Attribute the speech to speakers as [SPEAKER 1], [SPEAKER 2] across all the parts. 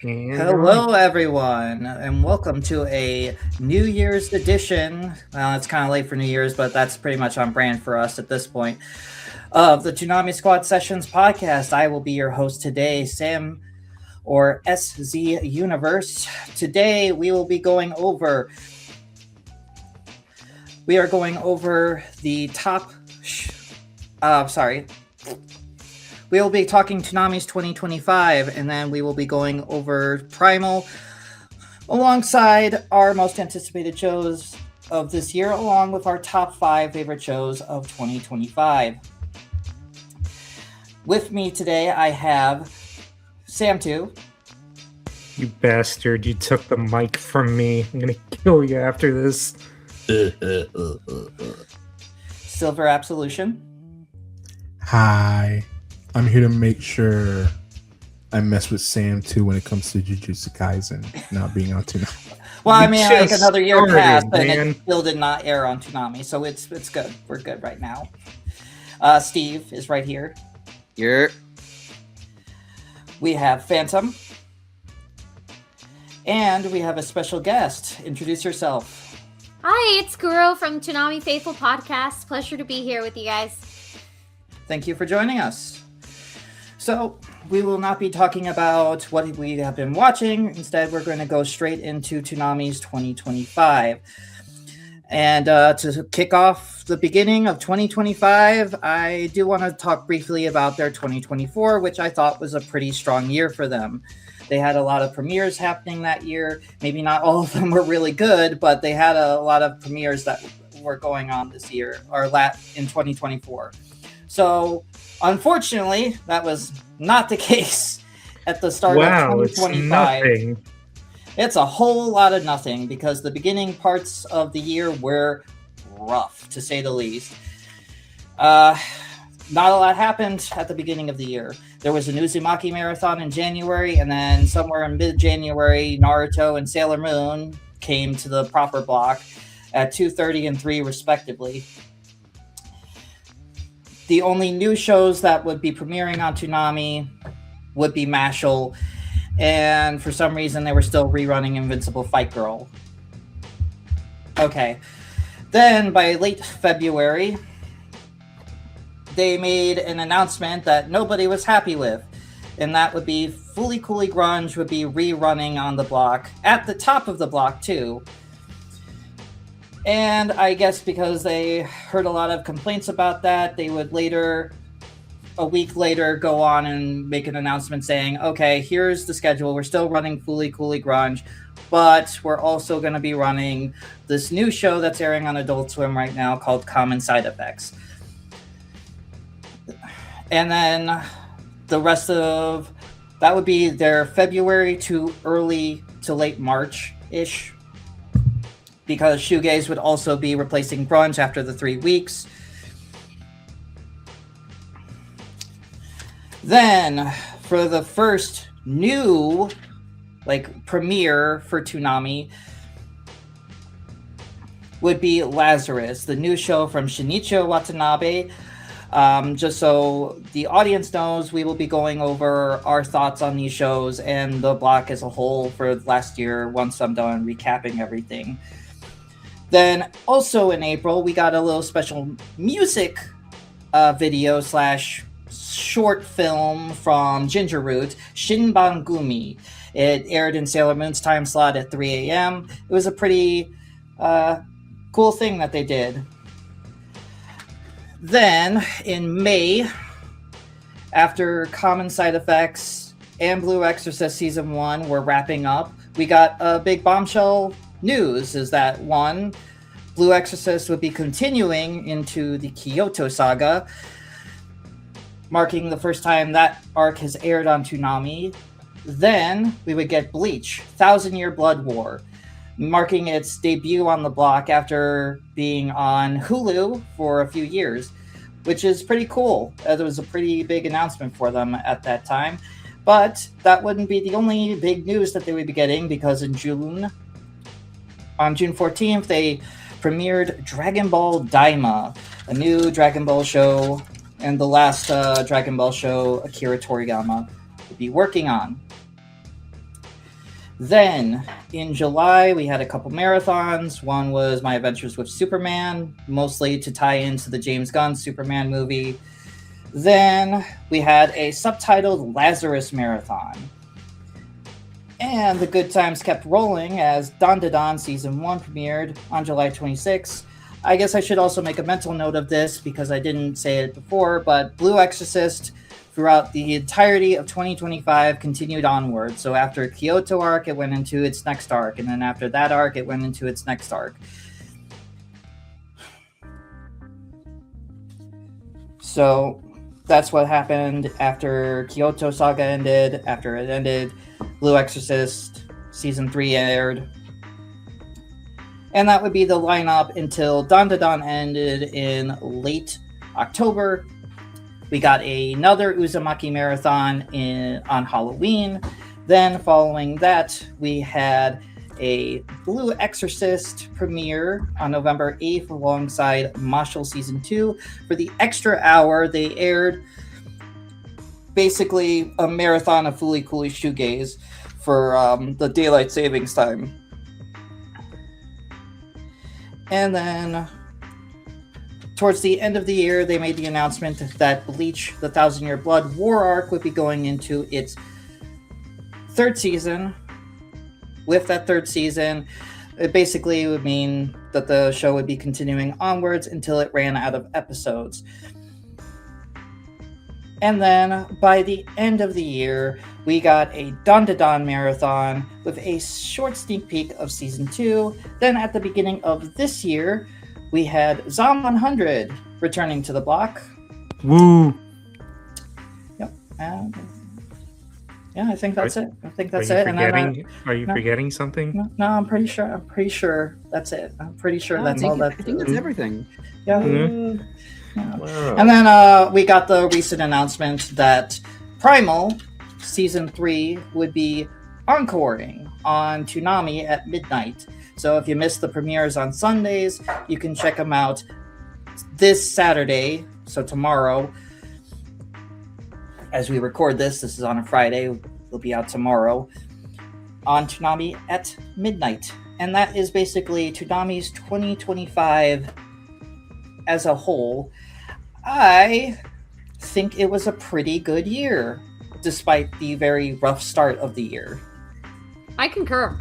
[SPEAKER 1] And
[SPEAKER 2] Hello, everyone, and welcome to a New Year's edition. Well, it's kind of late for New Year's, but that's pretty much on brand for us at this point. Of the Toonami Squad Sessions podcast. I will be your host today, Sam or SZ Universe. Today we will be going over. We are going over the top. Sorry. We will be talking Toonami's 2025, and then we will be going over Primal alongside our most anticipated shows of this year, along with our top 5 favorite shows of 2025. With me today, I have Sam 2.
[SPEAKER 1] you bastard, you took the mic from me. I'm gonna kill you after this.
[SPEAKER 2] Silver Absolution.
[SPEAKER 3] Hi, I'm here to make sure I mess with Sam too when it comes to Jujutsu Kaisen not being on Toonami.
[SPEAKER 2] Well, I
[SPEAKER 1] You
[SPEAKER 2] mean, like
[SPEAKER 1] just
[SPEAKER 2] another year
[SPEAKER 1] started,
[SPEAKER 2] passed, and
[SPEAKER 1] man.
[SPEAKER 2] it still did not air on Toonami, so it's good. We're good right now. Steve is right here. We have Phantom. And we have a special guest. Introduce yourself.
[SPEAKER 4] Hi, it's Kuro from Toonami Faithful Podcast. Pleasure to be here with you guys.
[SPEAKER 2] Thank you for joining us. So, we will not be talking about what we have been watching. Instead, we're going to go straight into Toonami's 2025. And to kick off the beginning of 2025, I do want to talk briefly about their 2024, which I thought was a pretty strong year for them. They had a lot of premieres happening that year. Maybe not all of them were really good, but they had a lot of premieres that were going on this year, or in 2024. So, unfortunately, that was not the case at the start of
[SPEAKER 1] It's
[SPEAKER 2] 2025.
[SPEAKER 1] nothing.
[SPEAKER 2] It's a whole lot of nothing because the beginning parts of the year were rough, to say the least. Not a lot happened at the beginning of the year. There was an Uzumaki marathon in January, and then somewhere in mid-January, Naruto and Sailor Moon came to the proper block at 2:30 and 3 respectively. The only new shows that would be premiering on Toonami would be Mashal, and for some reason they were still rerunning Invincible Fight Girl. Okay. Then by late February, they made an announcement that nobody was happy with, and that would be Fooly Cooly Grunge would be rerunning on the block, at the top of the block too. And I guess because they heard a lot of complaints about that, they would later, a week later, go on and make an announcement saying, okay, here's the schedule. We're still running Fooly Cooly Grunge, but we're also going to be running this new show that's airing on Adult Swim right now called Common Side Effects. And then the rest of that would be their February to early to late March-ish, because Shoegaze would also be replacing Grunge after the 3 weeks. Then, for the first new premiere for Toonami would be Lazarus, the new show from Shinichiro Watanabe. Just so the audience knows, we will be going over our thoughts on these shows and the block as a whole for last year once I'm done recapping everything. Then also in April, we got a little special music video / short film from Ginger Root, Shinbangumi. It aired in Sailor Moon's time slot at 3 a.m. It was a pretty cool thing that they did. Then, in May, after Common Side Effects and Blue Exorcist Season 1 were wrapping up, we got a big bombshell news, is that one, Blue Exorcist would be continuing into the Kyoto Saga, marking the first time that arc has aired on Toonami. Then, we would get Bleach, Thousand Year Blood War, marking its debut on the block after being on Hulu for a few years, which is pretty cool. It was a pretty big announcement for them at that time. But that wouldn't be the only big news that they would be getting, because on June 14th, they premiered Dragon Ball Daima, a new Dragon Ball show, and the last Dragon Ball show Akira Toriyama would be working on. Then in July, we had a couple marathons. One was My Adventures with Superman, mostly to tie into the James Gunn Superman movie. Then we had a subtitled Lazarus Marathon. And the good times kept rolling as Don Da Don Season 1 premiered on July 26th. I guess I should also make a mental note of this because I didn't say it before, but Blue Exorcist throughout the entirety of 2025 continued onward. So after Kyoto arc, it went into its next arc, and then after that arc, it went into its next arc. So that's what happened after Kyoto Saga ended. After it ended, Blue Exorcist Season 3 aired. And that would be the lineup until Don Da Don ended in late October. We got another Uzumaki Marathon on Halloween. Then following that, we had a Blue Exorcist premiere on November 8th alongside Marshall Season 2. For the extra hour, they aired basically a marathon of Fooly Cooly Shoegaze for the daylight savings time. And then towards the end of the year, they made the announcement that Bleach, the 1,000-Year Blood War arc would be going into its third season. With that third season, it basically would mean that the show would be continuing onwards until it ran out of episodes. And then by the end of the year, we got a Don Da Don marathon with a short sneak peek of Season 2. Then at the beginning of this year, we had Zom 100 returning to the block.
[SPEAKER 1] Woo!
[SPEAKER 2] Yep. Yeah, I think that's it. I think that's
[SPEAKER 1] Are you
[SPEAKER 2] it.
[SPEAKER 1] forgetting? Are you forgetting something?
[SPEAKER 2] No, I'm pretty sure that's it. I'm pretty sure that's all that.
[SPEAKER 5] I think that's everything.
[SPEAKER 2] Yeah.
[SPEAKER 1] Mhm.
[SPEAKER 2] Yeah.
[SPEAKER 3] Wow.
[SPEAKER 2] And then we got the recent announcement that Primal Season 3 would be encoring on Toonami at midnight. So if you missed the premieres on Sundays, you can check them out this Saturday, so tomorrow. As we record this is on a Friday. It'll be out tomorrow on Toonami at midnight. And that is basically Toonami's 2025 as a whole. I think it was a pretty good year, despite the very rough start of the year.
[SPEAKER 4] I concur.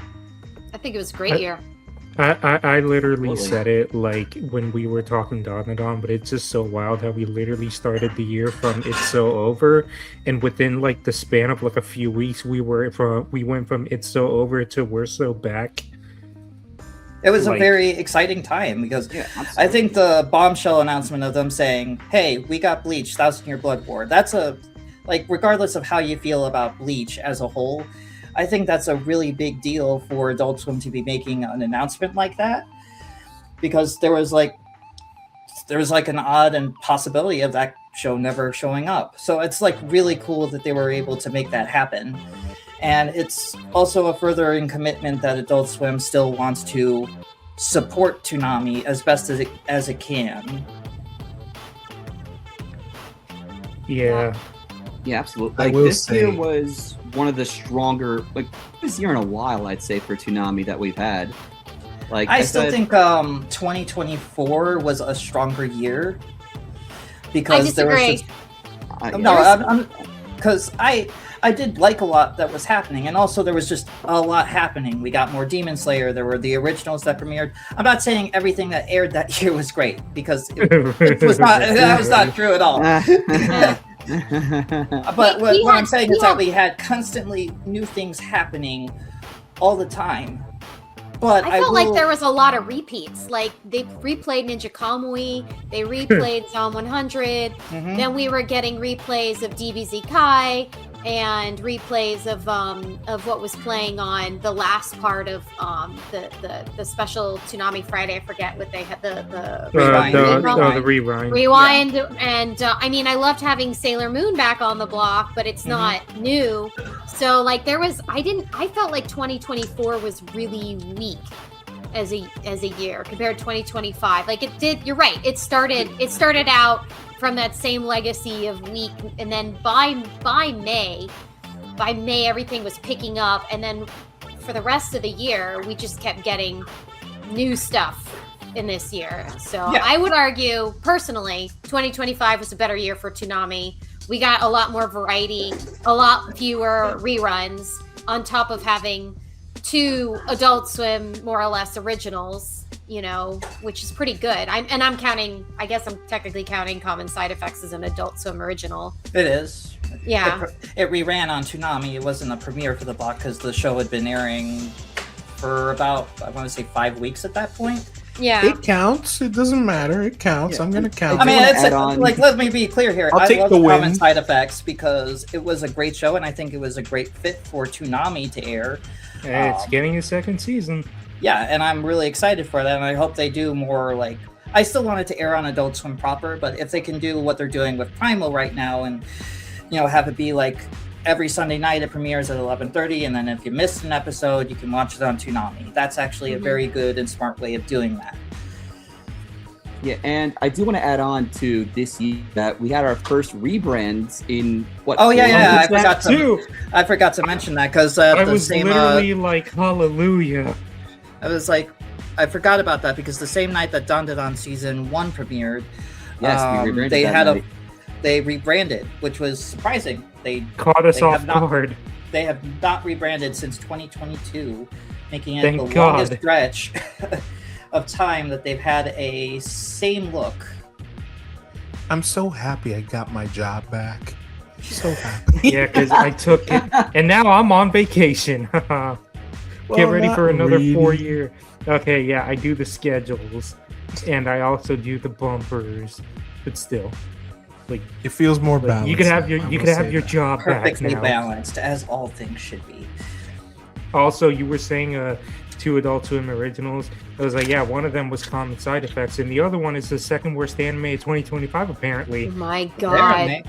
[SPEAKER 4] I think it was a great year.
[SPEAKER 1] I literally
[SPEAKER 5] Totally.
[SPEAKER 1] said it like when we were talking Don, but it's just so wild how we literally started the year from It's So Over, and within like the span of like a few weeks, we went from It's So Over to We're So Back.
[SPEAKER 2] It was a
[SPEAKER 1] Like-
[SPEAKER 2] very exciting time because
[SPEAKER 5] Yeah,
[SPEAKER 2] I think the bombshell announcement of them saying, "Hey, we got Bleach, 1,000-Year Blood War." That's a, like, regardless of how you feel about Bleach as a whole, I think that's a really big deal for Adult Swim to be making an announcement like that, because there was like an odd and possibility of that show never showing up. So it's like really cool that they were able to make that happen. And it's also a furthering commitment that Adult Swim still wants to support Toonami as best as it can.
[SPEAKER 1] Yeah.
[SPEAKER 5] Yeah, absolutely.
[SPEAKER 3] I
[SPEAKER 5] Like
[SPEAKER 3] will
[SPEAKER 5] this year
[SPEAKER 3] say-
[SPEAKER 5] was one of the stronger, like this year in a while, I'd say, for Toonami that we've had. Like
[SPEAKER 2] I still
[SPEAKER 5] said-
[SPEAKER 2] think 2024 was a stronger year because
[SPEAKER 4] I
[SPEAKER 2] there was
[SPEAKER 4] disagree.
[SPEAKER 2] just,
[SPEAKER 5] yeah.
[SPEAKER 2] no, because I did like a lot that was happening, and also there was just a lot happening. We got more Demon Slayer. There were the originals that premiered. I'm not saying everything that aired that year was great because it was not. That was not true at all. But what I'm saying is that we had constantly new things happening all the time. But
[SPEAKER 4] I felt
[SPEAKER 2] will,
[SPEAKER 4] like there was a lot of repeats. Like they replayed Ninja Kamui, they replayed Zom 100.
[SPEAKER 2] Mhm.
[SPEAKER 4] Then we were getting replays of DBZ Kai and replays of what was playing on the last part of the special Toonami Friday. I forget what they had the
[SPEAKER 2] Rewind.
[SPEAKER 1] The rewind.
[SPEAKER 4] rewind. And I mean, I loved having Sailor Moon back on the block, but it's not new. So like I felt like 2024 was really weak as a year compared to 2025. Like it did, you're right. It started out from that same legacy of weak, and then by May everything was picking up, and then for the rest of the year, we just kept getting new stuff in this year. So
[SPEAKER 2] Yeah.
[SPEAKER 4] I would argue, personally, 2025 was a better year for Toonami. We got a lot more variety, a lot fewer reruns, on top of having 2 Adult Swim, more or less, originals, you know, which is pretty good. I guess I'm technically counting Common Side Effects as an Adult Swim original.
[SPEAKER 2] It is.
[SPEAKER 4] Yeah.
[SPEAKER 2] It reran on Toonami. It wasn't a premiere for the block because the show had been airing for about, I want to say, 5 weeks at that point.
[SPEAKER 4] Yeah.
[SPEAKER 3] It counts. It doesn't matter. It counts.
[SPEAKER 5] Yeah.
[SPEAKER 3] I'm gonna count.
[SPEAKER 2] I mean,
[SPEAKER 5] wanna
[SPEAKER 2] it's
[SPEAKER 5] add on-
[SPEAKER 2] like, let me be clear here.
[SPEAKER 3] I'll
[SPEAKER 2] I
[SPEAKER 3] take
[SPEAKER 2] love
[SPEAKER 3] the win.
[SPEAKER 2] Common Side Effects because it was a great show, and I think it was a great fit for Toonami to air.
[SPEAKER 1] Hey, it's getting a second season.
[SPEAKER 2] Yeah, and I'm really excited for that, and I hope they do more, like, I still want it to air on Adult Swim proper, but if they can do what they're doing with Primal right now and, you know, have it be like every Sunday night it premieres at 11:30, and then if you missed an episode, you can watch it on Toonami. That's actually a very good and smart way of doing that.
[SPEAKER 5] Yeah, and I do want to add on to this year that we had our first rebrands in what?
[SPEAKER 2] Oh yeah, yeah. I
[SPEAKER 1] It's that
[SPEAKER 2] forgot to.
[SPEAKER 1] too.
[SPEAKER 2] I forgot to mention that because
[SPEAKER 1] I
[SPEAKER 2] the
[SPEAKER 1] was
[SPEAKER 2] same.
[SPEAKER 1] literally like, hallelujah.
[SPEAKER 2] I was like, I forgot about that because the same night that Dandadan season 1 premiered,
[SPEAKER 5] Yes, we rebranded
[SPEAKER 2] they
[SPEAKER 5] that
[SPEAKER 2] had
[SPEAKER 5] night.
[SPEAKER 2] they rebranded, which was surprising. They
[SPEAKER 1] Caught us
[SPEAKER 2] They
[SPEAKER 1] off
[SPEAKER 2] have not-
[SPEAKER 1] guard.
[SPEAKER 2] they have not rebranded since 2022, making it
[SPEAKER 1] Thank
[SPEAKER 2] the
[SPEAKER 1] God.
[SPEAKER 2] longest stretch of time that they've had a same look.
[SPEAKER 3] I'm so happy I got my job back. So happy.
[SPEAKER 1] Yeah, because I took it, and now I'm on vacation. Get ready
[SPEAKER 3] not
[SPEAKER 1] for another
[SPEAKER 3] really.
[SPEAKER 1] 4 year. Okay, yeah, I do the schedules, and I also do the bumpers, but still, like,
[SPEAKER 3] It feels more balanced.
[SPEAKER 1] you could have
[SPEAKER 3] now,
[SPEAKER 1] your
[SPEAKER 3] I
[SPEAKER 1] you
[SPEAKER 3] will
[SPEAKER 1] could have
[SPEAKER 3] say
[SPEAKER 1] your
[SPEAKER 3] that.
[SPEAKER 1] job back
[SPEAKER 2] Perfectly
[SPEAKER 1] now.
[SPEAKER 2] balanced, as all things should be.
[SPEAKER 1] Also, you were saying 2 Adult Swim originals. I was like, yeah, one of them was Common Side Effects, and the other one is the second worst anime of 2025,
[SPEAKER 4] Oh
[SPEAKER 1] apparently.
[SPEAKER 4] my
[SPEAKER 2] There,
[SPEAKER 4] God.
[SPEAKER 2] mate.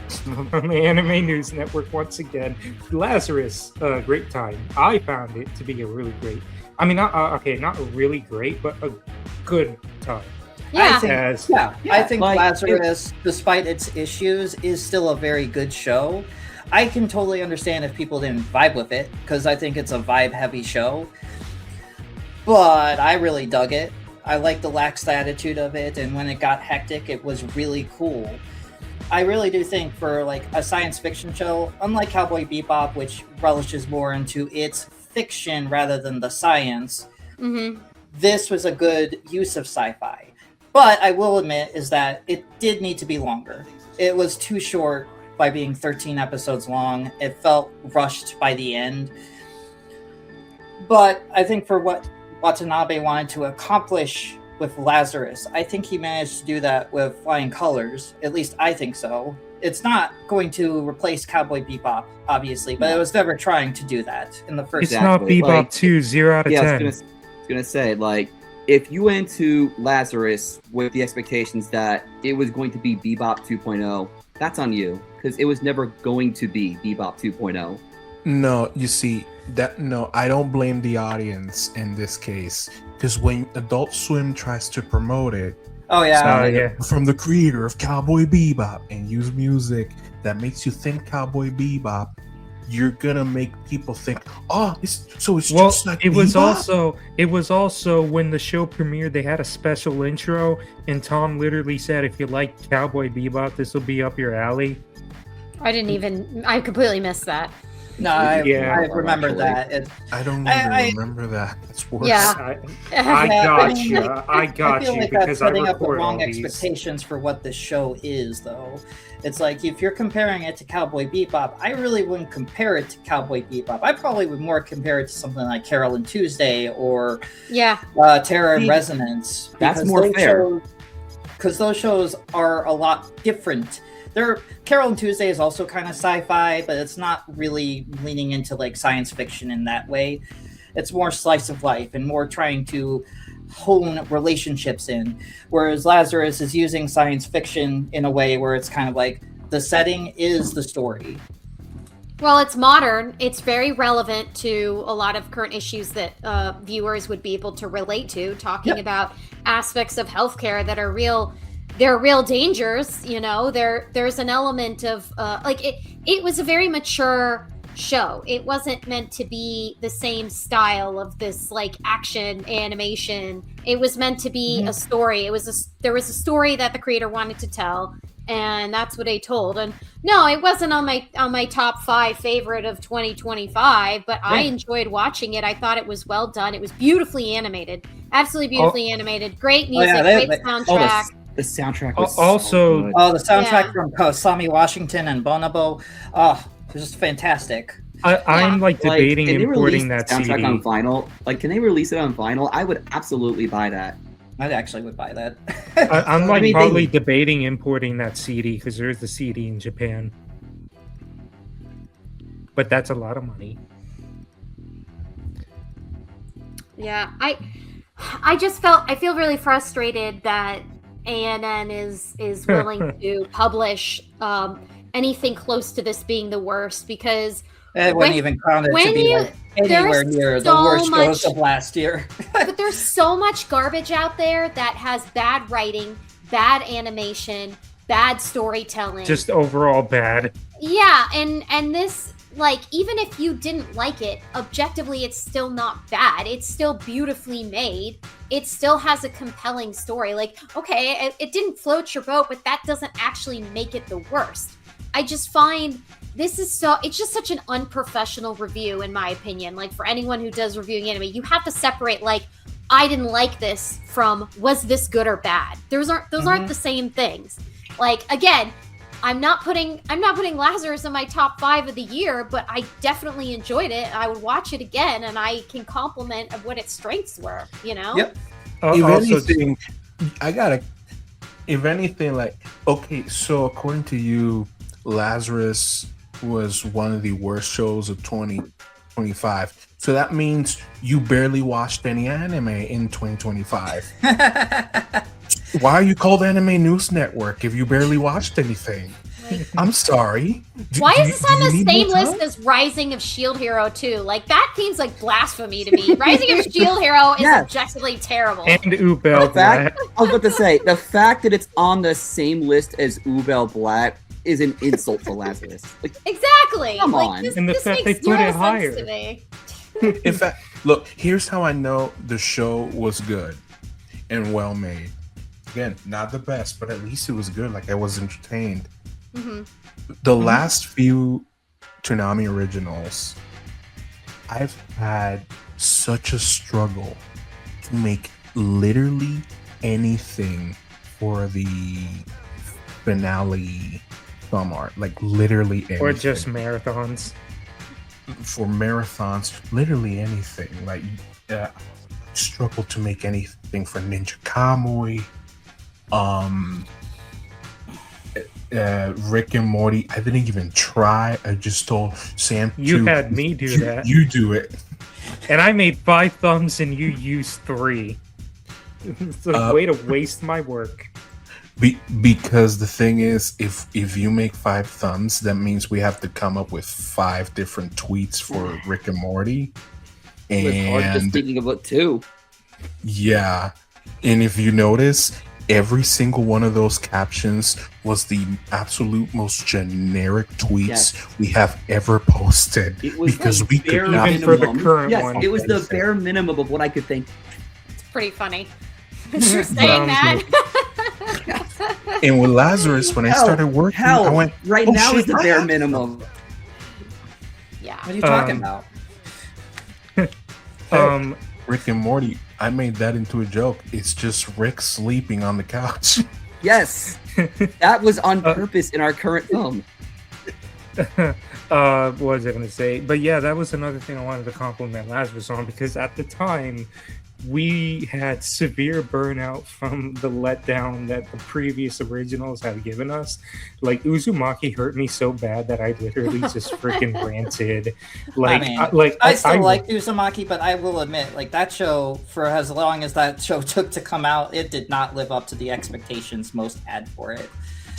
[SPEAKER 1] On the Anime News Network once again. Lazarus, great time. I found it to be a really great. I mean, not really great, but a good time.
[SPEAKER 4] Yeah.
[SPEAKER 2] I think,
[SPEAKER 1] As
[SPEAKER 2] yeah, I think
[SPEAKER 5] like,
[SPEAKER 2] Lazarus, despite its issues, is still a very good show. I can totally understand if people didn't vibe with it, because I think it's a vibe-heavy show. But I really dug it. I like the lax attitude of it, and when it got hectic, it was really cool. I really do think for like a science fiction show, unlike Cowboy Bebop, which relishes more into its fiction rather than the science,
[SPEAKER 4] Mm-hmm.
[SPEAKER 2] this was a good use of sci-fi. But I will admit is that it did need to be longer. It was too short by being 13 episodes long. It felt rushed by the end. But I think for what Watanabe wanted to accomplish with Lazarus, I think he managed to do that with flying colors. At least I think so. It's not going to replace Cowboy Bebop, obviously, but it was never trying to do that in the first.
[SPEAKER 1] it's not
[SPEAKER 5] Exactly,
[SPEAKER 1] Bebop
[SPEAKER 5] like-
[SPEAKER 1] 2, 0 out of
[SPEAKER 5] Yeah,
[SPEAKER 1] 10.
[SPEAKER 5] I was gonna say, like, if you went to Lazarus with the expectations that it was going to be Bebop 2.0, that's on you, because it was never going to be Bebop 2.0.
[SPEAKER 3] No, you see that. No, I don't blame the audience in this case, because when Adult Swim tries to promote it
[SPEAKER 2] Oh yeah.
[SPEAKER 1] Oh, yeah.
[SPEAKER 3] from the creator of Cowboy Bebop and use music that makes you think Cowboy Bebop, you're gonna make people think, oh, it's
[SPEAKER 1] Well,
[SPEAKER 3] just like
[SPEAKER 1] it was
[SPEAKER 3] Bebop?
[SPEAKER 1] also when the show premiered, they had a special intro, and Tom literally said, "If you like Cowboy Bebop, this will be up your alley."
[SPEAKER 4] I completely missed that.
[SPEAKER 2] No, I
[SPEAKER 1] Yeah.
[SPEAKER 2] remember
[SPEAKER 5] Actually.
[SPEAKER 2] that. It,
[SPEAKER 3] I don't even
[SPEAKER 2] I-
[SPEAKER 3] remember that. It's worse.
[SPEAKER 4] Yeah.
[SPEAKER 1] I
[SPEAKER 2] Yeah,
[SPEAKER 1] got
[SPEAKER 2] I
[SPEAKER 1] you. I got
[SPEAKER 2] feel
[SPEAKER 1] you
[SPEAKER 2] like that's
[SPEAKER 1] because I
[SPEAKER 2] setting up the
[SPEAKER 1] record all
[SPEAKER 2] wrong
[SPEAKER 1] these.
[SPEAKER 2] expectations for what the show is, though. It's like if you're comparing it to Cowboy Bebop, I really wouldn't compare it to Cowboy Bebop. I probably would more compare it to something like Carol and Tuesday or
[SPEAKER 4] Yeah.
[SPEAKER 2] Terror and
[SPEAKER 5] See,
[SPEAKER 2] Resonance.
[SPEAKER 5] that's more fair.
[SPEAKER 2] Because those shows are a lot different. Carol and Tuesday is also kind of sci-fi, but it's not really leaning into like science fiction in that way. It's more slice of life and more trying to hone relationships in. Whereas Lazarus is using science fiction in a way where it's kind of like the setting is the story.
[SPEAKER 4] Well, it's modern. It's very relevant to a lot of current issues that viewers would be able to relate to, talking
[SPEAKER 2] Yep.
[SPEAKER 4] about aspects of healthcare that are real. There are real dangers, you know. There's an element of like it was a very mature show. It wasn't meant to be the same style of this like action animation. It was meant to be a story. There was a story that the creator wanted to tell, and that's what they told. And no, it wasn't on my top 5 favorite of 2025, but I enjoyed watching it. I thought it was well done. It was beautifully animated, absolutely beautifully animed. Great music, great soundtrack.
[SPEAKER 5] The soundtrack was
[SPEAKER 1] also
[SPEAKER 5] so good.
[SPEAKER 2] Oh, the soundtrack from Sammy Washington and Bonobo. Oh, it was just fantastic.
[SPEAKER 1] I'm like debating
[SPEAKER 5] can they
[SPEAKER 1] importing
[SPEAKER 5] release
[SPEAKER 1] that
[SPEAKER 5] the soundtrack
[SPEAKER 1] CD.
[SPEAKER 5] on vinyl. Like, can they release it on vinyl? I would absolutely buy that.
[SPEAKER 2] I actually would buy that.
[SPEAKER 1] I'm like
[SPEAKER 5] I mean,
[SPEAKER 1] probably debating importing that CD because there's the CD in Japan, but that's a lot of money.
[SPEAKER 4] Yeah, I feel really frustrated that ANN is willing to publish anything close to this being the worst, because
[SPEAKER 2] It wouldn't even count it to
[SPEAKER 4] when
[SPEAKER 2] be
[SPEAKER 4] you-
[SPEAKER 2] like anywhere
[SPEAKER 4] there's
[SPEAKER 2] near the
[SPEAKER 4] so
[SPEAKER 2] worst shows
[SPEAKER 4] much-
[SPEAKER 2] of last year.
[SPEAKER 4] but there's so much garbage out there that has bad writing, bad animation, bad storytelling.
[SPEAKER 1] Just overall bad.
[SPEAKER 4] Yeah, and this, like, even if you didn't like it, objectively it's still not bad. It's still beautifully made. It still has a compelling story. Like, okay, it didn't float your boat, but that doesn't actually make it the worst. I just find it's just such an unprofessional review, in my opinion. Like, for anyone who does reviewing anime, you have to separate, like, I didn't like this from, was this good or bad? Those aren't the same things. Like, again, I'm not putting Lazarus in my top 5 of the year, but I definitely enjoyed it. I would watch it again, and I can compliment of what its strengths were. You know.
[SPEAKER 2] Yep.
[SPEAKER 3] If
[SPEAKER 1] Also,
[SPEAKER 3] anything, if anything, like, okay, so according to you, Lazarus was one of the worst shows of 2025. So that means you barely watched any anime in 2025. Why are you called Anime News Network if you barely watched anything? I'm sorry.
[SPEAKER 4] Why is this on the
[SPEAKER 3] need
[SPEAKER 4] same
[SPEAKER 3] more time?
[SPEAKER 4] list as Rising of Shield Hero 2? Like, that seems like blasphemy to me. Rising of Shield Hero is
[SPEAKER 5] Yes.
[SPEAKER 4] objectively terrible.
[SPEAKER 1] and Ubel
[SPEAKER 5] The fact,
[SPEAKER 1] Black.
[SPEAKER 5] I was about to say, the fact that it's on the same list as Ubel Black is an insult to Lazarus. Like,
[SPEAKER 4] Exactly.
[SPEAKER 5] Come
[SPEAKER 4] like,
[SPEAKER 5] on.
[SPEAKER 4] This,
[SPEAKER 1] And the
[SPEAKER 4] this
[SPEAKER 1] fact
[SPEAKER 4] makes
[SPEAKER 1] they put
[SPEAKER 4] zero
[SPEAKER 1] it
[SPEAKER 4] sense
[SPEAKER 1] higher.
[SPEAKER 4] to me.
[SPEAKER 3] In fact, look, here's how I know the show was good and well made. Again, not the best, but at least it was good. Like, I was entertained.
[SPEAKER 4] Hmm.
[SPEAKER 3] The last few Toonami originals, I've had such a struggle to make literally anything for the finale thumb art. Like, literally anything.
[SPEAKER 1] Or just marathons.
[SPEAKER 3] For marathons, literally anything. Like, struggled to make anything for Ninja Kamui, Rick and Morty. I didn't even try. I just told Sam,
[SPEAKER 1] You had me do that.
[SPEAKER 3] You do it.
[SPEAKER 1] And I made 5 thumbs and you used 3. It's a way to waste my work.
[SPEAKER 3] Because the thing is, if you make 5 thumbs, that means we have to come up with 5 different tweets for Rick and Morty.
[SPEAKER 5] it was hard just
[SPEAKER 3] And
[SPEAKER 5] thinking about 2.
[SPEAKER 3] yeah, and if you notice, every single one of those captions was the absolute most generic tweets
[SPEAKER 5] Yes.
[SPEAKER 3] we have ever posted.
[SPEAKER 5] It was
[SPEAKER 3] Because
[SPEAKER 5] like
[SPEAKER 3] we could
[SPEAKER 5] bare
[SPEAKER 3] not-
[SPEAKER 1] Even for the
[SPEAKER 5] minimum.
[SPEAKER 1] current
[SPEAKER 5] yes,
[SPEAKER 1] one.
[SPEAKER 5] it was the
[SPEAKER 3] Okay.
[SPEAKER 5] bare minimum of what I could think.
[SPEAKER 4] It's pretty funny. You're saying that.
[SPEAKER 3] And with Lazarus, when I
[SPEAKER 5] Hell,
[SPEAKER 3] started working,
[SPEAKER 5] Hell,
[SPEAKER 3] I went,
[SPEAKER 5] right
[SPEAKER 3] "Oh,
[SPEAKER 5] now
[SPEAKER 3] shit,
[SPEAKER 5] is the
[SPEAKER 3] I
[SPEAKER 5] bare
[SPEAKER 3] have
[SPEAKER 5] minimum.
[SPEAKER 4] Yeah.
[SPEAKER 2] What are you talking
[SPEAKER 1] Um,
[SPEAKER 2] about?
[SPEAKER 3] Rick and Morty. I made that into a joke. It's just Rick sleeping on the couch.
[SPEAKER 5] Yes, that was on purpose in our current film.
[SPEAKER 1] What was I going to say? But yeah, that was another thing I wanted to compliment Lazarus on, because at the time we had severe burnout from the letdown that the previous originals had given us. Like, Uzumaki hurt me so bad that I literally just freaking ranted. Like,
[SPEAKER 2] I still like Uzumaki, but I will admit, like, that show, for as long as that show took to come out, it did not live up to the expectations most had for it.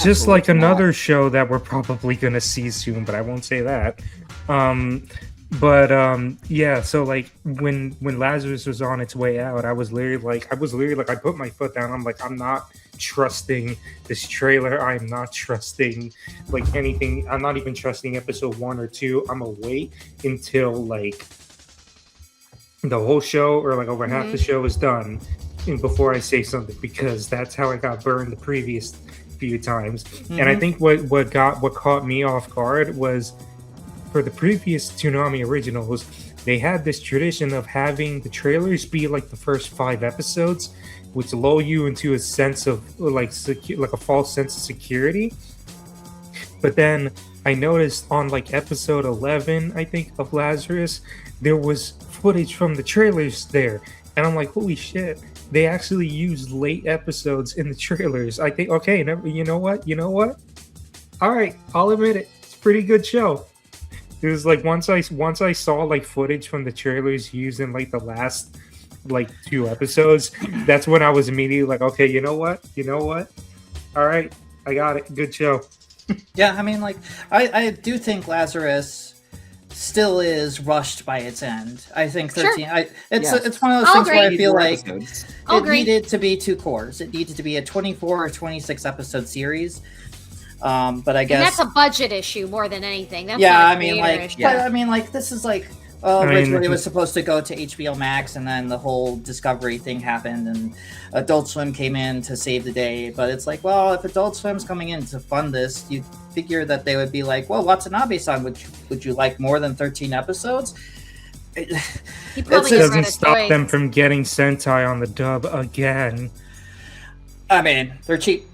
[SPEAKER 1] just like
[SPEAKER 2] Absolutely not.
[SPEAKER 1] another show that we're probably gonna see soon, but I won't say that. Yeah, so like when Lazarus was on its way out, I was literally like I put my foot down. I'm like, I'm not trusting this trailer. I'm not trusting like anything. I'm not even trusting episode 1 or 2. I'm gonna wait until like the whole show or like over half the show is done and before I say something, because that's how I got burned the previous few times. And I think what caught me off guard was for the previous Toonami originals, they had this tradition of having the trailers be like the first 5 episodes, which lull you into a sense of like like a false sense of security. But then I noticed on like episode 11, I think, of Lazarus, there was footage from the trailers there, and I'm like, holy shit, they actually used late episodes in the trailers. I think, okay, you know what, all right, I'll admit it, it's a pretty good show. It was like once I saw like footage from the trailers used in like the last like 2 episodes, that's when I was immediately like, okay, you know what, all right, I got it, good show.
[SPEAKER 2] Yeah, I mean, like, I do think Lazarus still is rushed by its end. I think 13.
[SPEAKER 4] Sure.
[SPEAKER 2] It's one of those things where I feel like
[SPEAKER 4] I'll
[SPEAKER 2] it
[SPEAKER 4] agree.
[SPEAKER 2] needed to be 2 cores. It needed to be a 24 or 26 episode series. But I guess
[SPEAKER 4] And that's a budget issue more than anything. That's
[SPEAKER 2] yeah,
[SPEAKER 4] not a
[SPEAKER 2] I mean,
[SPEAKER 4] creator
[SPEAKER 2] like,
[SPEAKER 4] issue.
[SPEAKER 2] but I mean, like, this is like originally it was supposed to go to HBO Max, and then the whole Discovery thing happened, and Adult Swim came in to save the day. But it's like, well, if Adult Swim's coming in to fund this, you figure that they would be like, well, Watanabe-san, would you like more than 13 episodes?
[SPEAKER 4] He
[SPEAKER 2] It
[SPEAKER 4] probably
[SPEAKER 1] Doesn't
[SPEAKER 4] regretted
[SPEAKER 1] stop
[SPEAKER 4] choice.
[SPEAKER 1] them from getting Sentai on the dub again.
[SPEAKER 2] I mean, they're cheap.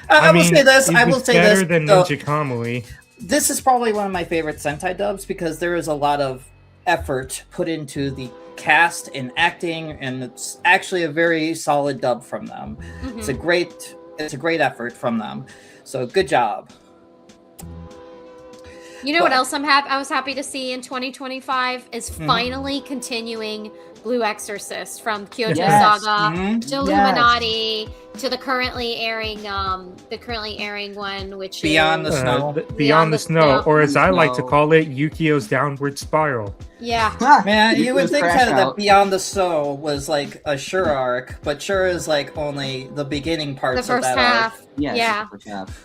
[SPEAKER 2] I will
[SPEAKER 1] mean,
[SPEAKER 2] say this.
[SPEAKER 1] it
[SPEAKER 2] I will
[SPEAKER 1] was
[SPEAKER 2] say
[SPEAKER 1] better
[SPEAKER 2] this.
[SPEAKER 1] than
[SPEAKER 2] though,
[SPEAKER 1] Ninja Kamui.
[SPEAKER 2] this is probably one of my favorite Sentai dubs because there is a lot of effort put into the cast and acting, and it's actually a very solid dub from them.
[SPEAKER 4] Mhm.
[SPEAKER 2] It's a great effort from them. So good job.
[SPEAKER 4] You know what
[SPEAKER 2] Well-
[SPEAKER 4] else I was happy to see in 2025 is finally continuing Blue Exorcist from Kyoto
[SPEAKER 5] Yes.
[SPEAKER 4] Saga
[SPEAKER 2] Mhm.
[SPEAKER 4] to Illuminati to the currently airing one, which
[SPEAKER 2] Beyond
[SPEAKER 4] is
[SPEAKER 2] the Snow.
[SPEAKER 1] Beyond the Snow, or as I like to
[SPEAKER 5] Snow.
[SPEAKER 1] call it, Yukio's Downward Spiral.
[SPEAKER 4] yeah.
[SPEAKER 2] Man, you would
[SPEAKER 5] Just
[SPEAKER 2] think
[SPEAKER 5] crash
[SPEAKER 2] that
[SPEAKER 5] out.
[SPEAKER 2] Beyond the Snow was like a Sure arc, but Sure is like only the beginning parts
[SPEAKER 4] The first
[SPEAKER 2] of that
[SPEAKER 4] half.
[SPEAKER 2] arc.
[SPEAKER 5] Yes,
[SPEAKER 4] Yeah.
[SPEAKER 5] the first half.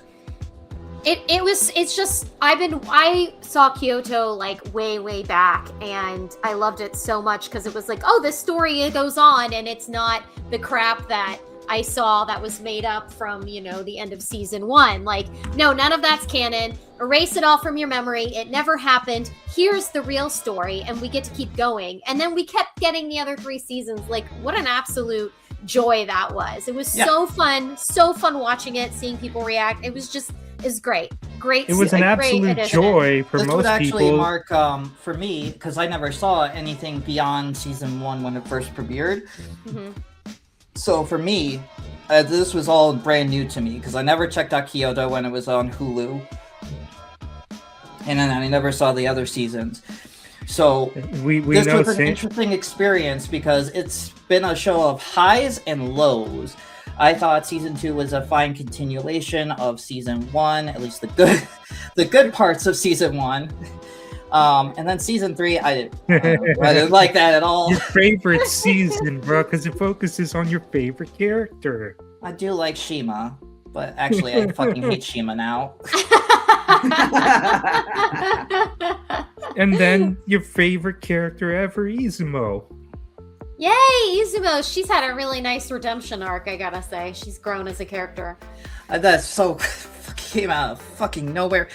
[SPEAKER 4] It's just I saw Kyoto like way back, and I loved it so much because it was like, oh, this story goes on, and it's not the crap that I saw that was made up from the end of season 1. Like, no, none of that's canon. Erase it all from your memory. It never happened. Here's the real story, and we get to keep going. And then we kept getting the other 3 seasons. Like, what an absolute joy that was. It was
[SPEAKER 2] Yeah.
[SPEAKER 4] so fun watching it, seeing people react. It was great.
[SPEAKER 1] It was an
[SPEAKER 4] great
[SPEAKER 1] absolute
[SPEAKER 4] addition.
[SPEAKER 1] joy for
[SPEAKER 2] This would
[SPEAKER 1] most
[SPEAKER 2] actually
[SPEAKER 1] people.
[SPEAKER 2] mark for me because I never saw anything beyond season 1 when it first premiered.
[SPEAKER 4] Mhm.
[SPEAKER 2] So for me, this was all brand new to me because I never checked out Kyoto when it was on Hulu, and then I never saw the other seasons. So
[SPEAKER 1] we
[SPEAKER 2] this
[SPEAKER 1] know
[SPEAKER 2] was an
[SPEAKER 1] Saint-
[SPEAKER 2] interesting experience because it's been a show of highs and lows. I thought season 2 was a fine continuation of season 1, at least the good parts of season 1. And then season 3, I didn't like that at all.
[SPEAKER 1] your favorite season, bro, because it focuses on your favorite character.
[SPEAKER 2] I do like Shima, but actually I fucking hate Shima now.
[SPEAKER 1] And then your favorite character ever, Izumo.
[SPEAKER 4] Yay, Izumo! She's had a really nice redemption arc, I gotta say. She's grown as a character.
[SPEAKER 2] That's so came out of fucking nowhere.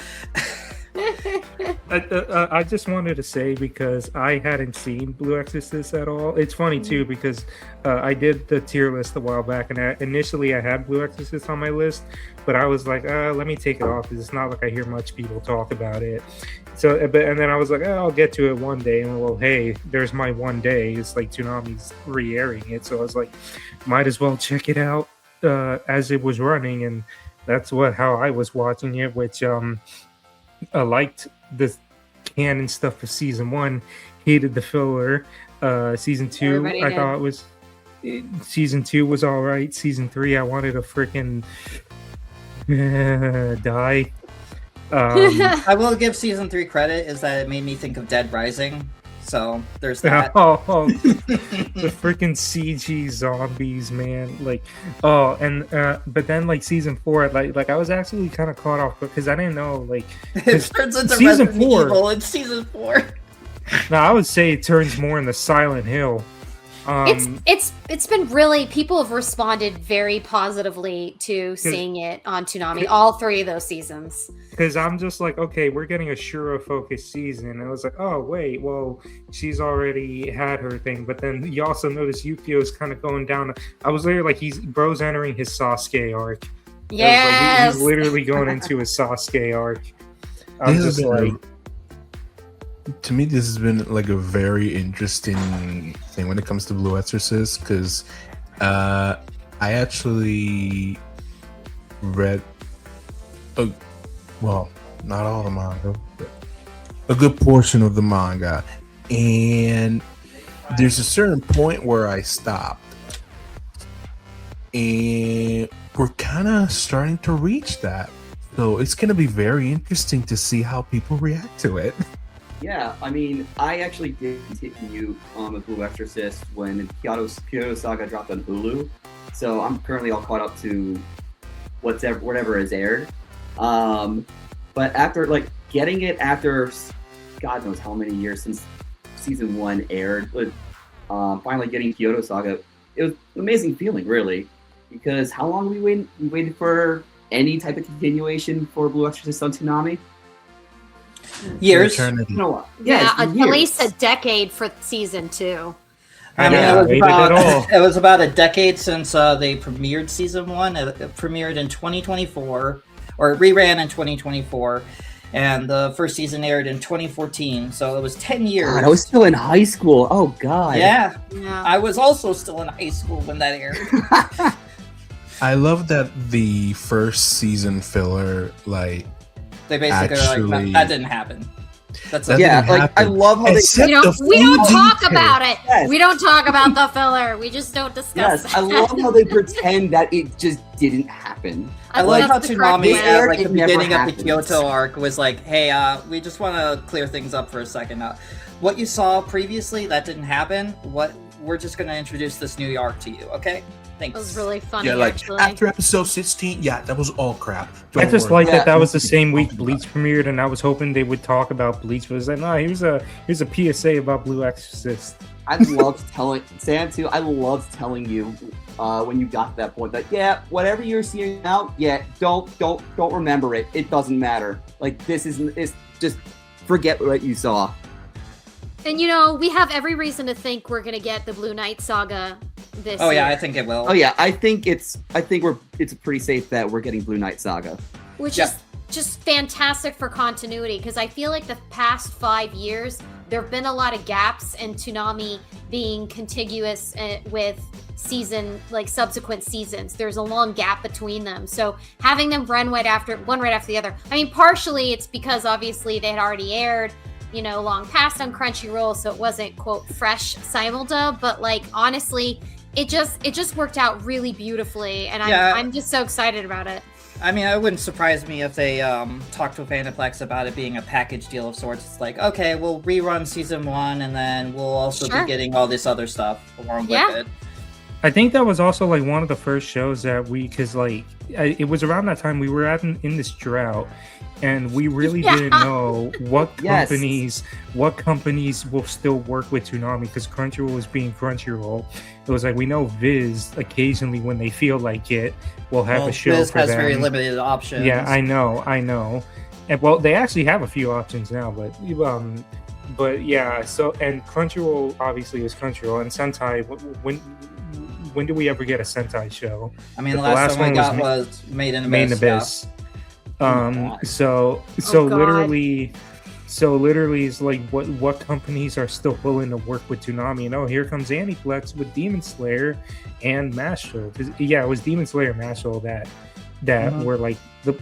[SPEAKER 1] I just wanted to say, because I hadn't seen Blue Exorcist at all. It's funny too because I did the tier list a while back, and initially I had Blue Exorcist on my list, but I was like, let me take it off because it's not like I hear much people talk about it. So, and then I was like, I'll get to it one day. And well, hey, there's my one day. It's like Toonami's re-airing it, so I was like, might as well check it out as it was running, and that's how I was watching it, which I liked the canon stuff of season 1, hated the filler. Season 2,
[SPEAKER 4] Everybody
[SPEAKER 1] I
[SPEAKER 4] did.
[SPEAKER 1] thought season 2 was all right. Season 3, I wanted to freaking die.
[SPEAKER 2] I will give season 3 credit is that it made me think of Dead Rising. So there's that.
[SPEAKER 1] Oh, the freaking CG zombies, man! Like, oh, and but then like season 4, like I was actually kind of caught off because I didn't know like
[SPEAKER 2] It turns into
[SPEAKER 1] season
[SPEAKER 2] Resident
[SPEAKER 1] 4
[SPEAKER 2] Evil in season 4.
[SPEAKER 1] No, I would say it turns more into Silent Hill.
[SPEAKER 4] It's been really, people have responded very positively to seeing it on Toonami, all 3 of those seasons.
[SPEAKER 1] Because I'm just like, okay, we're getting a Shura focused season. And I was like, oh wait, well, she's already had her thing. But then you also notice Yukio's kind of going down. I was literally like, bro's entering his Sasuke arc.
[SPEAKER 4] Yes,
[SPEAKER 1] he's literally going into his Sasuke arc. I'm just like.
[SPEAKER 3] To me, this has been like a very interesting thing when it comes to Blue Exorcist, because I actually read, well, not all the manga, but a good portion of the manga, and there's a certain point where I stopped, and we're kind of starting to reach that. So it's going to be very interesting to see how people react to it.
[SPEAKER 5] Yeah, I mean, I actually did continue with Blue Exorcist when Kyoto Saga dropped on Hulu, so I'm currently all caught up to whatever is aired. But after like getting it after God knows how many years since season 1 aired, but finally getting Kyoto Saga, it was an amazing feeling, really, because how long we waited for any type of continuation for Blue Exorcist on Toonami.
[SPEAKER 2] Years.
[SPEAKER 5] You know what?
[SPEAKER 4] Yeah,
[SPEAKER 5] it's
[SPEAKER 4] at
[SPEAKER 5] years.
[SPEAKER 4] least a decade for season 2.
[SPEAKER 2] I mean,
[SPEAKER 1] Yeah,
[SPEAKER 2] it was about a decade since they premiered season 1. It premiered in 2024, or it reran in 2024, and the first season aired in 2014. So it was 10 years.
[SPEAKER 5] God, I was still in high school. Oh God.
[SPEAKER 2] Yeah,
[SPEAKER 4] Yeah.
[SPEAKER 2] I was also still in high school when that aired.
[SPEAKER 3] I love that the first season filler, like,
[SPEAKER 2] They basically were like,
[SPEAKER 3] Actually-
[SPEAKER 2] that didn't happen. That's
[SPEAKER 3] That
[SPEAKER 2] it.
[SPEAKER 5] Yeah,
[SPEAKER 3] didn't
[SPEAKER 5] like I
[SPEAKER 3] happen.
[SPEAKER 5] love how they.
[SPEAKER 3] Except
[SPEAKER 4] We don't
[SPEAKER 3] the
[SPEAKER 4] talk
[SPEAKER 3] detail.
[SPEAKER 4] about it.
[SPEAKER 5] Yes.
[SPEAKER 4] We don't talk about the filler. We just don't discuss
[SPEAKER 5] Yes,
[SPEAKER 4] it.
[SPEAKER 5] I love how they pretend that it just didn't happen.
[SPEAKER 2] I love how
[SPEAKER 4] that's the correct
[SPEAKER 2] Toonami
[SPEAKER 4] way.
[SPEAKER 2] at like the
[SPEAKER 5] It never
[SPEAKER 2] beginning of the
[SPEAKER 5] happens.
[SPEAKER 2] Kyoto arc was like, "Hey, we just want to clear things up for a second. What you saw previously that didn't happen. We're just going to introduce this new arc to you, okay? Thanks."
[SPEAKER 4] It was really funny,
[SPEAKER 3] Yeah, like
[SPEAKER 4] actually.
[SPEAKER 3] after episode 16, yeah, that was all crap.
[SPEAKER 1] I
[SPEAKER 3] Don't
[SPEAKER 1] just
[SPEAKER 3] worry.
[SPEAKER 1] like that
[SPEAKER 5] Yeah.
[SPEAKER 1] was the same week Bleach premiered, and I was hoping they would talk about Bleach, but it's like, no, here's a PSA about Blue Exorcist.
[SPEAKER 5] I loved telling Sam too. I loved telling you when you got to that point that whatever you're seeing now, don't remember it. It doesn't matter. Like it's just forget what you saw.
[SPEAKER 4] And we have every reason to think we're gonna get the Blue Knight saga this
[SPEAKER 2] Oh
[SPEAKER 4] year.
[SPEAKER 2] yeah, I think it will.
[SPEAKER 5] Oh yeah, I think it's a pretty safe bet we're getting Blue Knight Saga.
[SPEAKER 4] Which
[SPEAKER 2] Yeah.
[SPEAKER 4] is just fantastic for continuity, because I feel like the past 5 years there have been a lot of gaps in Toonami being contiguous with subsequent seasons. There's a long gap between them, so having them run right after the other. I mean, partially it's because obviously they had already aired long past on Crunchyroll, so it wasn't quote fresh simuldub, but like honestly it just worked out really beautifully, and I'm just so excited about it.
[SPEAKER 2] I mean, it wouldn't surprise me if they talked with Aniplex about it being a package deal of sorts. It's like, okay, we'll rerun season 1, and then we'll also
[SPEAKER 4] Sure.
[SPEAKER 2] be getting all this other stuff along
[SPEAKER 4] Yeah.
[SPEAKER 2] with it.
[SPEAKER 1] I think that was also like one of the first shows that because it was around that time we were in this drought, and we really
[SPEAKER 4] Yeah.
[SPEAKER 1] didn't know what
[SPEAKER 5] Yes.
[SPEAKER 1] companies will still work with Toonami, because Crunchyroll was being Crunchyroll. It was like, we know Viz occasionally when they feel like it will have
[SPEAKER 2] Well,
[SPEAKER 1] a show
[SPEAKER 2] Viz
[SPEAKER 1] for
[SPEAKER 2] has
[SPEAKER 1] them.
[SPEAKER 2] very limited options.
[SPEAKER 1] Yeah, I know. And well, they actually have a few options now, but yeah. So, and Crunchyroll obviously is Crunchyroll, and Sentai. When do we ever get a Sentai show?
[SPEAKER 2] I mean,
[SPEAKER 1] The
[SPEAKER 2] the last
[SPEAKER 1] last
[SPEAKER 2] one we
[SPEAKER 1] one
[SPEAKER 2] got
[SPEAKER 1] was
[SPEAKER 2] was Made in Abyss.
[SPEAKER 1] Main
[SPEAKER 2] yeah.
[SPEAKER 1] Abyss.
[SPEAKER 5] God.
[SPEAKER 1] So
[SPEAKER 4] Oh, God.
[SPEAKER 1] literally is like what companies are still willing to work with Toonami? Here comes Aniplex with Demon Slayer and Mashal. Yeah, it was Demon Slayer and Mashal that that were like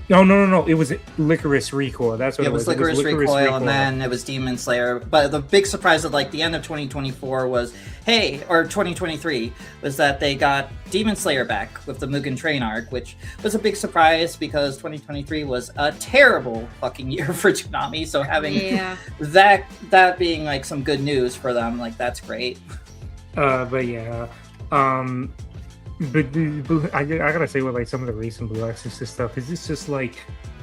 [SPEAKER 1] no, it was Licorice Recoil. That's what
[SPEAKER 2] It was Licorice Recoil, and then it was Demon Slayer. But the big surprise at like the end of 2024 was, or 2023, was that they got Demon Slayer back with the Mugen Train arc, which was a big surprise because 2023 was a terrible fucking year for Toonami. So having that being like some good news for them, like that's great.
[SPEAKER 1] But yeah, but I gotta say with like some of the recent Blue Exorcist stuff is it's just like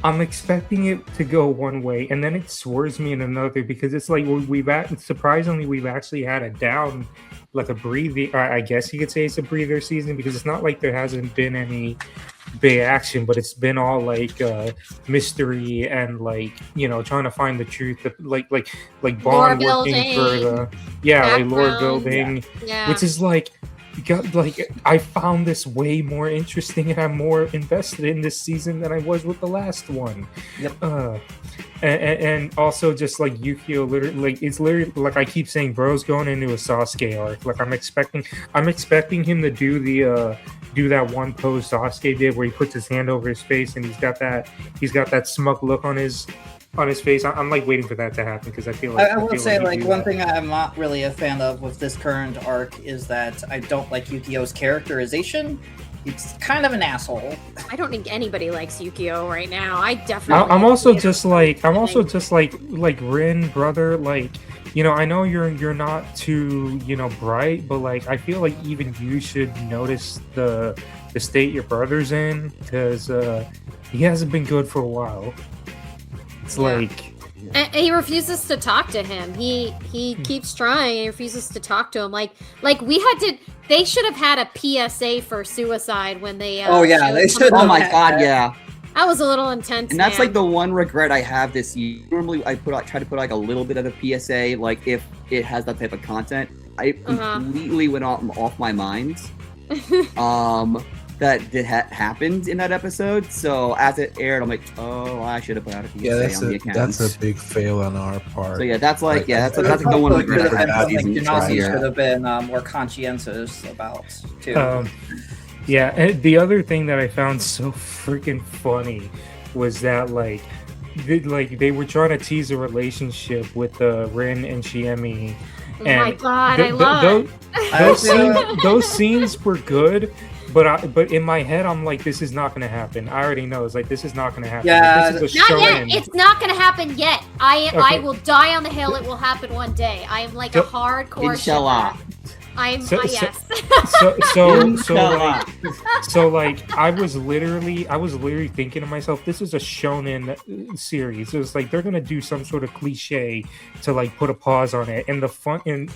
[SPEAKER 1] I'm expecting it to go one way and then it swerves me in another because it's like surprisingly we've actually had a down, like a breather. I guess you could say it's a breather season because it's not like there hasn't been any big action, but it's been all like mystery and like trying to find the truth, like Bond working for the like lore building, which is like. I found this way more interesting and I'm more invested in this season than I was with the last one.
[SPEAKER 2] Yep.
[SPEAKER 1] And also just like Yukio, it's literally like I keep saying, bro's going into a Sasuke arc. Like I'm expecting him to do that one pose Sasuke did where he puts his hand over his face and he's got that smug look on his face. I'm like waiting for that to happen because I feel like
[SPEAKER 2] I will say like one thing I'm not really a fan of with this current arc is that I don't like Yukio's characterization. It's kind of an asshole.
[SPEAKER 4] I don't think anybody likes Yukio right now. I definitely.
[SPEAKER 1] I'm also just like Rin, brother. Like I know you're not too bright, but like I feel like even you should notice the state your brother's in because he hasn't been good for a while. It's like
[SPEAKER 4] and he refuses to talk to him. He keeps trying and he refuses to talk to him. Like they should have had a PSA for suicide when they
[SPEAKER 2] they should.
[SPEAKER 5] Oh my god, yeah.
[SPEAKER 4] That was a little intense.
[SPEAKER 5] And that's like the one regret I have this year. Normally I try to put like a little bit of the PSA, like if it has that type of content. I completely went off my mind. That happened in that episode. So as it aired, I'm like, oh, I should have put out a PSA on the account.
[SPEAKER 3] That's a big fail on our part.
[SPEAKER 5] So yeah, that's like that's like the one regret I have.
[SPEAKER 2] Toonami should have been more conscientious about too.
[SPEAKER 1] And the other thing that I found so freaking funny was that like they were trying to tease a relationship with Rin and Shiemi.
[SPEAKER 4] Oh my god, I love
[SPEAKER 1] those scenes were good. But in my head, I'm like, this is not going to happen. I already know. It's like, this is not going to happen.
[SPEAKER 2] Yeah,
[SPEAKER 1] like, this is
[SPEAKER 4] not yet. It's not going to happen yet. I will die on the hill. It will happen one day. I am like a hardcore
[SPEAKER 5] Inshallah.
[SPEAKER 4] yes.
[SPEAKER 1] So I was literally thinking to myself, this is a shonen series. It was like they're gonna do some sort of cliche to like put a pause on it, and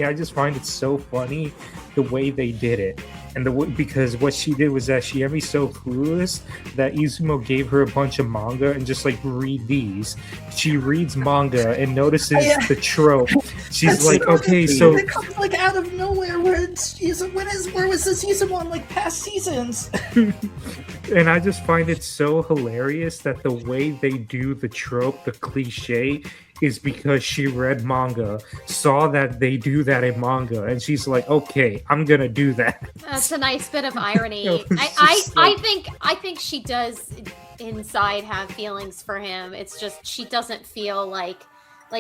[SPEAKER 1] I just find it so funny the way they did it, and because what she did was that Shiemi's so clueless that Izumo gave her a bunch of manga and just like read these. She reads manga and notices the trope. She's like, okay, so
[SPEAKER 2] it comes like out of nowhere. Where was the season one like past seasons?
[SPEAKER 1] And I just find it so hilarious that the way they do the trope, the cliche, is because she read manga, saw that they do that in manga, and she's like, okay, I'm gonna do that.
[SPEAKER 4] That's a nice bit of irony. I think she does inside have feelings for him. It's just she doesn't feel like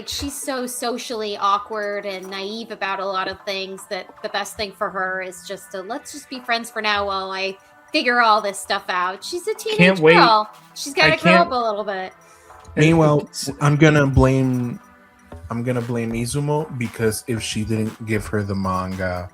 [SPEAKER 4] she's so socially awkward and naive about a lot of things that the best thing for her is just to let's just be friends for now while I figure all this stuff out. She's a teenage girl. She's got to grow up a little bit.
[SPEAKER 3] Meanwhile, I'm gonna blame Izumo because if she didn't give her the manga,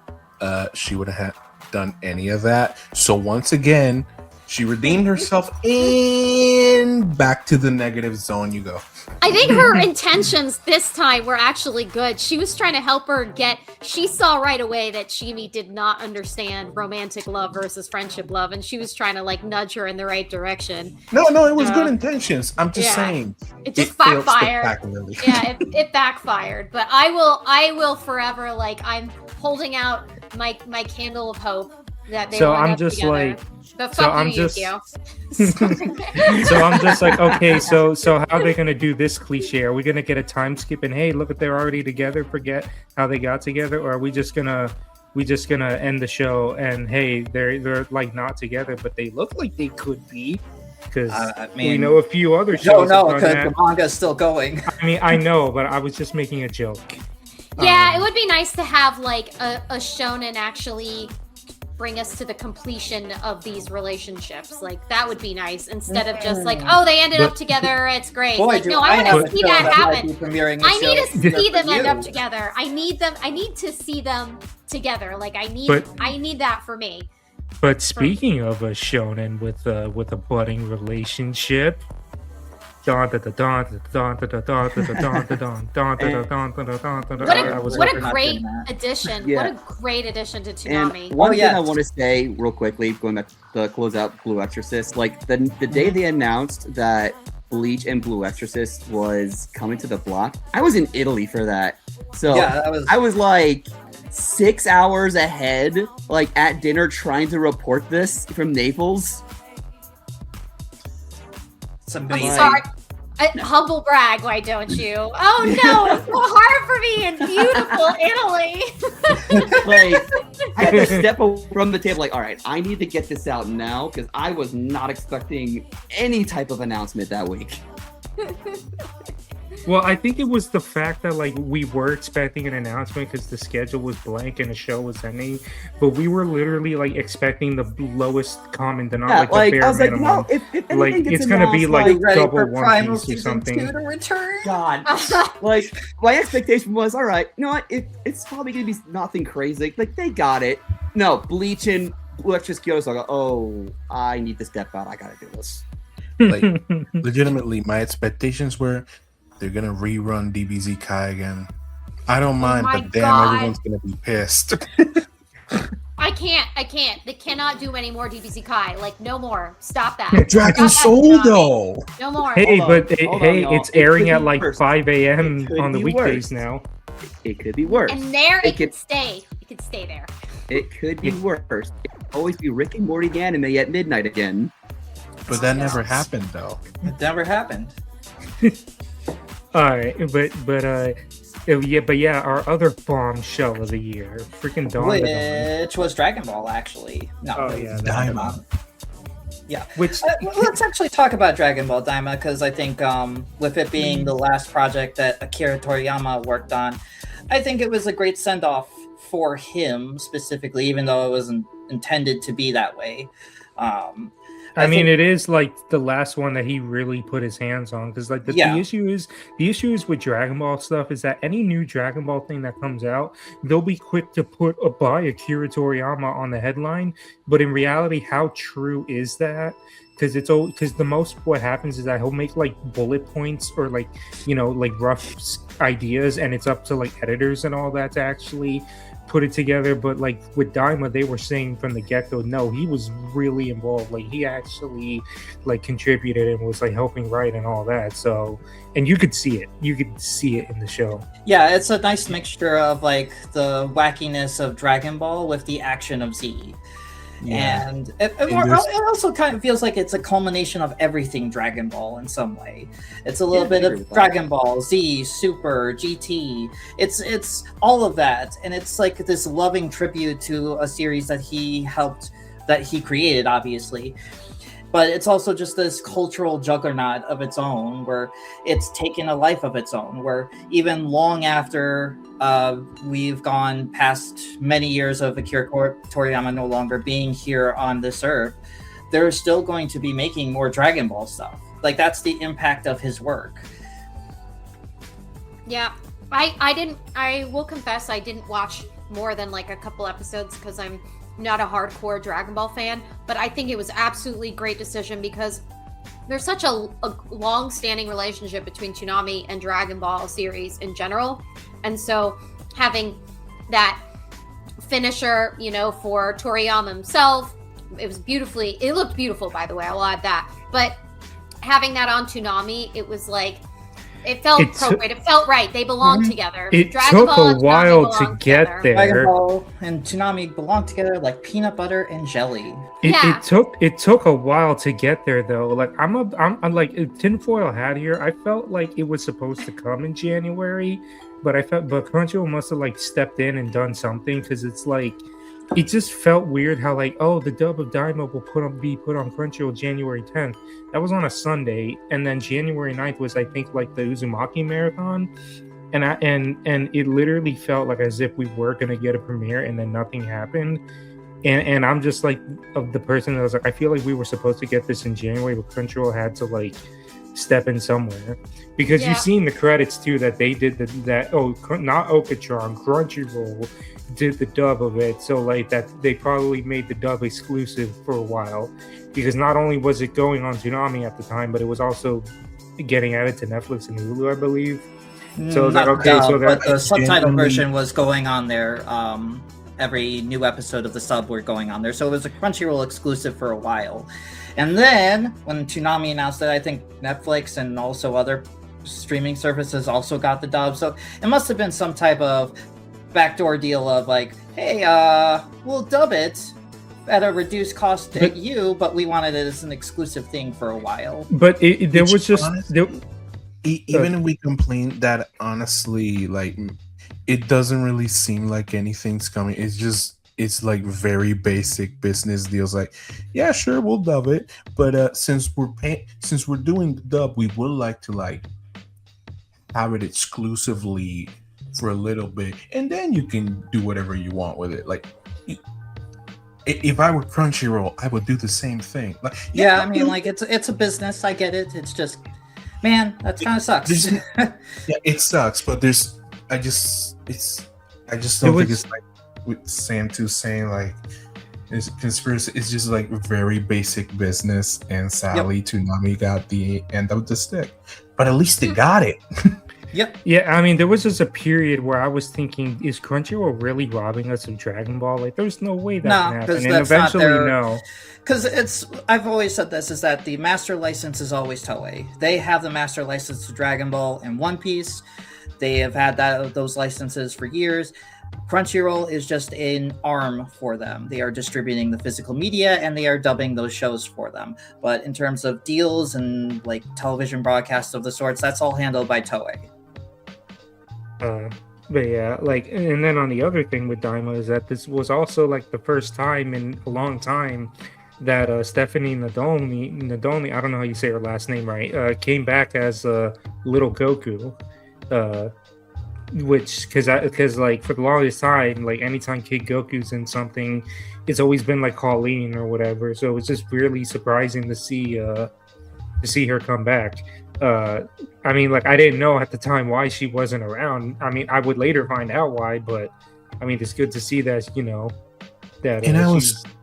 [SPEAKER 3] she would have done any of that. So once again, she redeemed herself and back to the negative zone you go.
[SPEAKER 4] I think her intentions this time were actually good. She was trying to help her she saw right away that Shimi did not understand romantic love versus friendship love, and she was trying to like nudge her in the right direction.
[SPEAKER 3] No, it was good intentions. I'm just saying.
[SPEAKER 4] It just backfired. It backfired. But I will forever, like, I'm holding out my candle of hope that they will end up together. So I'm just
[SPEAKER 1] like, okay, so how are they gonna do this cliche? Are we gonna get a time skip and hey, look at they're already together, forget how they got together, or are we just gonna end the show and hey, they're like not together, but they look like they could be? because
[SPEAKER 2] I
[SPEAKER 1] we
[SPEAKER 2] mean,
[SPEAKER 1] know a few other
[SPEAKER 2] no,
[SPEAKER 1] shows
[SPEAKER 2] no,
[SPEAKER 1] have
[SPEAKER 2] because
[SPEAKER 1] done
[SPEAKER 2] the
[SPEAKER 1] that.
[SPEAKER 2] manga is still going.
[SPEAKER 1] I mean, I know, but I was just making a joke.
[SPEAKER 4] Yeah, it would be nice to have like a shonen actually bring us to the completion of these relationships. Like that would be nice instead of just like, oh, they ended up together, it's great.
[SPEAKER 2] Boy,
[SPEAKER 4] like,
[SPEAKER 2] do
[SPEAKER 4] no, I
[SPEAKER 2] have
[SPEAKER 4] want
[SPEAKER 2] a
[SPEAKER 4] to see
[SPEAKER 2] show
[SPEAKER 4] that
[SPEAKER 2] might be
[SPEAKER 4] happen.
[SPEAKER 2] premiering a
[SPEAKER 4] I need
[SPEAKER 2] show
[SPEAKER 4] to see
[SPEAKER 2] for
[SPEAKER 4] them end
[SPEAKER 2] you.
[SPEAKER 4] up together. I need to see them together. Like I need that for me.
[SPEAKER 1] But speaking of a shonen with a budding relationship, what
[SPEAKER 4] What
[SPEAKER 2] We're
[SPEAKER 4] a
[SPEAKER 2] not
[SPEAKER 4] great
[SPEAKER 2] doing that.
[SPEAKER 4] addition.
[SPEAKER 5] Yeah.
[SPEAKER 4] What a great addition to
[SPEAKER 5] And
[SPEAKER 4] Toonami.
[SPEAKER 5] one
[SPEAKER 2] Oh,
[SPEAKER 5] thing
[SPEAKER 2] yes.
[SPEAKER 5] I want to say real quickly, going back to close out Blue Exorcist, like the day they announced that Bleach and Blue Exorcist was coming to the block, I was in Italy for that. So
[SPEAKER 2] Yeah, that was.
[SPEAKER 5] I was like 6 hours ahead, like at dinner, trying to report this from Naples.
[SPEAKER 2] It's
[SPEAKER 4] I'm
[SPEAKER 2] amazing.
[SPEAKER 4] sorry. Humble brag, why don't you? Oh no, it's so hard for me in beautiful Italy.
[SPEAKER 5] Like I had to step away from the table, like, all right, I need to get this out now because I was not expecting any type of announcement that week.
[SPEAKER 1] Well, I think it was the fact that like we were expecting an announcement because the schedule was blank and the show was ending, but we were literally like expecting the lowest common denominator,
[SPEAKER 5] Yeah,
[SPEAKER 1] like the bare
[SPEAKER 5] I was like,
[SPEAKER 1] minimum.
[SPEAKER 5] no, if anything
[SPEAKER 1] Like,
[SPEAKER 5] gets
[SPEAKER 1] it's gonna be,
[SPEAKER 5] announced,
[SPEAKER 1] like,
[SPEAKER 2] Are you ready
[SPEAKER 1] double
[SPEAKER 2] for
[SPEAKER 1] One
[SPEAKER 2] Primal
[SPEAKER 1] Piece or
[SPEAKER 2] Season
[SPEAKER 1] something.
[SPEAKER 2] 2 to return?
[SPEAKER 5] God, like my expectation was, all right, you know what? It's probably gonna be nothing crazy. Like they got it. No, Bleach and Blue Exorcist Kyoto Saga. Oh, I need to step out. I gotta do this.
[SPEAKER 3] Like, legitimately, my expectations were they're gonna rerun DBZ Kai again. I don't mind,
[SPEAKER 4] my
[SPEAKER 3] but damn,
[SPEAKER 4] God.
[SPEAKER 3] everyone's gonna be pissed.
[SPEAKER 4] I can't. They cannot do any more DBZ Kai. Like, no more. Stop that.
[SPEAKER 3] Dragon
[SPEAKER 4] Stop
[SPEAKER 3] Soul,
[SPEAKER 4] that, Toonami.
[SPEAKER 3] though.
[SPEAKER 4] No more.
[SPEAKER 1] Hey,
[SPEAKER 5] Hold on,
[SPEAKER 1] but
[SPEAKER 5] hold
[SPEAKER 1] hey,
[SPEAKER 5] on, y'all.
[SPEAKER 1] it's
[SPEAKER 5] It
[SPEAKER 1] airing
[SPEAKER 5] could
[SPEAKER 1] at
[SPEAKER 5] be
[SPEAKER 1] like
[SPEAKER 5] worse.
[SPEAKER 1] 5 a.m.
[SPEAKER 5] It could
[SPEAKER 1] on the
[SPEAKER 5] be
[SPEAKER 1] weekdays
[SPEAKER 5] worse.
[SPEAKER 1] now.
[SPEAKER 5] It could be worse.
[SPEAKER 4] And there
[SPEAKER 5] It
[SPEAKER 4] it can
[SPEAKER 5] could-
[SPEAKER 4] stay. It can stay there.
[SPEAKER 5] It could be worse. It could always be Rick and Morty anime at midnight again.
[SPEAKER 3] But that never happened, though.
[SPEAKER 2] It never happened.
[SPEAKER 1] All right, but yeah, our other bombshell of the year, freaking Dawn.
[SPEAKER 2] Which was Dragon Ball, actually. No,
[SPEAKER 1] Oh,
[SPEAKER 2] it
[SPEAKER 1] yeah,
[SPEAKER 2] was
[SPEAKER 3] Daima.
[SPEAKER 2] Yeah.
[SPEAKER 1] Which
[SPEAKER 2] Well, let's actually talk about Dragon Ball Daima, because I think with it being the last project that Akira Toriyama worked on, I think it was a great send-off for him specifically, even though it wasn't intended to be that way.
[SPEAKER 1] I mean,
[SPEAKER 2] think-
[SPEAKER 1] it is like the last one that he really put his hands on because, like, the issue is with Dragon Ball stuff is that any new Dragon Ball thing that comes out, they'll be quick to put by Akira Toriyama on the headline, but in reality, how true is that? Because the most what happens is that he'll make like bullet points or like like rough ideas, and it's up to like editors and all that to actually put it together. But like with Daima, they were saying from the get-go, no, he was really involved. Like he actually like contributed and was like helping write and all that. So, and you could see it in the show.
[SPEAKER 2] Yeah, it's a nice mixture of like the wackiness of Dragon Ball with the action of Z. And it also kind of feels like it's a culmination of everything Dragon Ball in some way. It's a little bit of Dragon Ball, Z, Super, GT. It's all of that, and it's like this loving tribute to a series that he created, obviously. But it's also just this cultural juggernaut of its own, where it's taken a life of its own, where even long after we've gone past many years of Akira Toriyama no longer being here on this earth, they're still going to be making more Dragon Ball stuff. Like, that's the impact of his work.
[SPEAKER 4] Yeah. I will confess I didn't watch more than like a couple episodes because I'm not a hardcore Dragon Ball fan, but I think it was absolutely great decision because there's such a long-standing relationship between Toonami and Dragon Ball series in general, and so having that finisher, for Toriyama himself, it looked beautiful, by the way, I'll add that, but having that on Toonami, it was like, it felt appropriate. It felt right. They belong together.
[SPEAKER 1] It
[SPEAKER 4] Dragon
[SPEAKER 1] took
[SPEAKER 4] Ball
[SPEAKER 1] a
[SPEAKER 4] and Toonami
[SPEAKER 1] while to
[SPEAKER 4] belong
[SPEAKER 1] get
[SPEAKER 4] together.
[SPEAKER 1] there.
[SPEAKER 2] Dragon Ball and Toonami belong together like peanut butter and jelly.
[SPEAKER 1] It took a while to get there though. Like I'm like tinfoil hat here. I felt like it was supposed to come in January, but Crunchyroll must have like stepped in and done something because it's like it just felt weird how like, oh, the dub of Daima will be put on Crunchyroll January 10th. That was on a Sunday, and then January 9th was, I think, like the Uzumaki marathon, and it literally felt like as if we were gonna get a premiere, and then nothing happened. And I'm just like of the person that was like, I feel like we were supposed to get this in January, but Crunchyroll had to like step in somewhere, because
[SPEAKER 4] Yeah.
[SPEAKER 1] you've seen the credits too that they did not Okatron, Crunchyroll did the dub of it, so like that they probably made the dub exclusive for a while, because not only was it going on Toonami at the time, but it was also getting added to Netflix and Hulu, I believe. So
[SPEAKER 2] Not
[SPEAKER 1] okay,
[SPEAKER 2] dub,
[SPEAKER 1] so
[SPEAKER 2] but
[SPEAKER 1] that
[SPEAKER 2] the subtitle
[SPEAKER 3] genuinely-
[SPEAKER 2] version was going on there. Every new episode of the sub were going on there, so it was a Crunchyroll exclusive for a while. And then when Toonami announced that, I think Netflix and also other streaming services also got the dub. So it must have been some type of backdoor deal of like, hey, we'll dub it at a reduced cost to
[SPEAKER 1] But-
[SPEAKER 2] you, but we wanted it as an exclusive thing for a while.
[SPEAKER 1] but there
[SPEAKER 3] Which
[SPEAKER 1] was just
[SPEAKER 3] honestly- Even if we complain that honestly, like, it doesn't really seem like anything's coming. It's like very basic business deals. Like, yeah, sure, we'll dub it, but since we're doing the dub, we would like to like have it exclusively for a little bit, and then you can do whatever you want with it. Like, if I were Crunchyroll, I would do the same thing. Like,
[SPEAKER 2] Yeah, I mean, like it's a business. I get it. It's just, man, that kind of sucks.
[SPEAKER 3] yeah, it sucks, but I just don't think it's like with Sam too saying like it's conspiracy. It's just like very basic business, and sadly, Toonami got the end of the stick. But at least they got it.
[SPEAKER 2] Yep.
[SPEAKER 1] Yeah, I mean, there was just a period where I was thinking, is Crunchyroll really robbing us of Dragon Ball? Like, there's no way that
[SPEAKER 2] Nah,
[SPEAKER 1] can
[SPEAKER 2] 'cause
[SPEAKER 1] happen. And
[SPEAKER 2] that's not
[SPEAKER 1] eventually,
[SPEAKER 2] their-
[SPEAKER 1] no.
[SPEAKER 2] Because I've always said this, is that the master license is always Toei. They have the master license to Dragon Ball and One Piece. They have had those licenses for years. Crunchyroll is just an arm for them. They are distributing the physical media and they are dubbing those shows for them. But in terms of deals and like television broadcasts of the sorts, that's all handled by Toei.
[SPEAKER 1] But yeah, like, and then on the other thing with Daima is that this was also like the first time in a long time that Stephanie Nadolny, I don't know how you say her last name right, came back as little Goku, which because like for the longest time, like anytime Kid Goku's in something, it's always been like Colleen or whatever. So it was just really surprising to see her come back. I mean, like, I didn't know at the time why she wasn't around. I mean, I would later find out why, but I mean, it's good to see that, you know, that.
[SPEAKER 3] And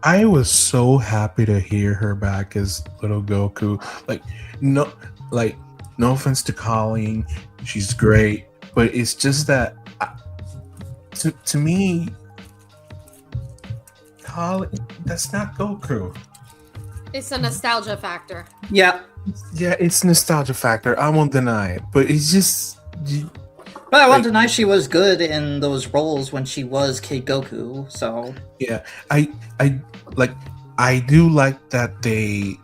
[SPEAKER 3] I was so happy to hear her back as little Goku. Like, no offense to Colleen, she's great, but it's just that to me, Colleen, that's not Goku.
[SPEAKER 4] It's a nostalgia factor.
[SPEAKER 2] Yeah.
[SPEAKER 3] Yeah, it's nostalgia factor. I won't deny it, but it's just.
[SPEAKER 2] But I won't deny she was good in those roles when she was Kid Goku, so.
[SPEAKER 3] Yeah, I do like that they.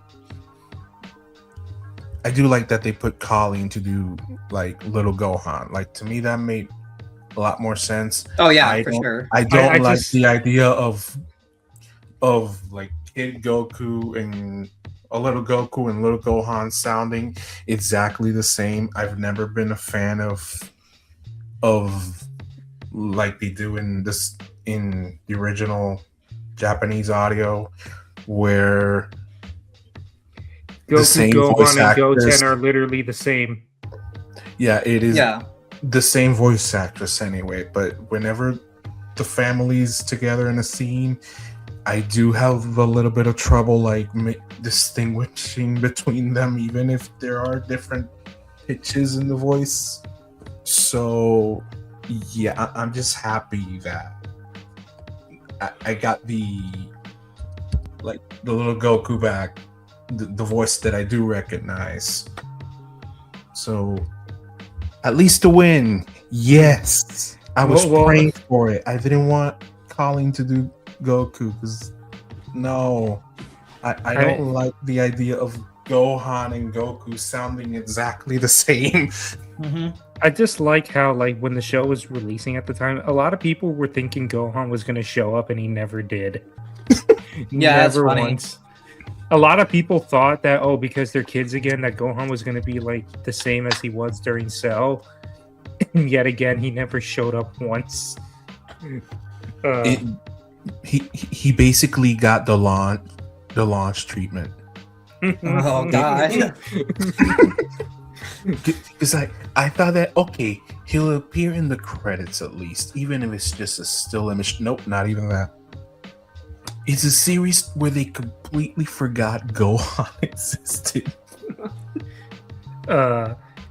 [SPEAKER 3] I do like that they put Colleen to do like little Gohan. Like, to me, that made a lot more sense.
[SPEAKER 2] Oh yeah,
[SPEAKER 3] I
[SPEAKER 2] for
[SPEAKER 3] don't-
[SPEAKER 2] sure.
[SPEAKER 3] I don't
[SPEAKER 1] I
[SPEAKER 3] like
[SPEAKER 1] just-
[SPEAKER 3] the idea of like Kid Goku and a little Goku and little Gohan sounding exactly the same. I've never been a fan of like they do in the original Japanese audio, where
[SPEAKER 1] Goku,
[SPEAKER 3] same
[SPEAKER 1] Gohan,
[SPEAKER 3] voice
[SPEAKER 1] and
[SPEAKER 3] actors.
[SPEAKER 1] Goten are literally the same.
[SPEAKER 3] it is
[SPEAKER 2] Yeah.
[SPEAKER 3] the same voice actress anyway. But whenever the family's together in a scene, I do have a little bit of trouble like distinguishing between them, even if there are different pitches in the voice. So yeah, I'm just happy that I got the little Goku back, the voice that I do recognize. So at least a win. Yes, I was
[SPEAKER 1] Well,
[SPEAKER 3] praying for it. I didn't want Colleen to do Goku because I don't like the idea of Gohan and Goku sounding exactly the same.
[SPEAKER 2] hmm
[SPEAKER 1] I just like how, like, when the show was releasing at the time, a lot of people were thinking Gohan was going to show up, and he never did.
[SPEAKER 2] Yeah, that's
[SPEAKER 1] Never
[SPEAKER 2] funny.
[SPEAKER 1] once. A lot of people thought that, oh, because they're kids again, that Gohan was going to be like the same as he was during Cell. And yet again, he never showed up once.
[SPEAKER 3] He basically got the launch treatment.
[SPEAKER 2] Oh god.
[SPEAKER 3] Because I thought that, okay, he'll appear in the credits at least, even if it's just a still image. Nope, not even that. It's a series where they completely forgot Gohan existed.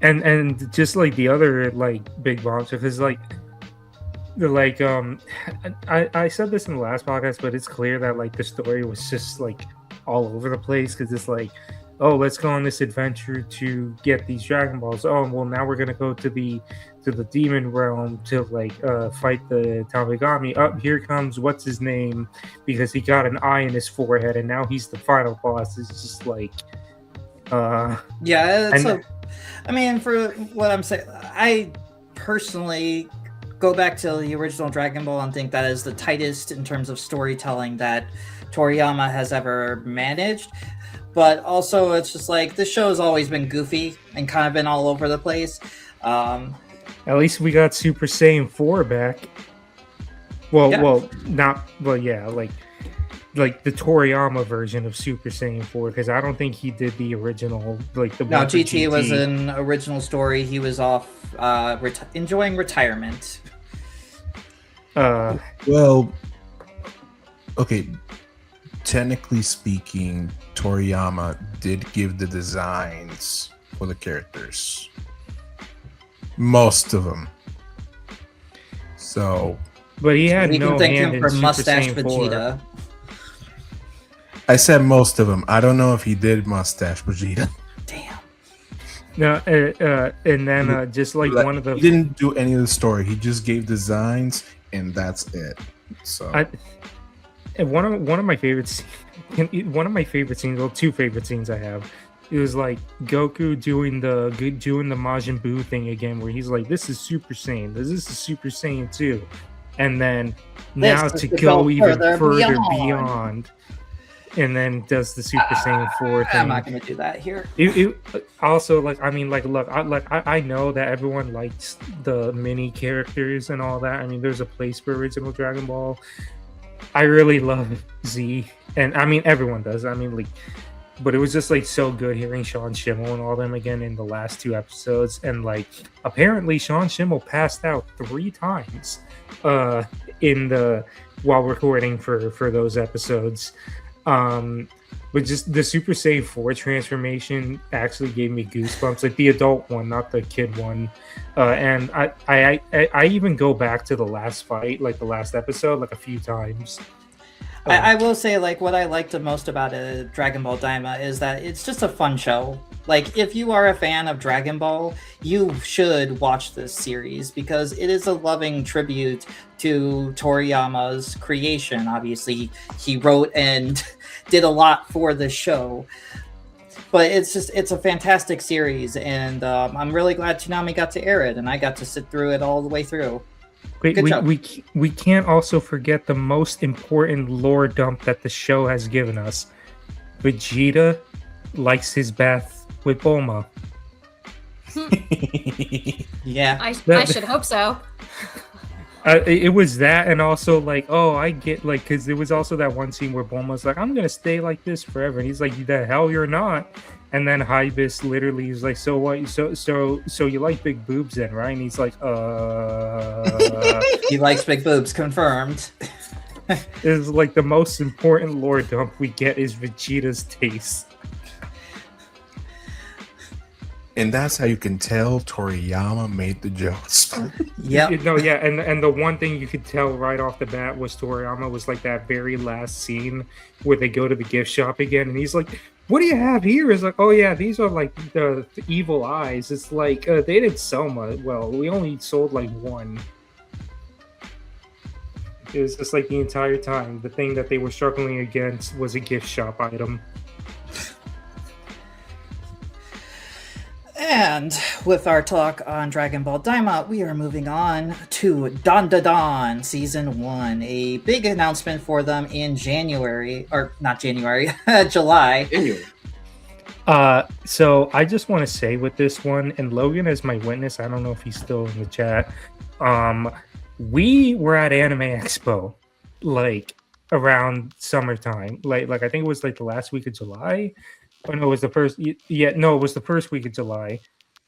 [SPEAKER 1] And just like the other like big bombs, because like I said this in the last podcast, but it's clear that like the story was just like all over the place, because it's like, oh, let's go on this adventure to get these Dragon Balls. Oh, well, now we're gonna go to the demon realm to like fight the Tamagami. Up here comes what's his name, because he got an eye in his forehead, and now he's the final boss. It's just like,
[SPEAKER 2] Yeah, I mean, for what I'm saying, I personally go back to the original Dragon Ball and think that is the tightest in terms of storytelling that Toriyama has ever managed. But also, it's just like this show has always been goofy and kind of been all over the place.
[SPEAKER 1] At least we got Super Saiyan 4 back. Well, yeah, like the Toriyama version of Super Saiyan 4, because I don't think he did the original, like the
[SPEAKER 2] No,
[SPEAKER 1] one for
[SPEAKER 2] GT was an original story. He was off enjoying retirement.
[SPEAKER 3] Well, okay. Technically speaking, Toriyama did give the designs for the characters. Most of them. So,
[SPEAKER 1] but he had
[SPEAKER 2] We
[SPEAKER 1] no
[SPEAKER 2] can thank
[SPEAKER 1] hand
[SPEAKER 2] him
[SPEAKER 1] in
[SPEAKER 2] for
[SPEAKER 1] Super
[SPEAKER 2] Mustache
[SPEAKER 1] Saiyan 4.
[SPEAKER 2] Vegeta.
[SPEAKER 3] I said most of them. I don't know if he did Mustache Vegeta.
[SPEAKER 2] Damn.
[SPEAKER 1] No, and then just like one of the
[SPEAKER 3] He didn't do any of the story. He just gave designs, and that's it. So.
[SPEAKER 1] And one of my favorites, well, two favorite scenes I have, it was like Goku doing the Majin Buu thing again, where he's like, "This is Super Saiyan. This is Super Saiyan 2," and then now
[SPEAKER 2] This
[SPEAKER 1] to
[SPEAKER 2] is to
[SPEAKER 1] go
[SPEAKER 2] go
[SPEAKER 1] even
[SPEAKER 2] further
[SPEAKER 1] further
[SPEAKER 2] beyond.
[SPEAKER 1] beyond, and then does the Super Saiyan 4 thing.
[SPEAKER 2] I'm not going to do that here.
[SPEAKER 1] It also, like, I mean, like, look, I know that everyone likes the mini characters and all that. I mean, there's a place for original Dragon Ball. I really love Z, and I mean everyone does. I mean, like, but it was just like so good hearing Sean Schimmel and all them again in the last two episodes. And like, apparently Sean Schimmel passed out 3 times while recording for those episodes. But just the Super Saiyan 4 transformation actually gave me goosebumps, like the adult one, not the kid one. And I even go back to the last fight, like the last episode, like a few times.
[SPEAKER 2] I will say, like, what I liked the most about Dragon Ball Daima is that it's just a fun show. Like, if you are a fan of Dragon Ball, you should watch this series because it is a loving tribute to Toriyama's creation. Obviously, he wrote and did a lot for the show. But it's a fantastic series, and I'm really glad Toonami got to air it, and I got to sit through it all the way through.
[SPEAKER 1] Wait,
[SPEAKER 2] Good job.
[SPEAKER 1] we can't also forget the most important lore dump that the show has given us. Vegeta likes his bath with Bulma.
[SPEAKER 2] Yeah.
[SPEAKER 4] I should hope so.
[SPEAKER 1] It was that, and also like, oh, I get, like, because there was also that one scene where Bulma's like, I'm gonna stay like this forever, and he's like, the hell you're not. And then Hybis literally is like, so what? So you like big boobs then, right? And he's like,
[SPEAKER 2] He likes big boobs, confirmed.
[SPEAKER 1] It's like the most important lore dump we get is Vegeta's taste.
[SPEAKER 3] And that's how you can tell Toriyama made the jokes.
[SPEAKER 2] Yep.
[SPEAKER 1] No, yeah, and the one thing you could tell right off the bat was Toriyama was like that very last scene where they go to the gift shop again, and he's like, "What do you have here?" It's like, "Oh yeah, these are like the evil eyes." It's like they didn't sell much. Well, we only sold like one. It was just like the entire time the thing that they were struggling against was a gift shop item.
[SPEAKER 2] And with our talk on Dragon Ball Daima, we are moving on to Dan Da Dan Season 1. A big announcement for them in January, or not January, July.
[SPEAKER 5] Anyway,
[SPEAKER 1] So I just want to say with this one, and Logan is my witness. I don't know if he's still in the chat. We were at Anime Expo, like around summertime. Like I think it was like the last week of July. Oh no, it was the first. Yeah, no, it was the first week of July.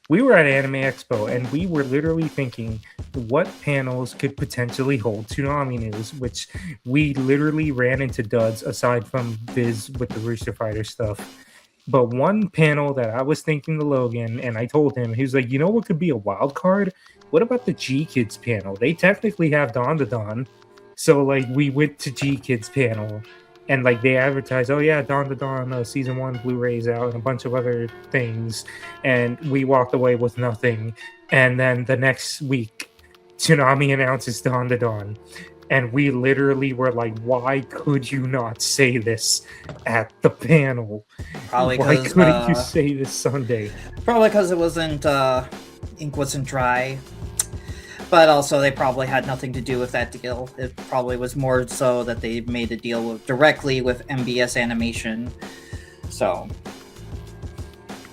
[SPEAKER 1] We were at Anime Expo, and we were literally thinking, what panels could potentially hold Toonami news? Which we literally ran into duds aside from Viz with the Rooster Fighter stuff. But one panel that I was thinking to Logan, and I told him, he was like, you know what could be a wild card? What about the G Kids panel? They technically have Don to Don. So, like, we went to G Kids panel, and, like, they advertised, oh, yeah, Don to Don, Season 1 Blu-rays out, and a bunch of other things. And we walked away with nothing. And then the next week, Toonami announces Don to Don. And we literally were like, why could you not say this at the panel?
[SPEAKER 2] Probably
[SPEAKER 1] Why
[SPEAKER 2] because
[SPEAKER 1] couldn't you say this Sunday?
[SPEAKER 2] probably because it wasn't ink wasn't dry. But also they probably had nothing to do with that deal. It probably was more so that they made a deal directly with MBS Animation. So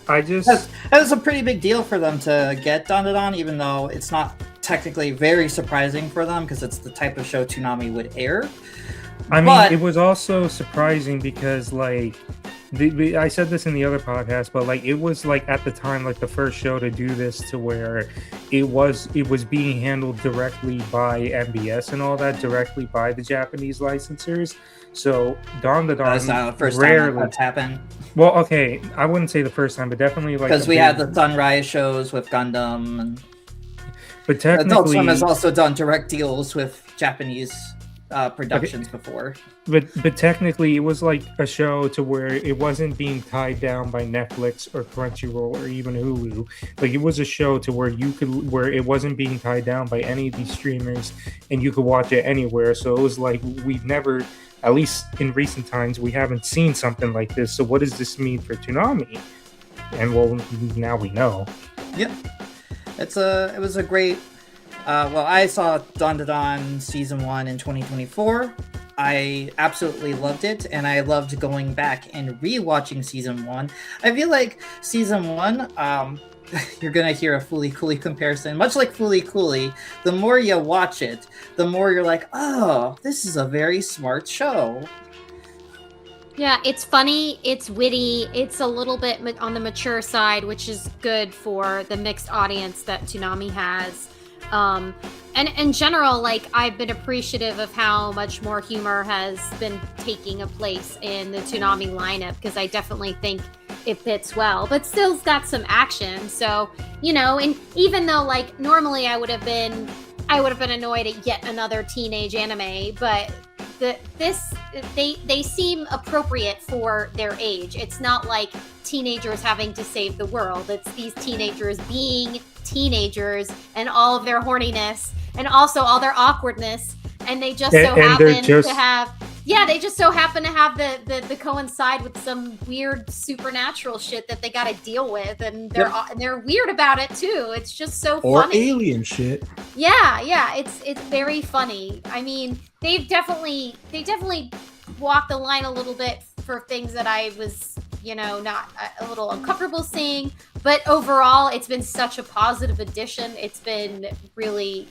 [SPEAKER 2] that was a pretty big deal for them to get Don Don, even though it's not technically very surprising for them because it's the type of show Toonami would air.
[SPEAKER 1] I mean, it was also surprising because, like, I said this in the other podcast, but like it was like at the time like the first show to do this to where it was being handled directly by MBS and all that, directly by the Japanese licensors. So Don the Don
[SPEAKER 2] that's not the first time that's happened.
[SPEAKER 1] Well, okay, I wouldn't say the first time, but definitely like
[SPEAKER 2] because we had the Sunrise shows with Gundam, and
[SPEAKER 1] but technically
[SPEAKER 2] Adult Swim has also done direct deals with Japanese productions before.
[SPEAKER 1] But technically, it was like a show to where it wasn't being tied down by Netflix or Crunchyroll or even Hulu. Like it was a show to where where it wasn't being tied down by any of these streamers, and you could watch it anywhere. So it was like we've never, at least in recent times, we haven't seen something like this. So what does this mean for Toonami? And well, now we know.
[SPEAKER 2] Yep, it was a great. Well, I saw Don to Don Season 1 in 2024. I absolutely loved it, and I loved going back and rewatching Season 1. I feel like Season 1, you're going to hear a Fooly Cooly comparison. Much like Fooly Cooly, the more you watch it, the more you're like, oh, this is a very smart show.
[SPEAKER 4] Yeah, it's funny, it's witty, it's a little bit on the mature side, which is good for the mixed audience that Toonami has. And in general, like, I've been appreciative of how much more humor has been taking a place in the Toonami lineup, because I definitely think it fits well, but still's got some action. So, you know, and even though like normally I would have been annoyed at yet another teenage anime, but they seem appropriate for their age. It's not like teenagers having to save the world. It's these teenagers being teenagers and all of their horniness and also all their awkwardness, and they just so happen to have the coincide with some weird supernatural shit that they got to deal with, and they're weird about it too. It's just so funny.
[SPEAKER 3] Or alien shit.
[SPEAKER 4] Yeah, it's very funny. I mean, they definitely walked the line a little bit for things that I was, not a little uncomfortable seeing, but overall it's been such a positive addition. It's been really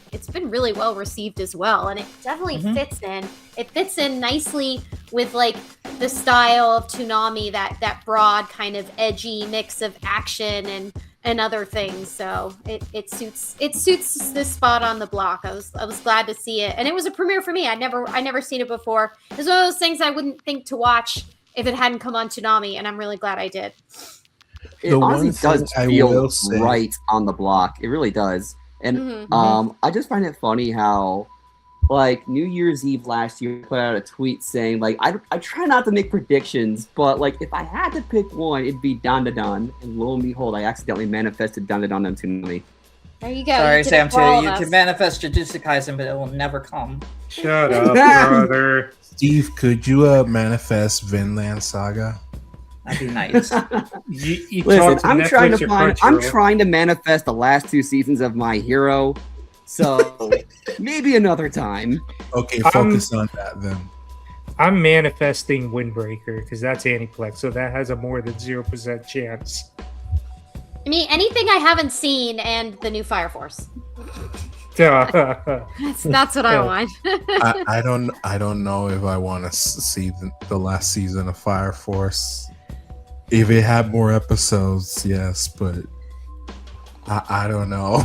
[SPEAKER 4] well received as well, and it definitely fits in nicely with like the style of Toonami, that broad kind of edgy mix of action and other things. So it suits this spot on the block. I was glad to see it, and it was a premiere for me. I never seen it before. It's one of those things I wouldn't think to watch if it hadn't come on Toonami, and I'm really glad I did.
[SPEAKER 5] It honestly does feel right on the block. It really does. And I just find it funny how, like, New Year's Eve last year, I put out a tweet saying, like, I try not to make predictions, but, like, if I had to pick one, it'd be Don to Don. And lo and behold, I accidentally manifested Don to Don on Toonami.
[SPEAKER 4] There you go.
[SPEAKER 2] Sorry, Sam, too. You can manifest Jujutsu Kaisen, but it will never come.
[SPEAKER 1] Shut up, brother.
[SPEAKER 3] Steve, could you manifest Vinland Saga?
[SPEAKER 2] That'd be nice.
[SPEAKER 1] You
[SPEAKER 5] Listen,
[SPEAKER 1] talk to
[SPEAKER 5] I'm
[SPEAKER 1] Netflix
[SPEAKER 5] trying
[SPEAKER 1] or
[SPEAKER 5] to I'm
[SPEAKER 1] Crunchyroll.
[SPEAKER 5] trying to manifest the last 2 seasons of My Hero. So maybe another time.
[SPEAKER 3] Okay, focus on that then.
[SPEAKER 1] I'm manifesting Windbreaker because that's Aniplex, so that has a more than 0% chance.
[SPEAKER 4] I mean, anything I haven't seen and the new Fire Force.
[SPEAKER 1] Uh,
[SPEAKER 4] That's what I want.
[SPEAKER 3] I don't know if I want to see the last season of Fire Force. If it had more episodes, yes, but I don't know.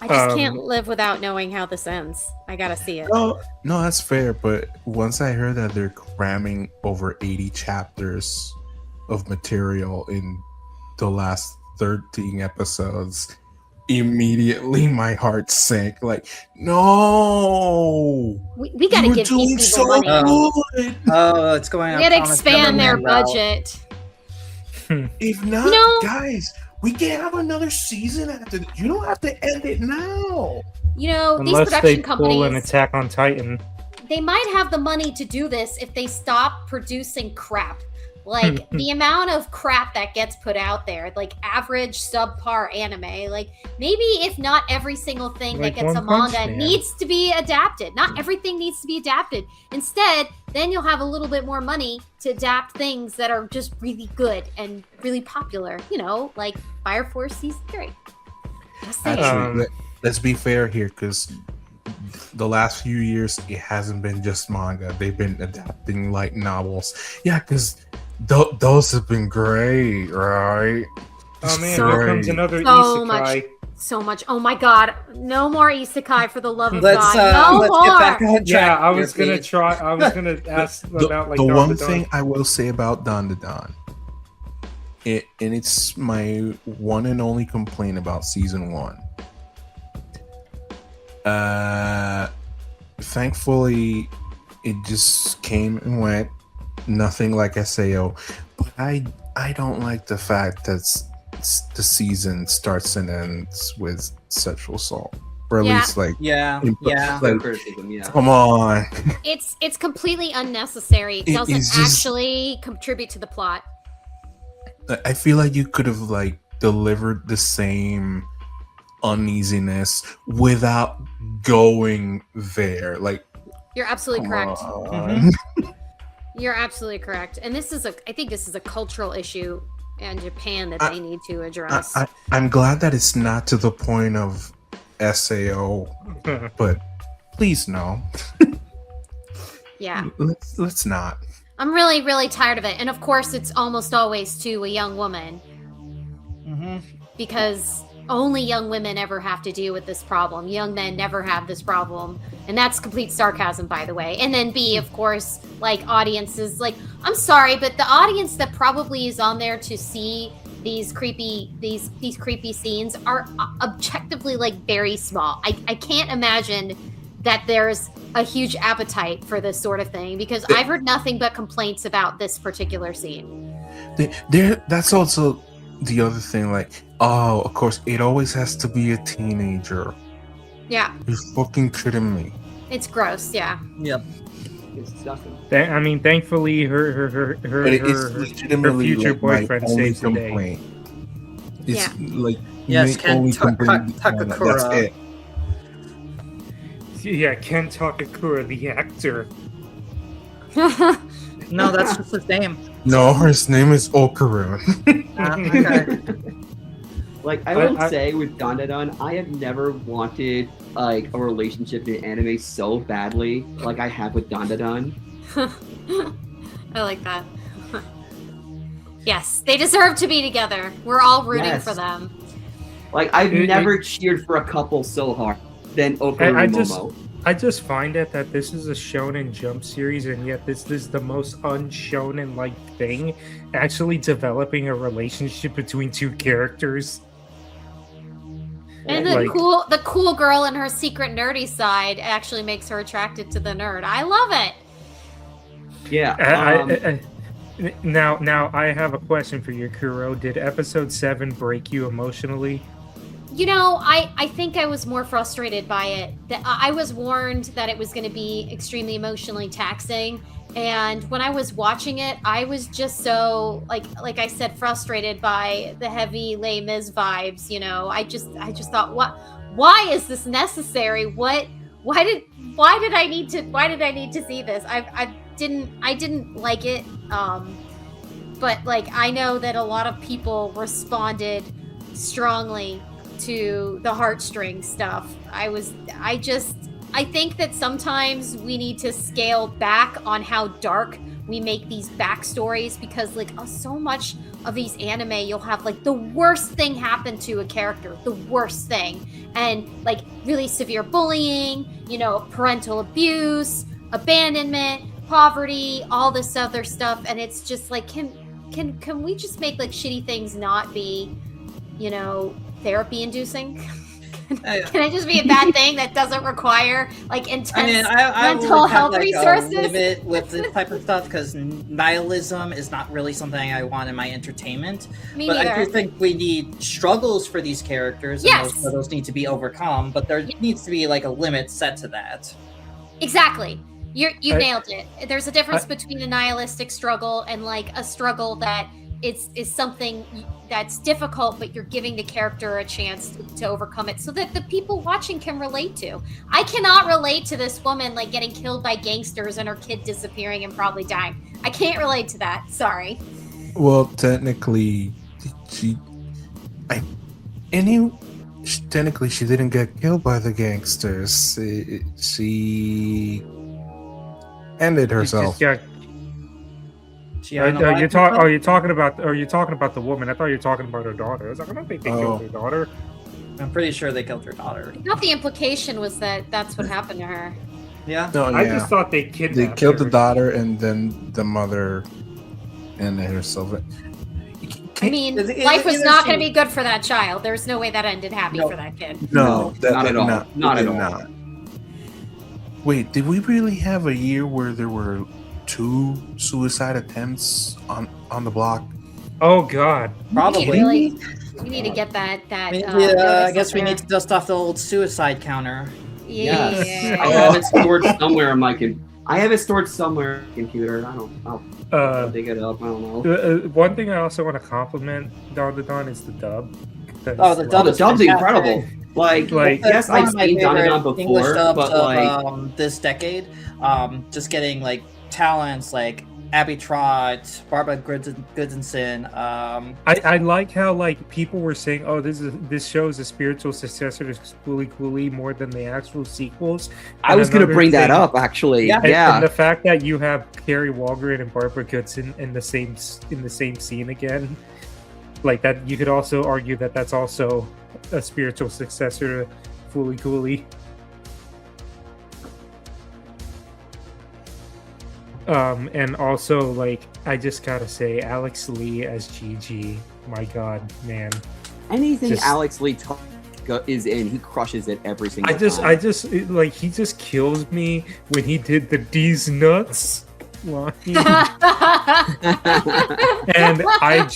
[SPEAKER 4] I just can't live without knowing how this ends. I gotta see it.
[SPEAKER 3] No, that's fair. But once I heard that they're cramming over 80 chapters of material in the last 13 episodes, immediately my heart sank. Like, no,
[SPEAKER 4] We gotta
[SPEAKER 3] you were
[SPEAKER 4] give
[SPEAKER 3] doing
[SPEAKER 4] these
[SPEAKER 3] so
[SPEAKER 4] people money.
[SPEAKER 3] good.
[SPEAKER 2] Oh, it's going.
[SPEAKER 4] We
[SPEAKER 2] on
[SPEAKER 4] gotta
[SPEAKER 2] Thomas
[SPEAKER 4] expand their
[SPEAKER 2] Zimmerman route.
[SPEAKER 4] budget.
[SPEAKER 3] If not,
[SPEAKER 4] No.
[SPEAKER 3] guys, we can have another season after. You don't have to end it now.
[SPEAKER 4] You know, these
[SPEAKER 1] unless they
[SPEAKER 4] production
[SPEAKER 1] pull an
[SPEAKER 4] companies,
[SPEAKER 1] Attack on Titan.
[SPEAKER 4] they might have the money to do this if they stop producing crap. Like the amount of crap that gets put out there, like average subpar anime, like maybe if not every single thing
[SPEAKER 1] Like
[SPEAKER 4] that gets a
[SPEAKER 1] One Punch
[SPEAKER 4] manga
[SPEAKER 1] Man.
[SPEAKER 4] needs to be adapted. Not everything needs to be adapted. Instead, then you'll have a little bit more money to adapt things that are just really good and really popular. You know, like Fire Force Season 3. Just saying.
[SPEAKER 3] Actually, let's be fair here, because the last few years it hasn't been just manga. They've been adapting light novels. Yeah, because those have been great, right?
[SPEAKER 1] Oh man,
[SPEAKER 4] So-
[SPEAKER 1] here comes another
[SPEAKER 4] So
[SPEAKER 1] isekai.
[SPEAKER 4] much. So much. Oh my god. No more isekai for the love of
[SPEAKER 2] Let's
[SPEAKER 4] God. No
[SPEAKER 2] let's
[SPEAKER 4] more.
[SPEAKER 2] get back on track.
[SPEAKER 1] Yeah, I
[SPEAKER 2] here,
[SPEAKER 1] was gonna
[SPEAKER 2] please.
[SPEAKER 1] try. I was gonna ask about like
[SPEAKER 3] the
[SPEAKER 1] Don
[SPEAKER 3] one
[SPEAKER 1] to Don.
[SPEAKER 3] thing I will say about Don to Don, and it's my one and only complaint about season 1. Thankfully, it just came and went. Nothing like SAO, but I don't like the fact that the season starts and ends with sexual assault, or at
[SPEAKER 4] Yeah.
[SPEAKER 3] least like
[SPEAKER 2] Yeah, yeah.
[SPEAKER 3] like,
[SPEAKER 5] Criticism, yeah.
[SPEAKER 3] come on.
[SPEAKER 4] It's completely unnecessary. It
[SPEAKER 3] It
[SPEAKER 4] doesn't
[SPEAKER 3] is just-
[SPEAKER 4] actually contribute to the plot.
[SPEAKER 3] I feel like you could have like delivered the same uneasiness without going there. Like,
[SPEAKER 4] You're absolutely
[SPEAKER 3] come
[SPEAKER 4] correct.
[SPEAKER 3] on.
[SPEAKER 4] You're absolutely correct. And I think this is a cultural issue in Japan that they need to address.
[SPEAKER 3] I'm glad that it's not to the point of SAO, but please no.
[SPEAKER 4] Yeah.
[SPEAKER 3] Let's not.
[SPEAKER 4] I'm really, really tired of it. And of course, it's almost always to a young woman
[SPEAKER 2] Mm-hmm.
[SPEAKER 4] because only young women ever have to deal with this problem. Young men never have this problem. And that's complete sarcasm, by the way. And then B, of course, like audiences, like, I'm sorry, but the audience that probably is on there to see these creepy scenes are objectively like very small. I can't imagine that there's a huge appetite for this sort of thing because I've heard nothing but complaints about this particular scene.
[SPEAKER 3] That's also the other thing. Like, oh, of course, it always has to be a teenager.
[SPEAKER 4] Yeah,
[SPEAKER 3] You're fucking kidding me.
[SPEAKER 4] it's gross. Yeah.
[SPEAKER 2] Yep.
[SPEAKER 5] It's disgusting.
[SPEAKER 1] I mean, thankfully, her
[SPEAKER 3] But it's legitimately
[SPEAKER 1] future
[SPEAKER 3] like, my
[SPEAKER 1] boyfriend
[SPEAKER 3] only
[SPEAKER 1] saves the day.
[SPEAKER 3] complaint. It's like
[SPEAKER 2] Yes,
[SPEAKER 3] my
[SPEAKER 2] Ken
[SPEAKER 3] only
[SPEAKER 2] Ta-
[SPEAKER 3] complaint.
[SPEAKER 2] Ta-
[SPEAKER 3] That's
[SPEAKER 2] Takakura.
[SPEAKER 3] it.
[SPEAKER 1] Yeah, Ken Takakura, the actor.
[SPEAKER 2] No, that's just his name.
[SPEAKER 3] No, his name is Okarun.
[SPEAKER 2] Okay.
[SPEAKER 5] Like I will
[SPEAKER 1] I-
[SPEAKER 5] say with Dandadan, I have never wanted like a relationship in anime so badly like I have with Dandadan.
[SPEAKER 4] I like that. Yes, they deserve to be together. We're all rooting
[SPEAKER 5] Yes.
[SPEAKER 4] for them.
[SPEAKER 5] Like I've
[SPEAKER 1] It-
[SPEAKER 5] never cheered for a couple so hard than Okaru
[SPEAKER 1] I
[SPEAKER 5] and
[SPEAKER 1] just-
[SPEAKER 5] Momo.
[SPEAKER 1] I just find it that this is a shonen jump series, and yet this is the most unshonen like thing, actually developing a relationship between two characters.
[SPEAKER 4] And the
[SPEAKER 1] Like-
[SPEAKER 4] cool girl and her secret nerdy side actually makes her attracted to the nerd. I love it.
[SPEAKER 5] Yeah.
[SPEAKER 1] Now I have a question for you, Kuro. Did episode 7 break you emotionally?
[SPEAKER 4] You know, I think I was more frustrated by it. That I was warned that it was going to be extremely emotionally taxing, And when I was watching it, I was just so like I said, frustrated by the heavy Les Mis vibes. You know, I just thought, what? Why is this necessary? Why did I need to see this? I didn't like it. But like I know that a lot of people responded strongly to the heartstring stuff. I think that sometimes we need to scale back on how dark we make these backstories, because like so much of these anime, you'll have like the worst thing happen to a character, the worst thing, and like really severe bullying, you know, parental abuse, abandonment, poverty, all this other stuff, and it's just like, can we just make like shitty things not be, you know, therapy inducing? Can it just be a bad thing that doesn't require like intense mental health resources?
[SPEAKER 2] Limit with this type of stuff, because nihilism is not really something I want in my entertainment.
[SPEAKER 4] Me
[SPEAKER 2] but
[SPEAKER 4] neither.
[SPEAKER 2] I do think we need struggles for these characters, and
[SPEAKER 4] Yes.
[SPEAKER 2] those need to be overcome. But there needs to be like a limit set to that.
[SPEAKER 4] Exactly. You nailed it. There's a difference between a nihilistic struggle and like a struggle that is something that's difficult, but you're giving the character a chance to overcome it so that the people watching can relate to. I cannot relate to this woman like getting killed by gangsters and her kid disappearing and probably dying. I can't relate to that. Sorry.
[SPEAKER 3] Well, technically, technically she didn't get killed by the gangsters. She ended herself.
[SPEAKER 1] Are you talking about the woman? I thought you were talking about her daughter. I was like, I don't think they killed her daughter.
[SPEAKER 2] I'm pretty sure they killed her daughter.
[SPEAKER 4] I thought the implication was that that's what happened to her.
[SPEAKER 2] Yeah.
[SPEAKER 3] No,
[SPEAKER 1] I just thought they kidnapped
[SPEAKER 3] They killed
[SPEAKER 1] her.
[SPEAKER 3] the daughter, and then the mother ended herself.
[SPEAKER 4] I mean,
[SPEAKER 2] It-
[SPEAKER 4] life was
[SPEAKER 2] either
[SPEAKER 4] not
[SPEAKER 2] she-
[SPEAKER 4] going to be good for that child. There's no way that ended happy
[SPEAKER 2] No.
[SPEAKER 4] for that kid.
[SPEAKER 3] No,
[SPEAKER 5] not at all. Not
[SPEAKER 3] it
[SPEAKER 5] at
[SPEAKER 3] did
[SPEAKER 5] all.
[SPEAKER 3] not. Wait, did we really have a year where there were 2 suicide attempts on the block?
[SPEAKER 1] Oh God.
[SPEAKER 2] Probably.
[SPEAKER 4] We need to get that.
[SPEAKER 2] I
[SPEAKER 4] notice
[SPEAKER 2] guess
[SPEAKER 4] up
[SPEAKER 2] we
[SPEAKER 4] there.
[SPEAKER 2] need to dust off the old suicide counter.
[SPEAKER 4] Yeah.
[SPEAKER 5] Yes. I have it stored somewhere on my I have it stored somewhere on my computer. I'll dig it up. I don't know.
[SPEAKER 1] One thing I also want to compliment Don is the dub.
[SPEAKER 2] Oh, the dub
[SPEAKER 5] The
[SPEAKER 2] is
[SPEAKER 5] dub's
[SPEAKER 2] fantastic.
[SPEAKER 5] incredible. Like yes,
[SPEAKER 2] That's one
[SPEAKER 5] I've
[SPEAKER 2] of my
[SPEAKER 5] seen
[SPEAKER 2] favorite
[SPEAKER 5] Donovan
[SPEAKER 2] English
[SPEAKER 5] before,
[SPEAKER 2] dubs
[SPEAKER 5] but
[SPEAKER 2] of
[SPEAKER 5] like
[SPEAKER 2] this decade. Just getting like talents like Abby Trott, Barbara Goodinson.
[SPEAKER 1] I like how like people were saying, oh, this show is a spiritual successor to Spoolie Cooley more than the actual sequels.
[SPEAKER 5] I
[SPEAKER 1] And
[SPEAKER 5] was gonna
[SPEAKER 1] another
[SPEAKER 5] bring that
[SPEAKER 1] thing-
[SPEAKER 5] up actually.
[SPEAKER 2] Yeah.
[SPEAKER 5] Yeah.
[SPEAKER 1] And the fact that you have Carrie Walgren and Barbara Goodson in the same scene again, like that, you could also argue that that's also a spiritual successor to Foolie Cooley. And also, like, I just gotta say, Alex Lee as Gigi, my god, man.
[SPEAKER 5] Anything
[SPEAKER 1] Just-
[SPEAKER 5] Alex Lee is in, he crushes it every single
[SPEAKER 1] I just like, he just kills me when he did the D's nuts line. And I'm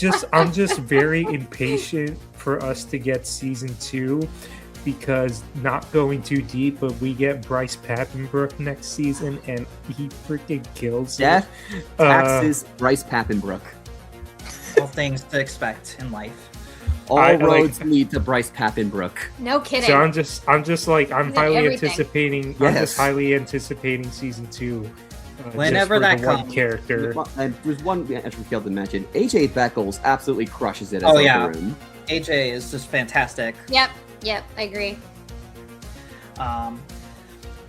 [SPEAKER 1] just very impatient for us to get season 2, because not going too deep, but we get Bryce Papenbrook next season, and he freaking kills
[SPEAKER 5] Death
[SPEAKER 1] it.
[SPEAKER 5] taxes Bryce Papenbrook.
[SPEAKER 2] All things to expect in life.
[SPEAKER 5] All
[SPEAKER 1] I
[SPEAKER 5] roads lead to Bryce Papenbrook.
[SPEAKER 4] No kidding.
[SPEAKER 1] So I'm just like, I'm
[SPEAKER 4] He's in
[SPEAKER 1] highly
[SPEAKER 4] everything.
[SPEAKER 1] anticipating. I'm
[SPEAKER 5] Yes.
[SPEAKER 1] just highly anticipating season 2.
[SPEAKER 2] Whenever
[SPEAKER 1] just for
[SPEAKER 2] that
[SPEAKER 1] the one
[SPEAKER 2] comes.
[SPEAKER 1] character.
[SPEAKER 5] There's one I actually failed to mention. AJ Beckles absolutely crushes it as
[SPEAKER 2] Oh,
[SPEAKER 5] Uncle
[SPEAKER 2] yeah.
[SPEAKER 5] Room.
[SPEAKER 2] AJ is just fantastic.
[SPEAKER 4] Yep, I agree.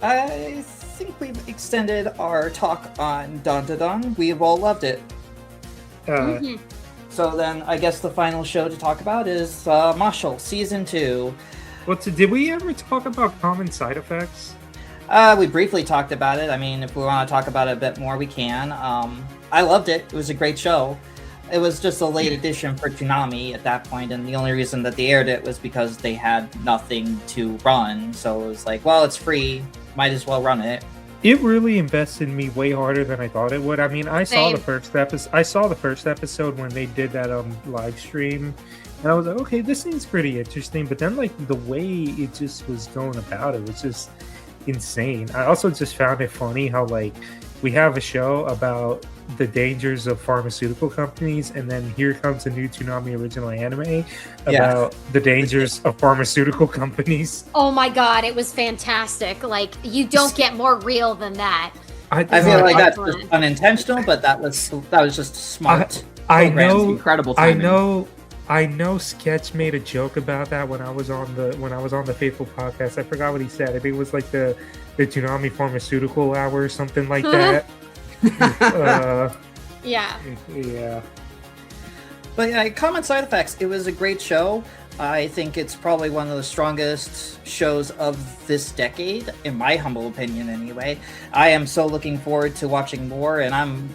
[SPEAKER 2] I think we've extended our talk on Dun Dun Dun. We've all loved it.
[SPEAKER 4] Mhm.
[SPEAKER 2] So then I guess the final show to talk about is Marshall, Season 2.
[SPEAKER 1] Did we ever talk about common side effects?
[SPEAKER 2] We briefly talked about it. I mean, if we want to talk about it a bit more, we can. I loved it. It was a great show. It was just a late edition for Toonami at that point, and the only reason that they aired it was because they had nothing to run. So it was like, well, it's free. Might as well run it.
[SPEAKER 1] It really invested me way harder than I thought it would. I mean, I saw the
[SPEAKER 4] Same.
[SPEAKER 1] first episode. I saw the first episode when they did that live stream, and I was like, okay, this seems pretty interesting. But then, like, the way it just was going about it was just, insane. I also just found it funny how like we have a show about the dangers of pharmaceutical companies, and then here comes a new Toonami original anime about the dangers of pharmaceutical companies.
[SPEAKER 4] Oh my god, it was fantastic. Like, you don't get more real than that.
[SPEAKER 2] I feel like that's just unintentional, but that was just smart.
[SPEAKER 1] I know,
[SPEAKER 5] incredible
[SPEAKER 1] timing. I know Sketch made a joke about that when I was on the Faithful podcast. I forgot what he said. I think it was like the Toonami pharmaceutical hour or something like that.
[SPEAKER 4] Yeah.
[SPEAKER 2] But yeah, Common Side Effects, it was a great show. I think it's probably one of the strongest shows of this decade, in my humble opinion anyway. I am so looking forward to watching more, and I'm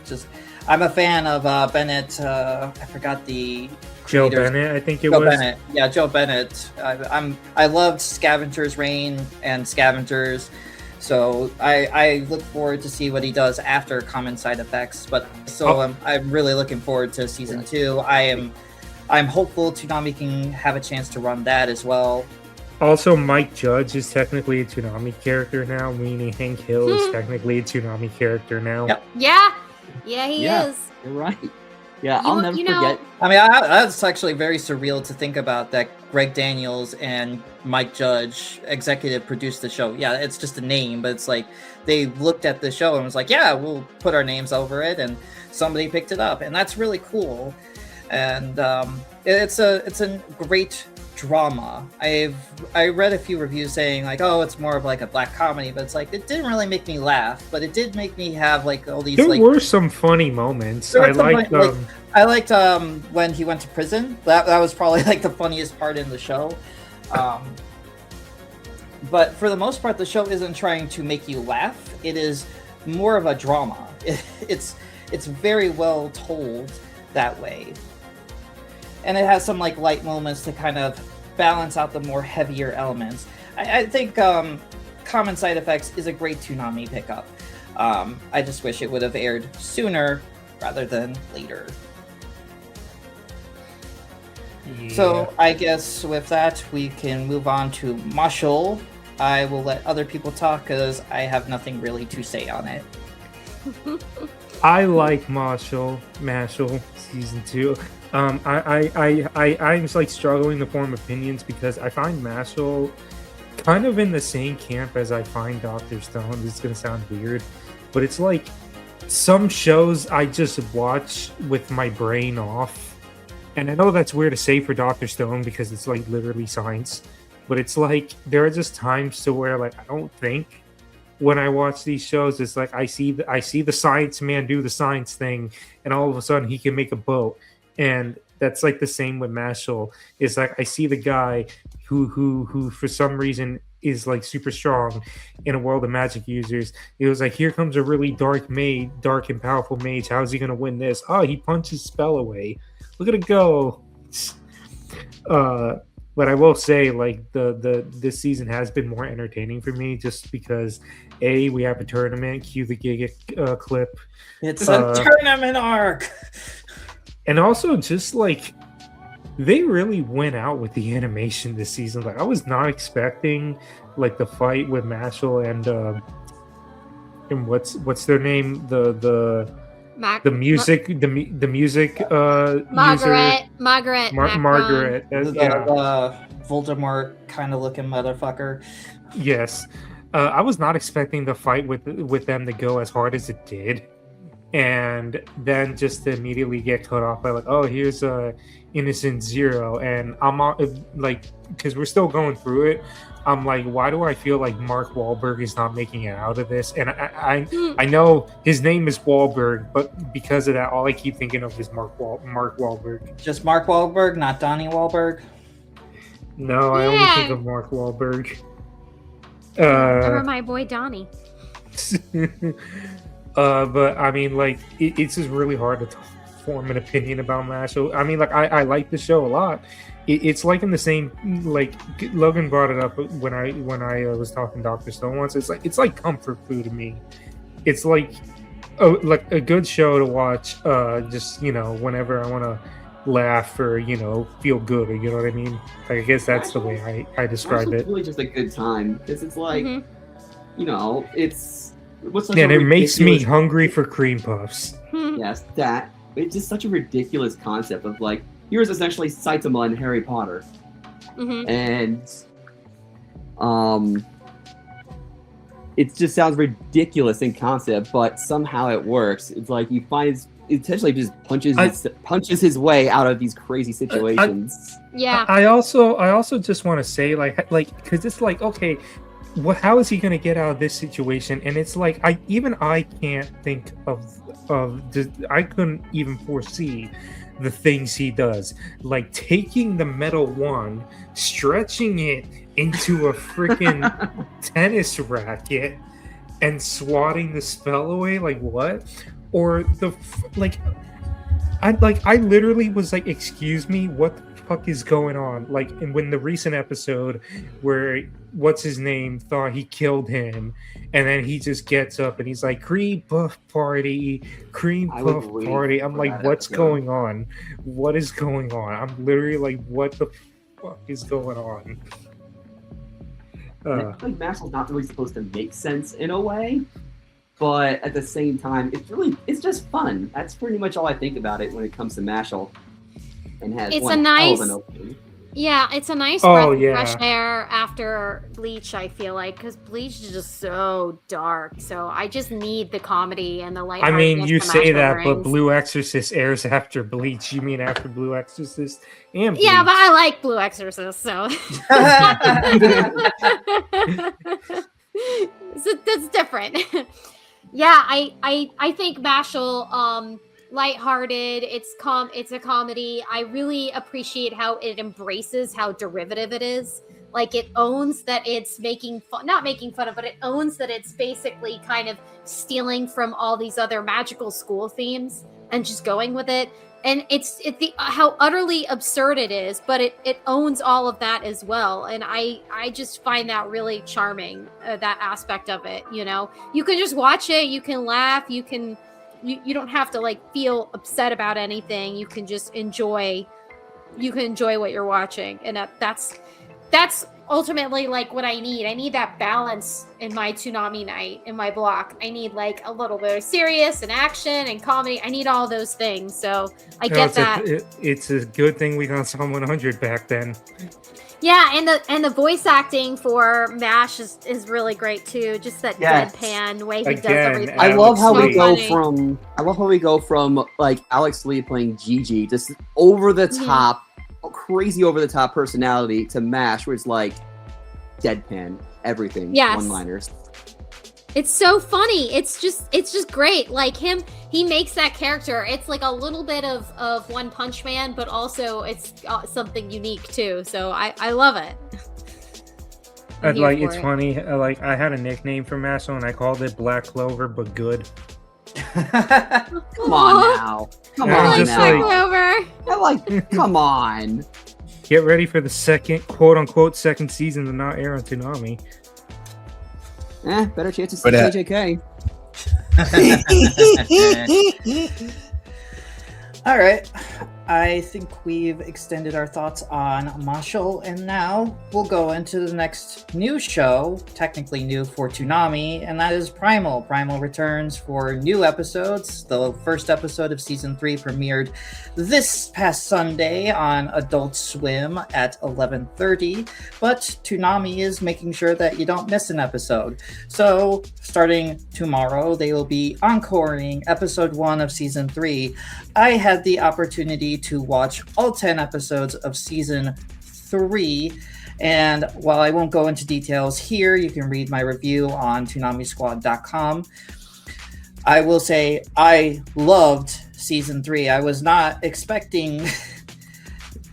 [SPEAKER 2] a fan of Bennett. I forgot the
[SPEAKER 1] Joe
[SPEAKER 2] creators.
[SPEAKER 1] Bennett, I think it
[SPEAKER 2] Joe
[SPEAKER 1] was.
[SPEAKER 2] Bennett. Yeah, Joe Bennett. I loved Scavenger's Reign and Scavengers. So I look forward to see what he does after Common Side Effects. But I'm really looking forward to season 2. I'm hopeful Toonami can have a chance to run that as well.
[SPEAKER 1] Also, Mike Judge is technically a Toonami character now, meaning Hank Hill is technically a Toonami character now.
[SPEAKER 2] Yep.
[SPEAKER 4] Yeah, he is.
[SPEAKER 5] You're right. Yeah, I'll never forget.
[SPEAKER 2] I mean, that's actually very surreal to think about that Greg Daniels and Mike Judge executive produced the show. Yeah, it's just a name, but it's like they looked at the show and was like, yeah, we'll put our names over it, and somebody picked it up, and that's really cool. And it's a great drama. I read a few reviews saying like, oh, it's more of like a black comedy, but it's like it didn't really make me laugh, but it did make me have like all these.
[SPEAKER 1] There were some funny moments. I liked
[SPEAKER 2] when he went to prison. That was probably like the funniest part in the show. But for the most part, the show isn't trying to make you laugh. It is more of a drama. It's very well told that way. And it has some like light moments to kind of balance out the more heavier elements. I think Common Side Effects is a great Toonami pickup. I just wish it would have aired sooner rather than later. Yeah. So I guess with that, we can move on to Marshall. I will let other people talk because I have nothing really to say on it.
[SPEAKER 1] I like Marshall season 2. I'm just like struggling to form opinions because I find Marshall kind of in the same camp as I find Dr. Stone. This is gonna sound weird, but it's like some shows I just watch with my brain off. And I know that's weird to say for Dr. Stone because it's like literally science, but it's like there are just times to where like I don't think when I watch these shows. It's like I see the science man do the science thing, and all of a sudden he can make a boat. And that's like the same with Marshall. It's like I see the guy who for some reason is like super strong in a world of magic users. It was like, here comes a really dark and powerful mage. How is he gonna win this? Oh, he punches spell away. Look at it go. But I will say, like this season has been more entertaining for me, just because we have a tournament. Cue the Giga clip.
[SPEAKER 2] It's a tournament arc.
[SPEAKER 1] And also, just like they really went out with the animation this season. Like I was not expecting like the fight with Marshall and what's their name? The music
[SPEAKER 4] Margaret.
[SPEAKER 2] Margaret. The Voldemort kind of looking motherfucker.
[SPEAKER 1] Yes. I was not expecting the fight with them to go as hard as it did. And then just to immediately get cut off by like, oh, here's Innocent Zero, and I'm like, because we're still going through it. I'm like, why do I feel like Mark Wahlberg is not making it out of this? And I know his name is Wahlberg, but because of that, all I keep thinking of is Mark Wahlberg.
[SPEAKER 2] Just Mark Wahlberg, not Donnie Wahlberg.
[SPEAKER 1] No, I only think of Mark Wahlberg.
[SPEAKER 4] Remember my boy Donnie.
[SPEAKER 1] But I mean, like, it's just really hard to form an opinion about Marshall. I mean, like, I like the show a lot. It's like in the same, like Logan brought it up when I was talking Dr. Stone once. It's like comfort food to me. It's like a good show to watch. Just whenever I want to laugh or feel good, or you know what I mean. Like, I guess that's the way I describe it.
[SPEAKER 5] It's really just a good time because it's like. you know, it's what's such
[SPEAKER 1] Yeah,
[SPEAKER 5] a
[SPEAKER 1] and it makes me
[SPEAKER 5] ridiculous-
[SPEAKER 1] hungry for cream puffs.
[SPEAKER 5] Yes, that it's just such a ridiculous concept of like here's essentially Saitama and Harry Potter,
[SPEAKER 4] Mhm.
[SPEAKER 5] and it just sounds ridiculous in concept, but somehow it works. It's like he finds essentially just punches his way out of these crazy situations.
[SPEAKER 4] Yeah.
[SPEAKER 1] I also just want to say like because it's like, okay, how is he going to get out of this situation? And it's like I can't think I couldn't even foresee the things he does, like taking the metal wand, stretching it into a freaking tennis racket and swatting the spell away. Like what? Or I literally was like, excuse me, what the fuck is going on? Like, and when the recent episode where what's his name thought he killed him, and then he just gets up and he's like, cream puff party. I'm like, what's going on? What is going on? I'm literally like, what the fuck is going on?
[SPEAKER 5] I feel like Mashle's not really supposed to make sense in a way, but at the same time, it's just fun. That's pretty much all I think about it when it comes to Mashle. And has
[SPEAKER 4] It's
[SPEAKER 5] one
[SPEAKER 4] a nice-
[SPEAKER 5] hell of an opening.
[SPEAKER 4] Yeah, it's a nice
[SPEAKER 1] Oh,
[SPEAKER 4] breath
[SPEAKER 1] yeah.
[SPEAKER 4] of fresh air after Bleach, I feel like, because Bleach is just so dark. So I just need the comedy and the
[SPEAKER 1] I
[SPEAKER 4] lightheartedness.
[SPEAKER 1] mean, you
[SPEAKER 4] the
[SPEAKER 1] say
[SPEAKER 4] Mashle
[SPEAKER 1] that, but
[SPEAKER 4] brings.
[SPEAKER 1] Blue Exorcist airs after Bleach. You mean after Blue Exorcist and Bleach?
[SPEAKER 4] Yeah, but I like Blue Exorcist, so so that's different. Yeah, I think Mashle, lighthearted. It's a comedy. I really appreciate how it embraces how derivative it is. Like it owns that it's not making fun of, but it owns that it's basically kind of stealing from all these other magical school themes and just going with it. And it's how utterly absurd it is, but it owns all of that as well. And I just find that really charming, that aspect of it. You know, you can just watch it, you can laugh, you don't have to like feel upset about anything. You can just enjoy what you're watching, and that's ultimately like what I need. I need that balance in my Toonami night, in my block. I need like a little bit of serious and action and comedy. I need all those things. So I get that.
[SPEAKER 1] It's a good thing we got Psalm 100 back then.
[SPEAKER 4] Yeah, and the voice acting for MASH is really great too. Just that
[SPEAKER 5] Yes.
[SPEAKER 4] deadpan way he does
[SPEAKER 1] Again,
[SPEAKER 4] everything.
[SPEAKER 5] I love how we
[SPEAKER 4] Alex
[SPEAKER 5] go
[SPEAKER 4] Lee.
[SPEAKER 5] from like Alex Lee playing Gigi, just over the
[SPEAKER 4] Mhm.
[SPEAKER 5] top, crazy over the top personality, to MASH, where it's like deadpan, everything,
[SPEAKER 4] Yes.
[SPEAKER 5] one-liners.
[SPEAKER 4] It's so funny. It's just great. Like he makes that character. It's like a little bit of One Punch Man, but also it's something unique too. So I love it. I'm here for
[SPEAKER 1] It's
[SPEAKER 4] it.
[SPEAKER 1] funny. Like I had a nickname for Mashle and I called it Black Clover, but good.
[SPEAKER 5] Come on now. Come
[SPEAKER 1] I
[SPEAKER 5] on
[SPEAKER 1] was
[SPEAKER 4] I like
[SPEAKER 1] just
[SPEAKER 4] Black
[SPEAKER 5] now.
[SPEAKER 4] Clover.
[SPEAKER 5] I like, come on.
[SPEAKER 1] Get ready for the second quote unquote second season to not air on Toonami.
[SPEAKER 5] Better chances
[SPEAKER 3] But,
[SPEAKER 5] for JJK.
[SPEAKER 2] All right. I think we've extended our thoughts on Mashle, and now we'll go into the next new show, technically new for Toonami, and that is Primal. Primal returns for new episodes. The first episode of season 3 premiered this past Sunday on Adult Swim at 11:30, but Toonami is making sure that you don't miss an episode. So, starting tomorrow, they will be encoring episode 1 of season 3. I had the opportunity to watch all 10 episodes of season 3, and while I won't go into details here, you can read my review on ToonamiSquad.com. I will say I loved season 3. I was not expecting